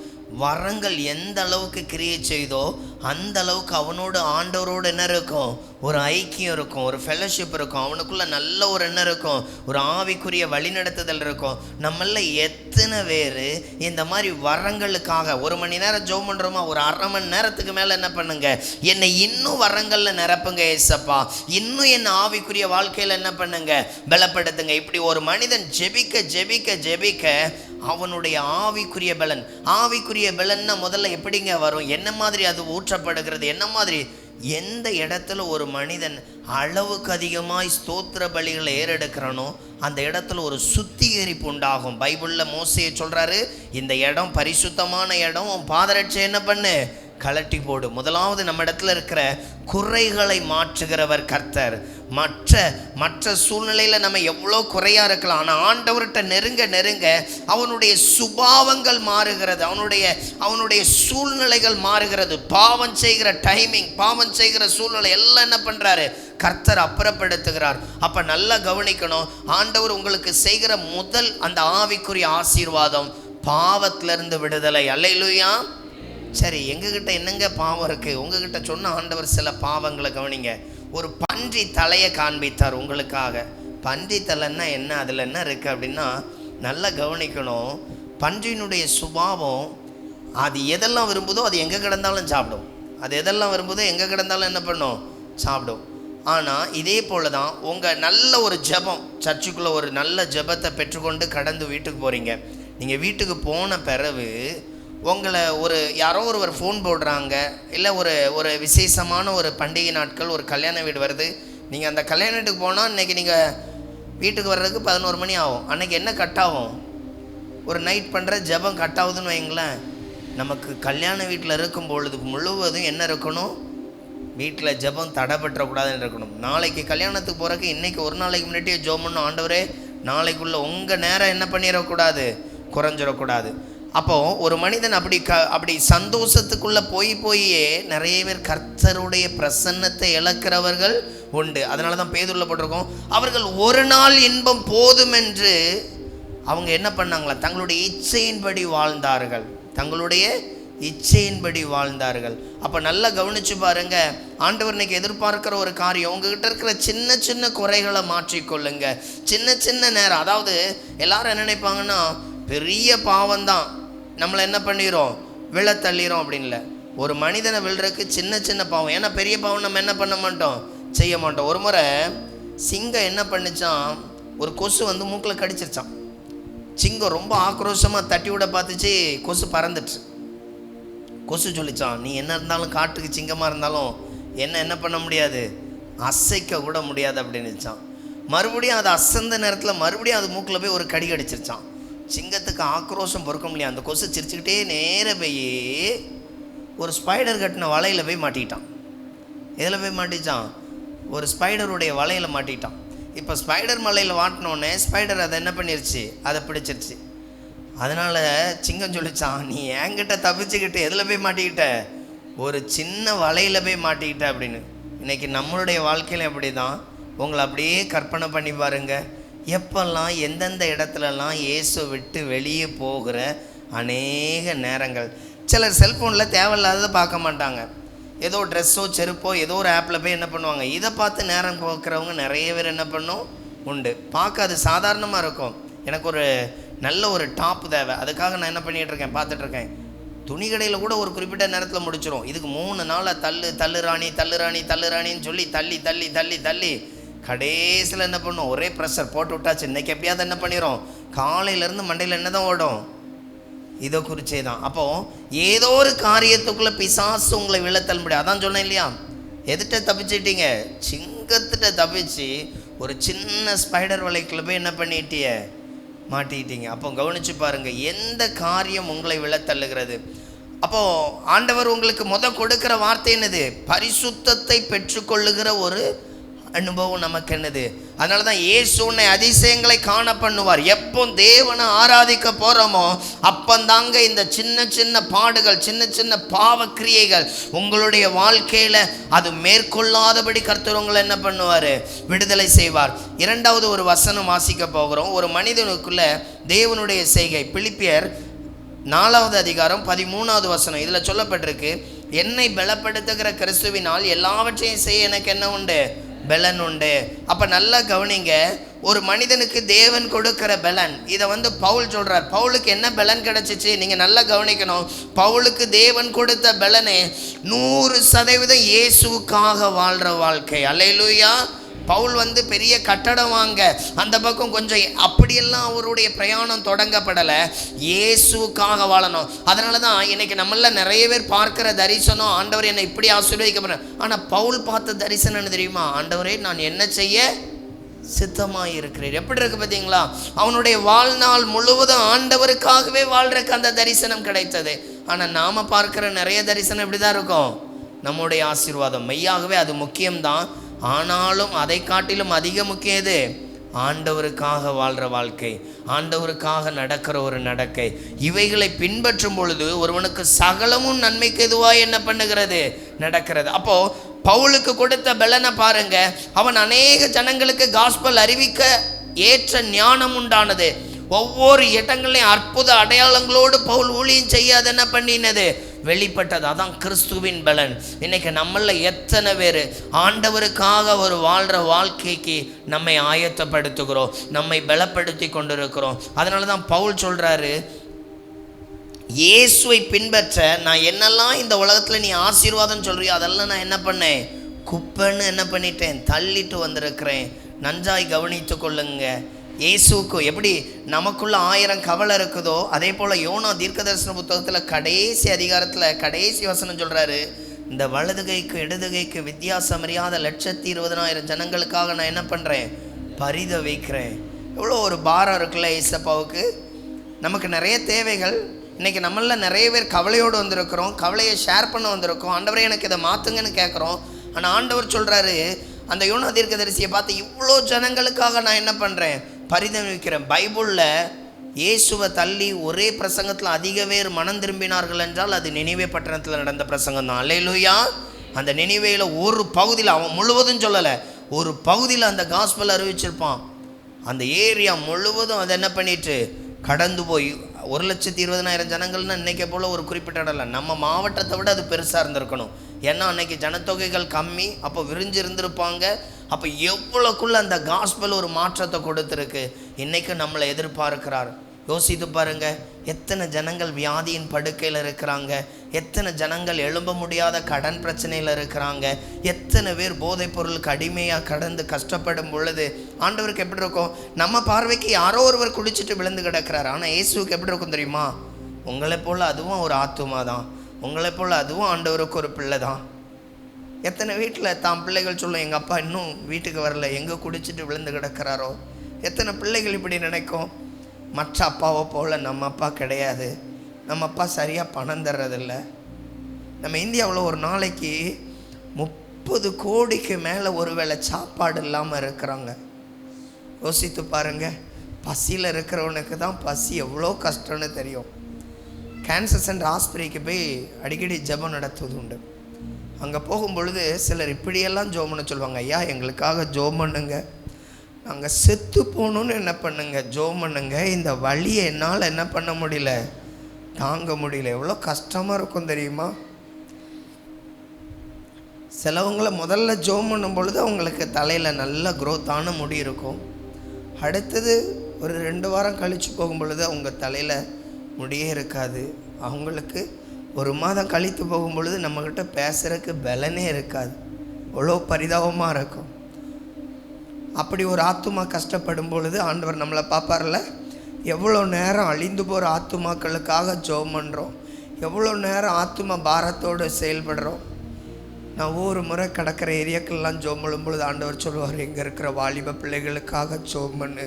வரங்கள் எந்த அளவுக்கு கிரியை செய்தோ அந்த அளவுக்கு அவனோடு ஆண்டவரோடு என்ன இருக்கும், ஒரு ஐக்கியம் இருக்கும், ஒரு ஃபெலோஷிப் இருக்கும், அவனுக்குள்ள நல்ல ஒரு என்ன இருக்கும், ஒரு ஆவிக்குரிய வழிநடத்துதல் இருக்கும். நம்மள எத்தனை பேர் இந்த மாதிரி வரங்களுக்காக 1 மணி நேரம் ஜெபம் பண்ணுறோமா, ஒரு 1/2 மணி நேரத்துக்கு மேலே என்ன பண்ணுங்க, என்னை இன்னும் வரங்களில் நிரப்புங்க ஏசப்பா, இன்னும் என்னை ஆவிக்குரிய வாழ்க்கையில் என்ன பண்ணுங்க, பலப்படுத்துங்க. இப்படி ஒரு மனிதன் ஜெபிக்க ஜெபிக்க ஜெபிக்க அவனுடைய ஆவிக்குரிய பலன், ஆவிக்குரிய பலன்னா முதல்ல எப்படிங்க வரும், என்ன மாதிரி அது ஊற்றப்படுகிறது, என்ன மாதிரி, எந்த இடத்துல ஒரு மனிதன் அளவுக்கு அதிகமாய் ஸ்தோத்திர பலிகளை ஏறெடுக்கிறானோ அந்த இடத்துல ஒரு சுத்திகரிப்பு உண்டாகும். பைபிளில் மோசேயை சொல்றாரு, இந்த இடம் பரிசுத்தமான இடம், உன் பாதரட்சை என்ன பண்ணு, கலட்டி போடு. முதலாவது நம்ம இடத்துல இருக்கிற குறைகளை மாற்றுகிறவர் கர்த்தர். மற்ற சூழ்நிலையில் நம்ம எவ்வளோ குறையாக இருக்கலாம், ஆனால் ஆண்டவர்கிட்ட நெருங்க நெருங்க அவனுடைய சுபாவங்கள் மாறுகிறது, அவனுடைய சூழ்நிலைகள் மாறுகிறது. பாவம் செய்கிற டைமிங், பாவம் செய்கிற சூழ்நிலை எல்லாம் என்ன பண்ணுறாரு, கர்த்தர் அப்புறப்படுத்துகிறார். அப்போ நல்லா கவனிக்கணும், ஆண்டவர் உங்களுக்கு செய்கிற முதல் அந்த ஆவிக்குரிய ஆசீர்வாதம் பாவத்திலிருந்து விடுதலை. அல்லேலூயா. சரி, எங்ககிட்ட என்னங்க பாவம் இருக்குது, உங்ககிட்ட சொன்ன ஆண்டவர் சில பாவங்களை கவனிங்க. ஒரு பன்றி தலையை காண்பித்தார் உங்களுக்காக. பன்றி தலைன்னா என்ன, அதில் என்ன இருக்குது அப்படின்னா, நல்லா கவனிக்கணும், பன்றியினுடைய சுபாவம் அது எதெல்லாம் விரும்புதோ அது எங்கே கிடந்தாலும் சாப்பிடும், அது எதெல்லாம் விரும்புதோ எங்கே கிடந்தாலும் என்ன பண்ணும், சாப்பிடும். ஆனால் இதே போல தான் உங்கள் நல்ல ஒரு ஜெபம், சர்ச்சுக்குள்ளே ஒரு நல்ல ஜெபத்தை பெற்றுக்கொண்டு கடந்து வீட்டுக்கு போகிறீங்க. நீங்கள் வீட்டுக்கு போன பிறகு உங்களை யாரோ ஒருவர் ஃபோன் போடுறாங்க, இல்லை ஒரு விசேஷமான ஒரு பண்டிகை நாட்கள், ஒரு கல்யாண வீடு வருது. நீங்கள் அந்த கல்யாண வீட்டுக்கு போனால் இன்றைக்கி நீங்கள் வீட்டுக்கு வர்றதுக்கு 11 மணி ஆகும். அன்றைக்கி என்ன கட் ஆகும், ஒரு நைட் பண்ணுற ஜெபம் கட் ஆகுதுன்னு வைங்களேன். நமக்கு கல்யாண வீட்டில் இருக்கும் பொழுதுக்கு முழுவதும் என்ன இருக்கணும், வீட்டில் ஜெபம் தடைபற்றக்கூடாதுன்னு இருக்கணும். நாளைக்கு கல்யாணத்துக்கு போகிறக்கு இன்றைக்கி ஒரு நாளைக்கு முன்னாடியே ஜெபம் பண்ணணும், ஆண்டவரே நாளைக்குள்ளே உங்கள் நேரம் என்ன பண்ணிடக்கூடாது, குறைஞ்சிடக்கூடாது. அப்போது ஒரு மனிதன் அப்படி சந்தோஷத்துக்குள்ளே போயே நிறைய பேர் கர்த்தருடைய பிரசன்னத்தை இழக்கிறவர்கள் உண்டு. அதனால தான் பேதுருல போட்டிருக்கோம், அவர்கள் ஒரு நாள் இன்பம் போதும் என்று அவங்க என்ன பண்ணாங்களா, தங்களுடைய இச்சையின்படி வாழ்ந்தார்கள், தங்களுடைய இச்சையின்படி வாழ்ந்தார்கள். அப்போ நல்லா கவனிச்சு பாருங்க, ஆண்டவர் இன்னைக்கு எதிர்பார்க்கிற ஒரு காரியம், உங்ககிட்ட இருக்கிற சின்ன சின்ன குறைகளை மாற்றிக்கொள்ளுங்க. சின்ன நேரம், அதாவது எல்லாரும் என்ன நினைப்பாங்கன்னா, பெரிய பாவம்தான் நம்மளை என்ன பண்ணிடும், விழ தள்ளிடும் அப்படின்ல. ஒரு மனிதனை விழுறதுக்கு சின்ன பாவம், ஏன்னா பெரிய பாவம் நம்ம என்ன பண்ண மாட்டோம், செய்ய மாட்டோம். ஒரு முறை சிங்கம் என்ன பண்ணிச்சான், ஒரு கொசு வந்து மூக்கில் கடிச்சிருச்சான். சிங்கம் ரொம்ப ஆக்ரோஷமாக தட்டி விட பார்த்துச்சு, கொசு பறந்துட்டு. கொசு சொல்லிச்சான், நீ என்ன இருந்தாலும் காட்டுக்கு சிங்கமாக இருந்தாலும் என்ன பண்ண முடியாது, அசைக்க கூட முடியாது அப்படின்னுச்சான். மறுபடியும் அது அசந்த நேரத்தில் மறுபடியும் அது மூக்கில் போய் ஒரு கடி கடிச்சிருச்சான். சிங்கத்துக்கு ஆக்ரோஷம் பொறுக்க முடியாது. அந்த கொசு சிரிச்சுக்கிட்டே நேர போய் ஒரு ஸ்பைடர் கட்டின வலையில் போய் மாட்டிக்கிட்டான். எதில் போய் மாட்டிச்சான்? ஒரு ஸ்பைடருடைய வலையில் மாட்டிக்கிட்டான். இப்போ ஸ்பைடர் மலையில் மாட்டினோடனே ஸ்பைடர் அதை என்ன பண்ணிருச்சு, அதை பிடிச்சிருச்சு. அதனால் சிங்கம் சொல்லிச்சான், நீ என்கிட்ட தப்பிச்சுக்கிட்டு எதில் போய் மாட்டிக்கிட்ட, ஒரு சின்ன வலையில் போய் மாட்டிக்கிட்ட அப்படின்னு. இன்றைக்கி நம்மளுடைய வாழ்க்கையில் எப்படி தான், உங்களை அப்படியே கற்பனை பண்ணி பாருங்கள். எப்பெல்லாம் எந்தெந்த இடத்துலலாம் இயேசு விட்டு வெளியே போகிற அநேக நேரங்கள். சிலர் செல்ஃபோனில் தேவையில்லாததை பார்க்க மாட்டாங்க. ஏதோ ட்ரெஸ்ஸோ செருப்போ ஏதோ ஒரு ஆப்பில் போய் என்ன பண்ணுவாங்க, இதை பார்த்து நேரம் போக்குறவங்க நிறைய பேர் என்ன பண்ணும் உண்டு. பார்க்க அது சாதாரணமாக இருக்கும். எனக்கு ஒரு நல்ல ஒரு டாப் தேவை, அதுக்காக நான் என்ன பண்ணிகிட்ருக்கேன், பார்த்துட்ருக்கேன். துணி கடையில் கூட ஒரு குறிப்பிட்ட நேரத்தில் முடிச்சிடும். இதுக்கு 3 நாளாக தள்ளுராணின்னு சொல்லி தள்ளி கடைசியில் என்ன பண்ணும், ஒரே ப்ரெஷர் போட்டு விட்டாச்சு. இன்றைக்கி எப்படியாவது என்ன பண்ணிடும், காலையிலேருந்து மண்டையில் என்ன தான் ஓடும், இதை குறிச்சே தான். அப்போது ஏதோ ஒரு காரியத்துக்குள்ளே பிசாசு உங்களை விழத்தல் முடியாது. அதான் சொன்னேன் இல்லையா, எதுகிட்ட தப்பிச்சிட்டீங்க, சிங்கத்திட்ட தப்பிச்சு ஒரு சின்ன ஸ்பைடர் வலைக்குள்ளே போய் என்ன பண்ணிட்டிய, மாட்டிக்கிட்டீங்க. அப்போ கவனித்து பாருங்கள், எந்த காரியம் உங்களை விழத்தள்ளுகிறது. அப்போது ஆண்டவர் உங்களுக்கு கொடுக்குற வார்த்தை என்னது, பரிசுத்தத்தை பெற்றுக்கொள்ளுகிற ஒரு அனுபவம் நமக்கு என்னது. அதனால தான் இயேசு உன்னை அதிசயங்களை காண பண்ணுவார். எப்போ தேவனை ஆராதிக்க போகிறோமோ அப்பந்தாங்க இந்த சின்ன சின்ன பாடுகள், சின்ன சின்ன பாவக்கிரியைகள் உங்களுடைய வாழ்க்கையில் அது மேற்கொள்ளாதபடி கர்த்தர் உங்களை என்ன பண்ணுவார், விடுதலை செய்வார். 2வது ஒரு வசனம் வாசிக்க போகிறோம். ஒரு மனிதனுக்குள்ள தேவனுடைய செய்கை. பிலிப்பியர் 4வது அதிகாரம் 13வது வசனம். இதில் சொல்லப்பட்டிருக்கு, என்னை பலப்படுத்துகிற கிறிஸ்துவினால் எல்லாவற்றையும் செய்ய எனக்கு என்ன உண்டு, பலன் உண்டு. அப்போ நல்லா கவனிங்க, ஒரு மனிதனுக்கு தேவன் கொடுக்கிற பலன். இதை பவுல் சொல்கிறார். பவுலுக்கு என்ன பலன் கிடச்சிச்சு, நீங்கள் நல்லா கவனிக்கணும். பவுலுக்கு தேவன் கொடுத்த பலனே 100% இயேசுவுக்காக வாழ்கிற வாழ்க்கை. அல்லேலூயா. பவுல் பெரிய கட்டடம் வாங்க அந்த பக்கம் கொஞ்சம் அப்படியெல்லாம் அவருடைய பிரயாணம் தொடங்கப்படலை. இயேசுக்காக வாழணும். அதனால தான் இன்னைக்கு நம்மள நிறைய பேர் பார்க்கிற தரிசனம், ஆண்டவர் என்னை இப்படி ஆசீர்வதிக்கப்படுறேன். ஆனால் பவுல் பார்த்த தரிசனம் என்ன தெரியுமா, ஆண்டவரே நான் என்ன செய்ய சித்தமாக இருக்கிறேன். எப்படி இருக்கு பார்த்தீங்களா? அவனுடைய வாழ்நாள் முழுவதும் ஆண்டவருக்காகவே வாழ்றதுக்கு அந்த தரிசனம் கிடைத்தது. ஆனால் நாம் பார்க்குற நிறைய தரிசனம் இப்படி தான் இருக்கும். நம்முடைய ஆசீர்வாதம் மெய்யாகவே அது முக்கியம்தான். ஆனாலும் அதை காட்டிலும் அதிக முக்கியம் எது, ஆண்டவருக்காக வாழ்கிற வாழ்க்கை, ஆண்டவருக்காக நடக்கிற ஒரு நடக்கை. இவைகளை பின்பற்றும் பொழுது ஒருவனுக்கு சகலமும் நன்மைக்கு எதுவாக என்ன பண்ணுகிறது, நடக்கிறது. அப்போது பவுலுக்கு கொடுத்த பலனை பாருங்க. அவன் அநேக ஜனங்களுக்கு காஸ்பல் அறிவிக்க ஏற்ற ஞானம் உண்டானது. ஒவ்வொரு இடங்களையும் அற்புத அடையாளங்களோடு பவுல் ஊழியம் செய்யாது என்ன பண்ணினது, வெளிப்பட்டது. அதான் கிறிஸ்துவின் பலன். இன்னைக்கு நம்மள எத்தனை பேர் ஆண்டவருக்காக ஒரு வாழ்கிற வாழ்க்கைக்கு நம்மை ஆயத்தப்படுத்துகிறோம், நம்மை பலப்படுத்தி கொண்டிருக்கிறோம். அதனால தான் பவுல் சொல்கிறாரு, இயேசுவை பின்பற்ற நான் என்னெல்லாம் இந்த உலகத்தில் நீ ஆசீர்வாதம் சொல்கிறியோ அதெல்லாம் நான் என்ன பண்ணேன், குப்பைன்னு என்ன பண்ணிட்டேன், தள்ளிட்டு வந்திருக்கிறேன். நன்றாய் கவனித்து கொள்ளுங்க. இயேசுக்கு எப்படி நமக்குள்ள 1000 கவலை இருக்குதோ அதே போல் யோனா தீர்க்கதரிசன புத்தகத்தில் கடைசி அதிகாரத்தில் கடைசி வசனம் சொல்கிறாரு, இந்த வலதுகைக்கு இடதுகைக்கு வித்தியாசம் அறியாத 120,000 ஜனங்களுக்காக நான் என்ன பண்ணுறேன், பரித வைக்கிறேன். எவ்வளோ ஒரு பாரம் இருக்குல்ல ஏசப்பாவுக்கு. நமக்கு நிறைய தேவைகள். இன்றைக்கி நம்மளில் நிறைய பேர் கவலையோடு வந்திருக்கிறோம், கவலையை ஷேர் பண்ண வந்திருக்கோம். ஆண்டவரே எனக்கு இதை மாற்றுங்கன்னு கேட்குறோம். ஆனால் ஆண்டவர் சொல்கிறாரு, அந்த யோனா தீர்க்கதரிசியை பார்த்து இவ்வளோ ஜனங்களுக்காக நான் என்ன பண்ணுறேன், பரிதவிக்கிறேன். பைபிளில் இயேசுவை தள்ளி ஒரே பிரசங்கத்தில் அதிக பேர் மனம் திரும்பினார்கள் என்றால் அது நினிவே பட்டணத்தில் நடந்த பிரசங்கம் தான். அல்லேலூயா. அந்த நினிவேயில் ஒரு பகுதியில், அவன் முழுவதும் சொல்லலை, ஒரு பகுதியில் அந்த காஸ்பல் அறிவிச்சிருப்பான். அந்த ஏரியா முழுவதும் அதை என்ன பண்ணிட்டு கடந்து போய் 120,000 ஜனங்கள்னு இன்றைக்கி போல் ஒரு குறிப்பிட்ட இடம் இல்லை. நம்ம மாவட்டத்தை விட அது பெருசாக இருந்திருக்கணும். ஏன்னா அன்றைக்கி ஜனத்தொகைகள் கம்மி, அப்போ விரிஞ்சு இருந்திருப்பாங்க. அப்போ எவ்வளோக்குள்ள அந்த காஸ்பல் ஒரு மாற்றத்தை கொடுத்துருக்கு. இன்றைக்கு நம்மளை எதிர்பார்க்கிறார். யோசித்து பாருங்க, எத்தனை ஜனங்கள் வியாதியின் படுக்கையில் இருக்கிறாங்க, எத்தனை ஜனங்கள் எழும்ப முடியாத கடன் பிரச்சனையில் இருக்கிறாங்க. எத்தனை பேர் போதைப் பொருளுக்கு அடிமையாக கடந்து கஷ்டப்படும் பொழுது ஆண்டவருக்கு எப்படி இருக்கும்? நம்ம பார்வைக்கு யாரோ ஒருவர் குடிச்சிட்டு விழுந்து கிடக்கிறார். ஆனால் இயேசுவுக்கு எப்படி இருக்கும் தெரியுமா? உங்களை போல் அதுவும் ஒரு ஆத்துமா தான், உங்களை போல் அதுவும் ஆண்டவருக்கு ஒரு பிள்ளை தான். எத்தனை வீட்டில் தான் பிள்ளைகள் சொல்லும், எங்கள் அப்பா இன்னும் வீட்டுக்கு வரல, எங்கே குடிச்சிட்டு விழுந்து கிடக்கிறாரோ. எத்தனை பிள்ளைகள் இப்படி நினைக்கும், மற்ற அப்பாவை போல் நம்ம அப்பா கிடையாது, நம்ம அப்பா சரியாக பணம் தர்றதில்லை. நம்ம இந்தியாவில் ஒரு நாளைக்கு 30 கோடிக்கு மேலே ஒருவேளை சாப்பாடு இல்லாமல் இருக்கிறாங்க. யோசித்து பாருங்கள். பசியில் இருக்கிறவனுக்கு தான் பசி எவ்வளோ கஷ்டம்னு தெரியும். கேன்சர் சென்டர் ஆஸ்பத்திரிக்கு போய் அடிக்கடி ஜெபம் நடத்துவது உண்டு. அங்கே போகும்பொழுது சிலர் இப்படியெல்லாம் ஜெபம் பண்ண சொல்லுவாங்க. ஐயா எங்களுக்காக ஜெபம் பண்ணுங்க, நாங்கள் செத்து போகணுன்னு என்ன பண்ணுங்க, ஜெபம் பண்ணுங்க, இந்த வலியை என்னால் என்ன பண்ண முடியல, தாங்க முடியல. எவ்வளோ கஷ்டமாக இருக்கும் தெரியுமா? சிலவங்களை முதல்ல ஜெபம் பண்ணும் பொழுது அவங்களுக்கு தலையில் நல்ல க்ரோத்தான முடி இருக்கும். அடுத்தது ஒரு 2 வாரம் கழித்து போகும் பொழுது அவங்க தலையில் முடியே இருக்காது. அவங்களுக்கு 1 மாதம் கழித்து போகும் பொழுது நம்மக்கிட்ட பேசுகிறதுக்கு பலனே இருக்காது. அவ்வளோ பரிதாபமாக இருக்கும். அப்படி ஒரு ஆத்துமா கஷ்டப்படும் பொழுது ஆண்டவர் நம்மளை பார்ப்பார்ல. எவ்வளோ நேரம் அழிந்து போகிற ஆத்துமாக்களுக்காக ஜெபம் பண்ணுறோம், எவ்வளோ நேரம் ஆத்துமா பாரத்தோடு செயல்படுறோம். நான் ஒவ்வொரு முறை கடற்கிற ஏரியாக்கள்லாம் ஜெபம் பண்ணும் பொழுது ஆண்டவர் சொல்லுவார், இங்கே இருக்கிற வாலிப பிள்ளைகளுக்காக ஜெபம் பண்ணு.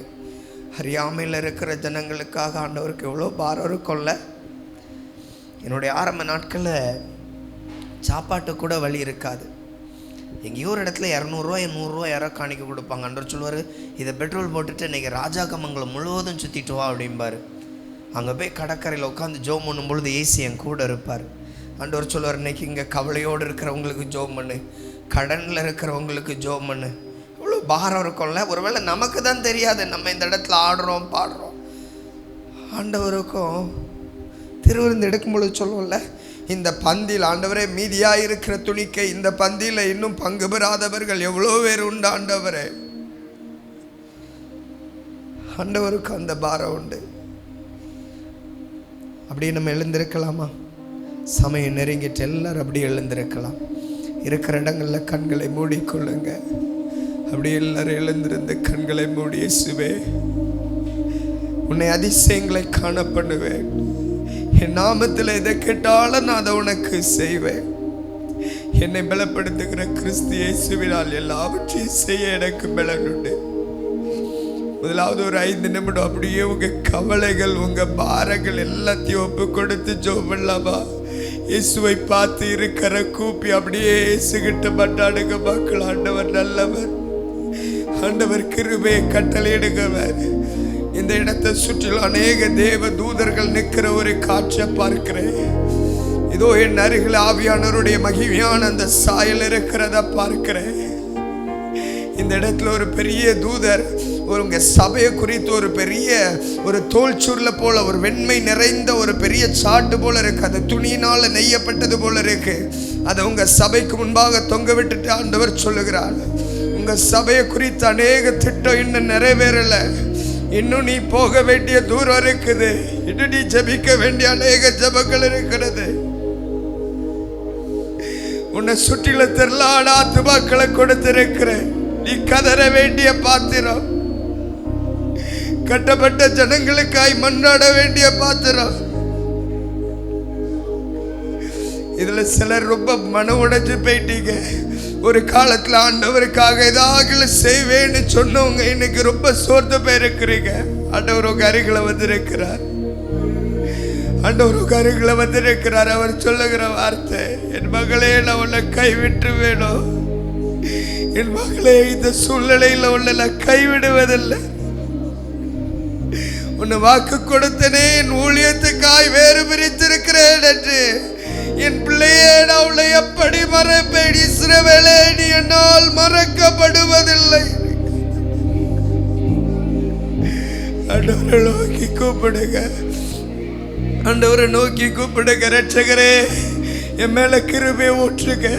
அறியாமையில் இருக்கிற ஜனங்களுக்காக ஆண்டவருக்கு எவ்வளோ பாரம் இருக்கும்ல. என்னுடைய ஆரம்ப நாட்களில் சாப்பாட்டு கூட வழி இருக்காது. எங்கேயோ ஒரு இடத்துல 200 100 யாரோ காணிக்க கொடுப்பாங்க. ஆண்டவர் சொல்லுவார், இதை பெட்ரோல் போட்டுட்டு இன்றைக்கி ராஜாக்கமங்கலம் முழுவதும் சுற்றிட்டு வா அப்படிம்பார். அங்கே போய் கடற்கரையில் உட்காந்து ஜெபம் பண்ணும் பொழுது ஏசி என் கூட இருப்பார். ஆண்டவர் சொல்லுவார், இன்றைக்கி இங்கே கவலையோடு இருக்கிறவங்களுக்கு ஜெபம் பண்ணு, கடனில் இருக்கிறவங்களுக்கு ஜெபம் பண்ணு. இவ்வளோ பாரம் இருக்கும்ல. ஒருவேளை நமக்கு தான் தெரியாது, நம்ம இந்த இடத்துல ஆடுறோம் பாடுறோம். ஆண்டவருக்கும் திருவிருந்து எடுக்கும்பொழுது சொல்லுவோம்ல, இந்த பந்தியில் ஆண்டவரே மீதியாக இருக்கிற துணிக்கை, இந்த பந்தியில் இன்னும் பங்கு பெறாதவர்கள் எவ்வளோ பேர் உண்டு ஆண்டவரே. ஆண்டவருக்கு அந்த பாரம் உண்டு. அப்படியே நம்ம எழுந்திருக்கலாமா? சமயம் நெருங்கிட்டு எல்லாரும் அப்படியே எழுந்திருக்கலாம். இருக்கிற இடங்களில் கண்களை மூடிக்கொள்ளுங்க. அப்படியே எல்லாரும் எழுந்திருந்து கண்களை மூடி, இயேசுவே உன்னை அதிசயங்களை காண பண்ணுவேன், என் நாமத்தில் எதை கேட்டாலும் நான் அதை உனக்கு செய்வேன். என்னை பலப்படுத்துகிற கிறிஸ்து இயேசுவினால் எல்லாவற்றையும் செய்ய எனக்கு பலன் உண்டு. முதலாவது ஒரு 5 நிமிடம் அப்படியே உங்க கவலைகள், உங்க பாரங்கள் எல்லாத்தையும் ஒப்பு கொடுத்து ஜெபம் பண்ணலாமா? இயேசுவை பார்த்து இருக்கிற கூப்பி அப்படியே இயேசுகிட்ட மன்றாடுங்க மக்கள். ஆண்டவர் நல்லவர், ஆண்டவர் கிருபையை கட்டளையிடுகிறவர். இந்த இடத்தை சுற்றிலும் அநேக தேவ தூதர்கள் நிற்கிற ஒரு காட்சியை பார்க்கிறேன். இதோ என் அருகில் ஆவியானவருடைய மகிமையான அந்த சாயல் இருக்கிறத பார்க்கிறேன். இந்த இடத்துல ஒரு பெரிய தூதர் உங்க சபையை குறித்து ஒரு பெரிய ஒரு தோல் சுருளை போல, ஒரு வெண்மை நிறைந்த ஒரு பெரிய சாட்டு போல இருக்கு. அது துணியினால நெய்யப்பட்டது போல இருக்கு. அதை உங்க சபைக்கு முன்பாக தொங்க விட்டுட்டு ஆண்டவர் சொல்லுகிறார், உங்க சபையை குறித்து அநேக திட்டம் இன்னும் நிறைவேறல, இன்னும் நீ போக வேண்டிய தூரம் இருக்குது, இன்னும் நீ ஜெபிக்க வேண்டிய அநேக ஜெபங்கள் இருக்கிறது. உன்னை சுற்றில திரளான ஆத்துமாக்களை கொடுத்திருக்கிறேன். நீ கதற வேண்டிய பாத்திரம், கட்டப்பட்ட ஜனங்களுக்காய் மன்றாட வேண்டிய பாத்திரம். இதுல சிலர் ரொம்ப மன உடைஞ்சு போயிட்டீங்க. ஒரு காலத்துல ஆண்டவருக்காக ஏதாவது செய்வேன்னு சொன்னவங்க இன்னைக்கு ரொம்ப சோர்ந்து போயிருக்கிறீங்க. ஆண்டவர் உங்க அருகில வந்திருக்கிறார். ஆண்டவர் உங்க அருகில வந்திருக்கிறார். அவர் சொல்லுகிற வார்த்தை, என் மகளே நான் உன்னை கைவிட்டு வேணும், என் மகளே இந்த சூழ்நிலையில் உன்னை கைவிடுவதில்லை. உன்னை வாக்கு கொடுத்தனே, என் ஊழியத்துக்காய் வேறு பிரித்திருக்கிறேன் என்று. என் பிள்ளையே நான் உன்னை எப்படி மறப்பேன்? இஸ்ரவேலே நீ என்னால் மறக்கப்படுவதில்லை. ஆண்டவரை நோக்கி கூப்பிடுங்க, ஆண்டவரை நோக்கி கூப்பிடுங்க. ரட்சகரே என் மேல கிருபையை ஊற்றுங்க.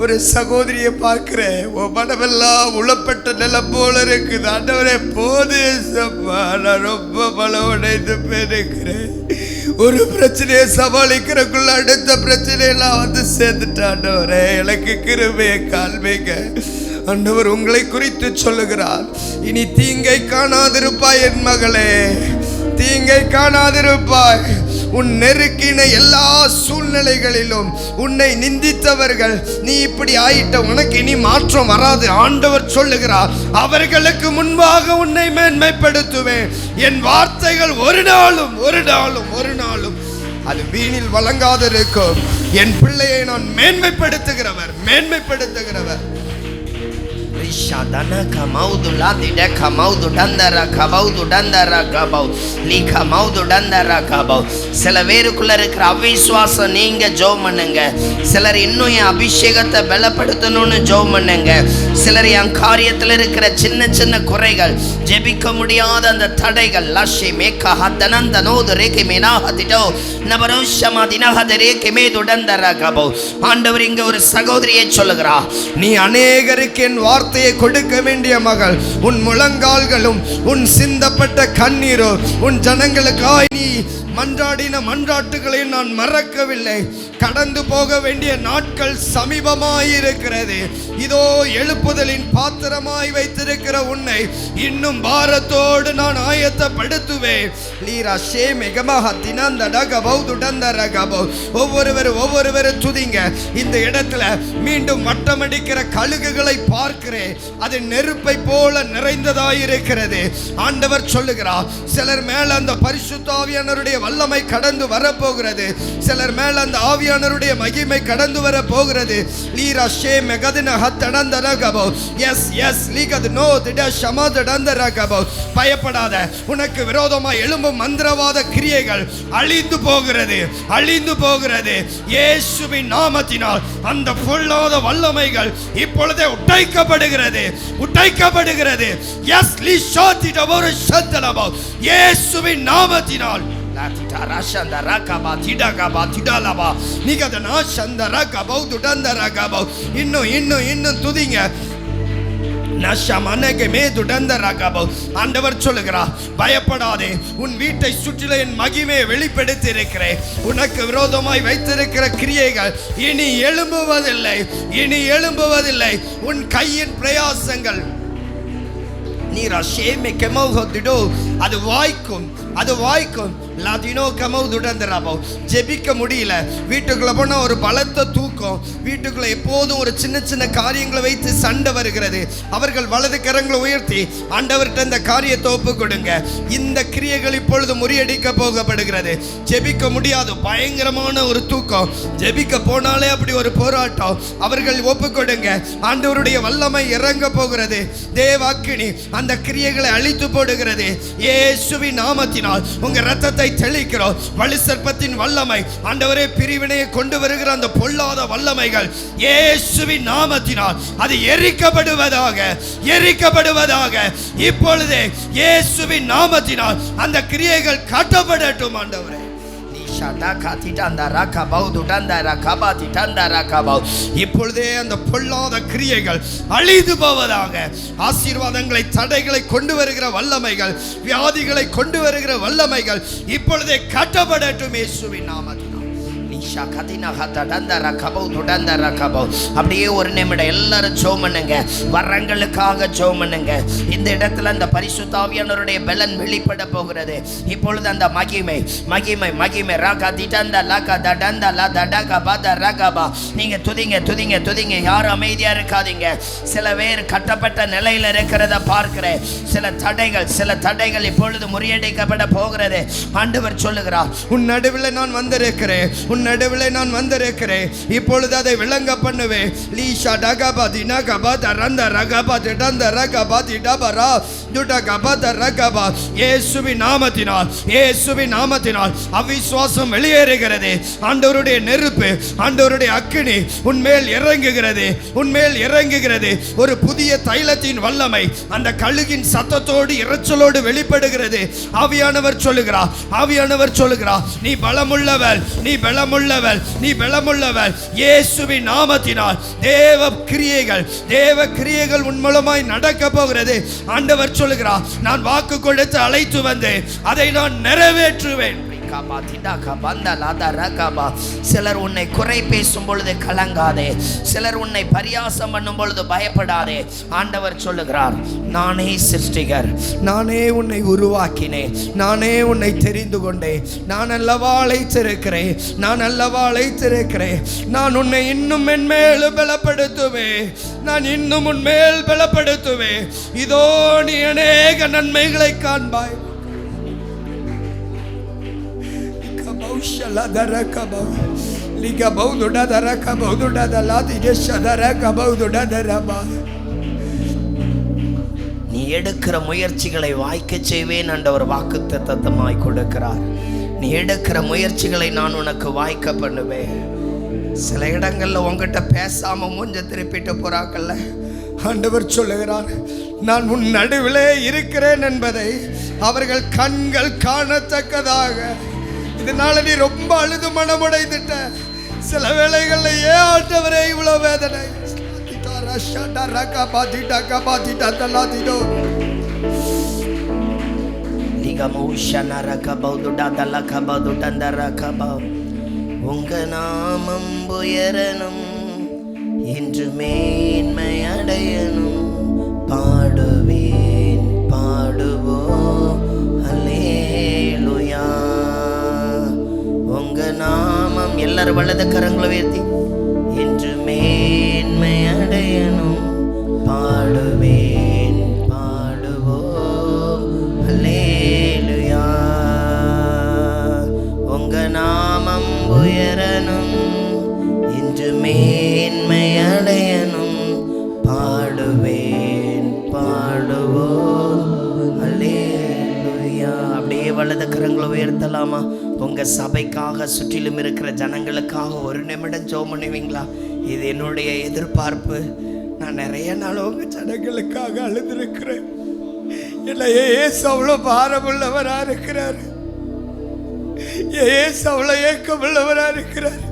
ஒரு சகோதரியை பார்க்கிறேன், உன் மனமெல்லாம் உளப்பட்ட நிலம் போல இருக்குது. ஆண்டவரே போது, நான் ரொம்ப பலம் உடைந்து போயிருக்கிறேன். ஒரு பிரச்சனையை சமாளிக்கிறக்குள்ள அடுத்த பிரச்சனையெல்லாம் வந்து சேர்ந்துட்டேன் ஆண்டவரே. எனக்கு கிருபையை காண்பீங்க ஆண்டவர். உங்களை குறித்து சொல்லுகிறார், இனி தீங்கை காணாதிருப்பாய் என் மகளே, தீங்கை காணாதிருப்பாய். உன் நெருக்கின எல்லா சூழ்நிலைகளிலும் உன்னை நிந்தித்தவர்கள், நீ இப்படி ஆயிட்ட, உனக்கு இனி மாற்றம் வராது. ஆண்டவர் சொல்லுகிறார், அவர்களுக்கு முன்பாக உன்னை மேன்மைப்படுத்துவேன். என் வார்த்தைகள் ஒரு நாளும் அது வீணில் வழங்காதிருக்கும். என் பிள்ளையை நான் மேன்மைப்படுத்துகிறவர். சில பேருக்குள்ள இருக்கிற அவிசுவாசம் நீங்க ஜெபம் பண்ணுங்க. சிலர் இன்னும் என் அபிஷேகத்தை பலப்படுத்தணும்னு ஜெபம் பண்ணுங்க. சிலர் என் காரியத்தில் இருக்கிற சின்ன சின்ன குறைகள், ஜெபிக்க முடியாத அந்த தடைகள், லஷே மேகா ஹதனந்த நோது ரேகே மேனா ஹதிடோ நபரோஷமா தினஹத ரேகே மேதுடந்தர கபோ. ஆண்டவர் இங்க ஒரு சகோதரியை சொல்லுகிறா, நீ அநேகருக்கு என் வார்த்தையை கொடுக்க வேண்டிய மகள். உன் முழங்கால்களும் உன் சிந்தப்பட்ட கண்ணீரோ, உன் ஜனங்களுக்காய் நீ மன்றாடின மன்றாட்டுகளை நான் மறக்கவில்லை. கடந்து போக வேண்டிய நாட்கள் சமீபமாயிருக்கிறது. இதோ எழுப்புதலின் பாத்திரமாய் வைத்திருக்கிற உன்னை இன்னும் பாரத்தோடு நான் ஆயத்தப்படுத்துவேன். ஒவ்வொருவரும் துதிங்க. இந்த இடத்துல மீண்டும் வட்டமடிக்கிற கழுகுகளை பார்க்கிறேன். அது நெருப்பை போல நிறைந்ததாயிருக்கிறது. ஆண்டவர் சொல்லுகிறார், சிலர் மேல அந்த பரிசுத்த ஆவியானவருடைய வல்லமை கடந்து வரப்போகிறது. சிலர் மேல அந்த ஆவியானவருடைய மகிமை கடந்து வர போகிறது. பயப்படாத. உனக்கு விரோதமாக எழும்பும் மந்திரவாத கிரியைகள் அழிந்து போகிறது. இயேசுவின் நாமத்தினால் அந்த பொல்லாத வல்லமைகள் இப்பொழுதே உடைக்கப்படுகிறது. இயேசுவின் நாமத்தினால் இன்னும் துதிங்க. ஆண்டவர் சொல்லுகிறார், பயப்படாதே. உன் வீட்டை சுற்றில என் மகிமையை வெளிப்படுத்தி இருக்கிறேன். உனக்கு விரோதமாய் வைத்திருக்கிற கிரியைகள் இனி எழும்புவதில்லை. உன் கையின் பிரயாசங்கள் அது வாய்க்கும். ஜெபிக்க முடியல, வீட்டுக்குள்ள போனா ஒரு பலத்த தூக்கம், வீட்டுக்குள்ள எப்போதும் ஒரு சின்ன சின்ன காரியங்களை வைத்து சண்டை வருகிறது. அவர்கள் வலது கரங்களை உயர்த்தி ஆண்டவர்கிட்ட இந்த காரியத்தை ஒப்பு கொடுங்க. இந்த கிரியைகள் இப்பொழுது முறியடிக்க போகப்படுகிறது. ஜெபிக்க முடியாது, பயங்கரமான ஒரு தூக்கம். ஜெபிக்க போனாலே அப்படி ஒரு போராட்டம். அவர்கள் ஒப்பு கொடுங்க. ஆண்டவருடைய வல்லமை இறங்க போகிறது. தேவாக்கினி அந்த கிரியைகளை அழித்து போடுகிறது. இயேசுவின் நாமத்தினால் உங்க ரத்தத்தை தெளிக்கிறோம். வலு சர்ப்பத்தின் வல்லமை, ஆண்டவரே, பிரிவினையை கொண்டு வருகிற அந்த பொல்லாத வல்லமைகள் இயேசுவின் நாமத்தினால் அது எரிக்கப்படுவதாக. இப்பொழுதே இயேசுவின் நாமத்தினால் அந்த கிரியைகள் கட்டப்படட்டும். ஆண்டவரே, இப்பொழுதே அந்த பொல்லாத கிரியைகள் அழிந்து போவதாக. ஆசீர்வாதங்களை, தடைகளை கொண்டு வருகிற வல்லமைகள், வியாதிகளை கொண்டு வருகிற வல்லமைகள் இப்பொழுதே கட்டப்படட்டும் இயேசுவின் நாமத்தினால். அப்படியே ஒரு நிமிடம் எல்லாரும் ஜெபம் பண்ணுங்க. வரங்களுக்காக ஜெபம் பண்ணுங்க. இந்த இடத்துல அந்த பரிசுத்த ஆவியானவருடைய பலன் வெளிப்பட போகிறது. இப்பொழுது அந்த மகிமை நீங்க துதிங்க. யாரும் அமைதியா இருக்காதீங்க. சில பேர் கட்டப்பட்ட நிலையில இருக்கிறத பார்க்கிறேன். சில தடைகள் இப்பொழுது முறியடிக்கப்பட போகிறது. ஆண்டவர் சொல்லுகிறார், உன் நடுவில் நான் வந்திருக்கிறேன். இப்பொழுது அதை விளங்க பண்ணுவேன். லீஷா டகபா தினகபா தரந்த ரகபா திடந்த ரகபா திடபரா துடகபா தரகபா. இயேசுவின் நாமத்தினால் அவிசுவாசம் வெளியேறுகிறது. ஆண்டவருடைய நெருப்பு, ஆண்டவருடைய அக்கினி உன்மேல் இறங்குகிறது. ஒரு புதிய தைலத்தின் வல்லமை அந்த கழுகின் சத்தத்தோடு இரைச்சலோடு வெளிப்படுகிறது. ஆவியானவர் சொல்லுகிறார், நீ பலமுள்ளவள். இயேசுவின் நாமத்தினால் தேவ கிரியைகள் உன் மூலமாய் நடக்க போகிறது. ஆண்டவர் சொல்லுகிறார், நான் வாக்கு கொடுத்து அழைத்து வந்தேன், அதை நான் நிறைவேற்றுவேன். சிலர் உன்னை குறை பேசும் பொழுது கலங்காதே, சிலர் உன்னை பரியாசம் பண்ணும் பொழுது பயப்படாதே. ஆண்டவர் சொல்லுகிறார், நானே சிருஷ்டிகர், நானே உன்னை உருவாக்கினேன், நானே உன்னை தெரிந்து கொண்டேன், நான் அல்லவா அழைத்திருக்கிறேன், நான் அல்லவா அழைத்திருக்கிறேன். நான் உன்னை இன்னும் மென்மேலும் பலப்படுத்துவேன், நான் இன்னும் உன்மேல் பலப்படுத்துவேன். இதோ நீ அநேக நன்மைகளை காண்பாய். நீ எடுக்கிற முயற்சிகளை வாய்க்க செய்வேன் ஆண்டவர் வாக்குத்தத்தமாய் கொடுக்கிறார். நீ எடுக்கிற முயற்சிகளை நான் உனக்கு வாய்க்க பண்ணுவேன். சில இடங்கள்ல உங்ககிட்ட பேசாம மூஞ்ச திருப்பிட்டு போறாங்கல்ல, ஆண்டவர் சொல்லுகிறார், நான் உன் நடுவிலே இருக்கிறேன் என்பதை அவர்கள் கண்கள் காணத்தக்கதாக. இதனால நீ ரொம்ப அழுது மனமுடைந்துட்ட. சில வேளைகள்ல ஏன் ஆண்டவரே இவ்வளவு வேதனை? உங்க நாமம் உயரணும், இன்று மேன்மை அடையணும். பாடுவேன் பாடுவோம் அல்லேலூயா. உங்க நாமம் எல்லாரும் வலது கரங்களை உயர்த்தி, இன்று மேன்மை அடையணும். பாடுவேன் பாடுவோம் அல்லேலூயா. உங்க நாமம் உயரணும், இன்று மேன்மை அடையணும். பாடுவேன் பாடுவோம் அல்லேலூயா. அப்படியே வலது கரங்களை உயர்த்தலாமா? உங்க சபைக்காக, சுற்றிலும் இருக்கிற ஜனங்களுக்காக ஒரு நிமிடம் ஜெபம் பண்ணுவீங்களா? இது என்னுடைய எதிர்பார்ப்பு. நான் நிறைய நாள் உங்க ஜனங்களுக்காக அழுதுருக்கிறேன். இல்லையே ஏசு அவ்வளோ பாரமுள்ளவரா இருக்கிறார், ஏசு அவ்வளோ ஏக்கமுள்ளவரா இருக்கிறார்.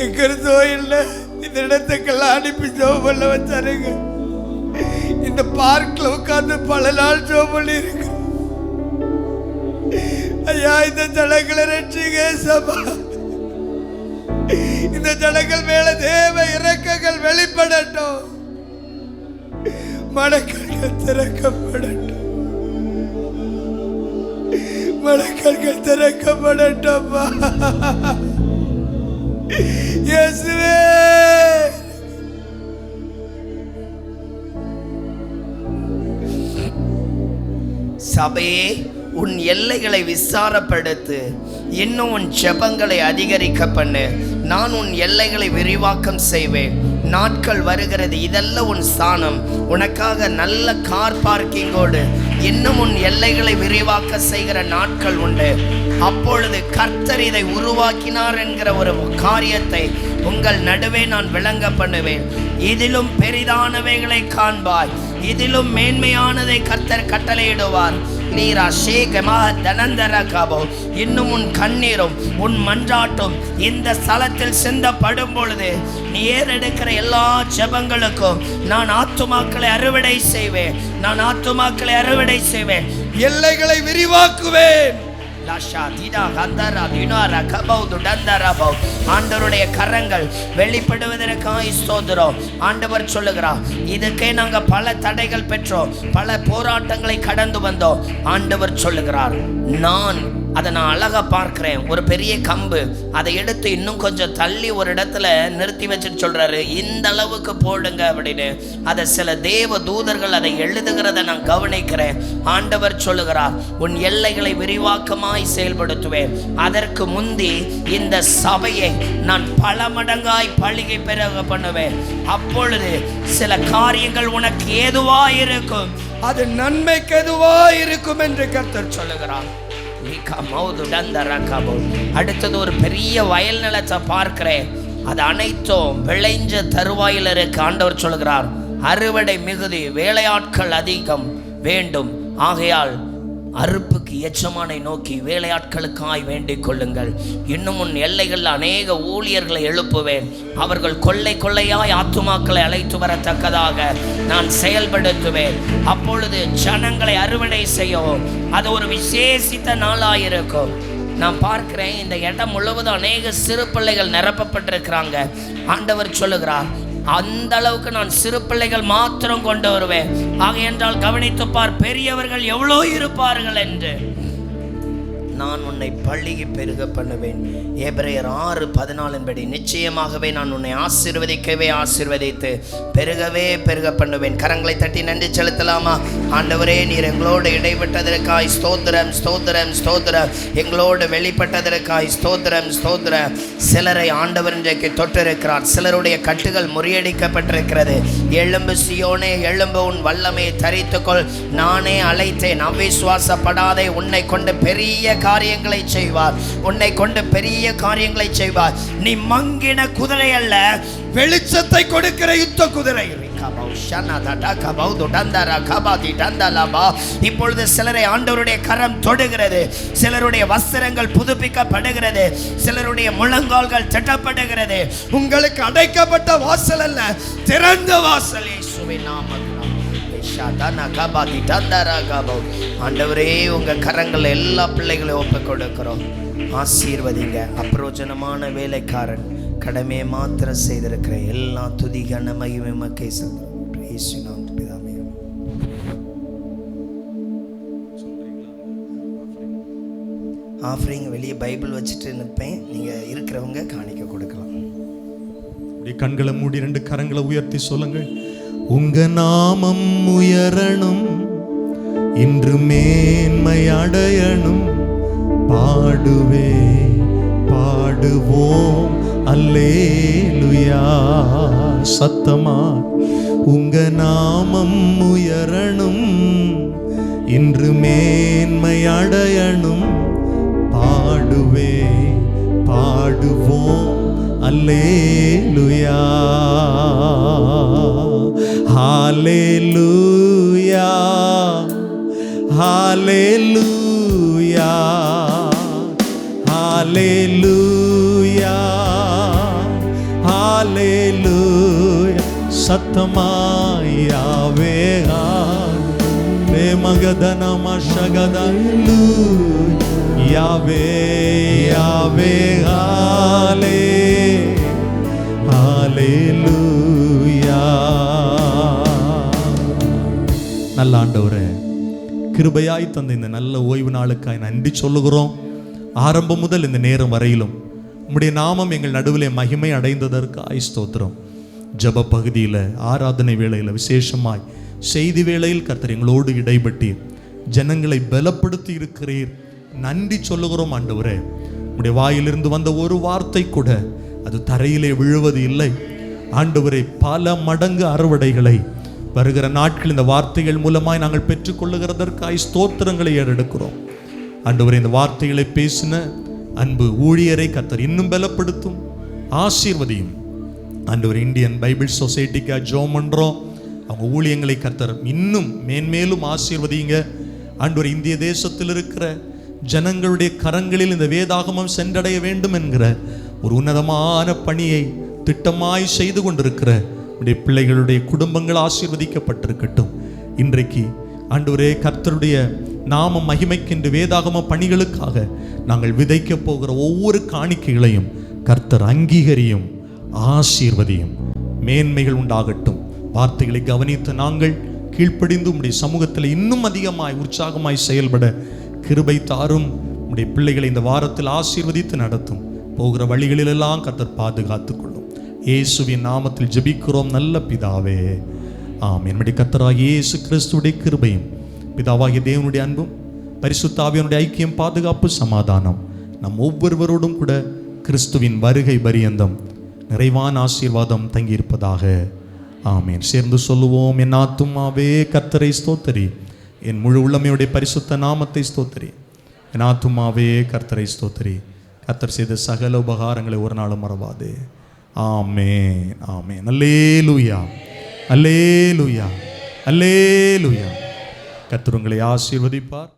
எங்கிறதோ இல்லை, இந்த இடத்துக்கெல்லாம் அனுப்பி ஜெபம் பண்ண வச்சாருங்க. இந்த பார்க்ல உட்கார்ந்து பல நாள் ஜெபம் பண்ணி இருக்கு. ஐயா, இந்த ஜனங்களை ரட்சிங்க சபா. இந்த ஜனங்கள் மேல தேவ இரக்கங்கள் வெளிப்படட்டும், மனக்கண்கள் திறக்கப்படட்டும், மனக்கண்கள் திறக்கப்படட்டும். இயேசுவே, சபையே உன் எல்லைகளை விசாரப்படுத்து, இன்னும் உன் ஜெபங்களை அதிகரிக்க பண்ணு. நான் உன் எல்லைகளை விரிவாக்கம் செய்வேன். நாட்கள் வருகிறது, இதெல்லாம் உன் ஸ்தானம். உனக்காக நல்ல கார் பார்க்கிங்கோடு இன்னும் உன் எல்லைகளை விரிவாக்க செய்கிற நாட்கள் உண்டு. அப்பொழுது கர்த்தர் இதை உருவாக்கினார் என்கிற ஒரு காரியத்தை உங்கள் நடுவே நான் விளங்க பண்ணுவேன். இதிலும் பெரிதானவைகளை காண்பாய், இதிலும் மேன்மையானதை கர்த்தர் கட்டளையிடுவார். இன்னும் உன் கண்ணீரும் உன் மன்றாட்டும் இந்த ஸ்தலத்தில் சிந்தப்படும் பொழுது நீ ஏறெடுக்கிற எல்லா ஜெபங்களுக்கும் நான் ஆத்துமாக்களை அறுவடை செய்வேன், நான் ஆத்துமாக்களை அறுவடை செய்வேன், எல்லைகளை விரிவாக்குவேன். ஆண்டவருடைய கரங்கள் வெளிப்படுவதற்காக ஸ்தோத்திரம். ஆண்டவர் சொல்லுகிறார், இதுக்கே நாங்க பல தடைகள் பெற்றோம், பல போராட்டங்களை கடந்து வந்தோம். ஆண்டவர் சொல்லுகிறார், நான் அதை அழகா பார்க்கிறேன். ஒரு பெரிய கம்பு, அதை எடுத்து இன்னும் கொஞ்சம் தள்ளி ஒரு இடத்துல நிறுத்தி வச்சுட்டு சொல்றாரு, இந்த அளவுக்கு போடுங்க அப்படின்னு. அதை சில தேவ தூதர்கள் அதை எழுதுகிறத நான் கவனிக்கிறேன். ஆண்டவர் சொல்லுகிறார், உன் எல்லைகளை விரிவாக்கமாய் செயல்படுத்துவேன். அதற்கு முந்தி இந்த சபையை நான் பல மடங்காய் பழிகை பெருக பண்ணுவேன். அப்பொழுது சில காரியங்கள் உனக்கு ஏதுவாயிருக்கும், அது நன்மைக்கு ஏதுவாயிருக்கும் என்று கர்த்தர் சொல்லுகிறார். அடுத்தது ஒரு பெரிய வயல் நிலத்தை பார்க்கிறேன், அது அனைத்தும் விளைஞ்ச தருவாயில் இருக்கு. ஆண்டவர் சொல்கிறார், அறுவடை மிகுதி, வேலையாட்கள் அதிகம் வேண்டும். ஆகையால் அறுப்புக்கு எஜமானை நோக்கி வேலையாட்களுக்காய் வேண்டிக் கொள்ளுங்கள். இன்னும் உன் எல்லைகளில் அநேக ஊழியர்களை எழுப்புவேன். அவர்கள் கொள்ளை கொள்ளையாய் ஆத்துமாக்களை அழைத்து வரத்தக்கதாக நான் செயல்படுத்துவேன். அப்பொழுது ஜனங்களை அறுவடை செய்யவும் அது ஒரு விசேஷித்த நாளாயிருக்கும். நான் பார்க்கிறேன், இந்த இடம் முழுவதும் அநேக சிறு பிள்ளைகள் நிரப்பப்பட்டிருக்கிறாங்க. ஆண்டவர் சொல்லுகிறார், அந்த அளவுக்கு நான் சிறு பிள்ளைகள் மாத்திரம் கொண்டு வருவேன். ஆக என்றால் கவனித்துப்பார், பெரியவர்கள் எவ்வளோ இருப்பார்கள் என்று. நான் உன்னை பள்ளிக்கு பெருக பண்ணுவேன். எபிரேயர் 6:14 படி நிச்சயமாகவே நான் உன்னை ஆசீர்வதிக்கவே ஆசீர்வதித்து பெருகவே பெருக பண்ணுவேன். கரங்களை தட்டி நன்றி செலுத்தலாமா? ஆண்டவரே, நீர் எங்களோடு இடைப்பட்டதற்காய் ஸ்தோத்திரம், ஸ்தோத்திரம், ஸ்தோத்திரம். எங்களோடு வெளிப்பட்டதற்காய் ஸ்தோத்திரம், ஸ்தோத்திரம். சிலரை ஆண்டவர் இன்றைக்கு தொட்டிருக்கிறார். சிலருடைய கட்டுகள் முறியடிக்கப்பட்டிருக்கிறது. எழும்பு சியோனே, எழும்பு, உன் வல்லமையை தரித்துக்கொள். நானே அழைத்தேன், அவிசுவாசப்படாதே. உன்னை கொண்டு பெரிய காரியங்களை செய்வார். உன்னை கொண்டு பெரிய காரியங்களை செய்வார். நீ மங்கின குதிரை அல்ல, வெளிச்சத்தை கொடுக்கிற யுத்த குதிரை. இப்பொழுது சிலரை ஆண்டவருடைய கரம் தொடுகிறது. சிலருடைய வஸ்திரங்கள் புதுப்பிக்கப்படுகிறது. சிலருடைய முழங்கால்கள் தட்டப்படுகிறது. உங்களுக்கு அடைக்கப்பட்ட வாசல் அல்ல, திறந்த வாசல். இயேசுவின் நாமத்தில் ஆண்டவரே, உங்க கரங்கள் எல்லா பிள்ளைகளையும் ஒப்பு கொடுக்கிறோம். ஆசீர்வதிங்க. அப்பிரோஜனமான வேலைக்காரன் கடமையை மாத்திரம் செய்திருக்கிற எல்லா துதி கன மகிமை மக்கை சொல்றோம். ஆஃபரிங் வெளியே பைபிள் வச்சுட்டு நிற்பேன். நீங்க இருக்கிறவங்க காணிக்க கொடுக்கலாம். கண்களை மூடி 2 கரங்களை உயர்த்தி சொல்லுங்கள். உங்க நாமம் உயரணும், இன்று மேன்மை அடையணும். பாடுவே பாடுவோம் அல்லேலூயா. சத்தமா உங்க நாமம் உயரணும், இன்று மேன்மை அடையணும். பாடுவே பாடுவோம் அல்லேலூயா. ஹalleluya, ஹalleluya, ஹalleluya, ஹalleluya. சத்தமாய் யாவே ஹே மகதனம ஷகதலு யாவே யாவே ஹாலே ஹalleluya. நல்ல ஆண்டவரே, கிருபையாய் தந்த இந்த நல்ல ஓய்வு நாளுக்காய் நன்றி சொல்லுகிறோம். ஆரம்பம் முதல் இந்த நேரம் வரையிலும் உம்முடைய நாமம் எங்கள் நடுவிலே மகிமை அடைந்ததற்காய் ஸ்தோத்திரம். ஜப பகுதியில், ஆராதனை வேளையில், விசேஷமாய் செய்தி வேளையில் கர்த்தர் எங்களோடு இடைப்பட்டு ஜனங்களை பலப்படுத்தி இருக்கிறீர். நன்றி சொல்லுகிறோம் ஆண்டவரே. உம்முடைய வாயிலிருந்து வந்த ஒரு வார்த்தை கூட அது தரையிலே விழுவது இல்லை ஆண்டவரே. பல மடங்கு அறுவடைகளை வருகிற நாட்கள் இந்த வார்த்தைகள் மூலமாய் நாங்கள் பெற்றுக்கொள்ளுகிறதற்காய் ஸ்தோத்திரங்களை ஏறெடுக்கிறோம் ஆண்டவரே. இந்த வார்த்தைகளை பேசின அன்பு ஊழியரை கர்த்தர் இன்னும் பலப்படுத்தும், ஆசீர்வதியும் ஆண்டவர். இந்தியன் பைபிள் சொசைட்டிக்கா ஜெபம் பண்றோம். அவங்க ஊழியங்களை கர்த்தர் இன்னும் மேன்மேலும் ஆசீர்வதிங்க ஆண்டவர். இந்திய தேசத்தில் இருக்கிற ஜனங்களுடைய கரங்களில் இந்த வேதாகமம் சென்றடைய வேண்டும் என்கிற ஒரு உன்னதமான பணியை திட்டமாய் செய்து கொண்டிருக்கிற உடைய பிள்ளைகளுடைய குடும்பங்கள் ஆசீர்வதிக்கப்பட்டிருக்கட்டும். இன்றைக்கு ஆண்டவரே, கர்த்தருடைய நாம மகிமைக்கின்ற வேதாகம பணிகளுக்காக நாங்கள் விதைக்க போகிற ஒவ்வொரு காணிக்கைகளையும் கர்த்தர் அங்கீகரியும், ஆசீர்வதியும். மேன்மைகள் உண்டாகட்டும். வார்த்தைகளை கவனித்து நாங்கள் கீழ்ப்படிந்து உம்முடைய சமூகத்தில் இன்னும் அதிகமாய் உற்சாகமாய் செயல்பட கிருபை தாரும். உம்முடைய பிள்ளைகளை இந்த வாரத்தில் ஆசீர்வதித்து நடத்தும். போகிற வழிகளிலெல்லாம் கர்த்தர் பாதுகாத்துக் கொள்ளும். இயேசுவின் நாமத்தில் ஜெபிக்கிறோம் நல்ல பிதாவே, ஆமென். நம்முடைய கர்த்தராகிய இயேசு கிறிஸ்துவுடைய கிருபையும் பிதாவாகிய தேவனுடைய அன்பும் பரிசுத்த ஆவியானுடைய ஐக்கியம், பாதுகாப்பு, சமாதானம் நம் ஒவ்வொருவரோடும் கூட கிறிஸ்துவின் வருகை பரியந்தம் நிறைவான ஆசீர்வாதம் தங்கியிருப்பதாக. ஆமென். சேர்ந்து சொல்லுவோம். என் ஆத்துமாவே கர்த்தரை ஸ்தோத்திரி, என் முழு உள்ளமையுடைய பரிசுத்த நாமத்தை ஸ்தோத்திரி. என் ஆத்துமாவே கர்த்தரை ஸ்தோத்திரி. கர்த்தர் செய்த சகல உபகாரங்களை ஒரு நாளும் மறவாதே. ஆமென், ஆமென். அல்லேலூயா, அல்லேலூயா, அல்லேலூயா. கர்த்தர் உங்களை ஆசீர்வதிப்பார்.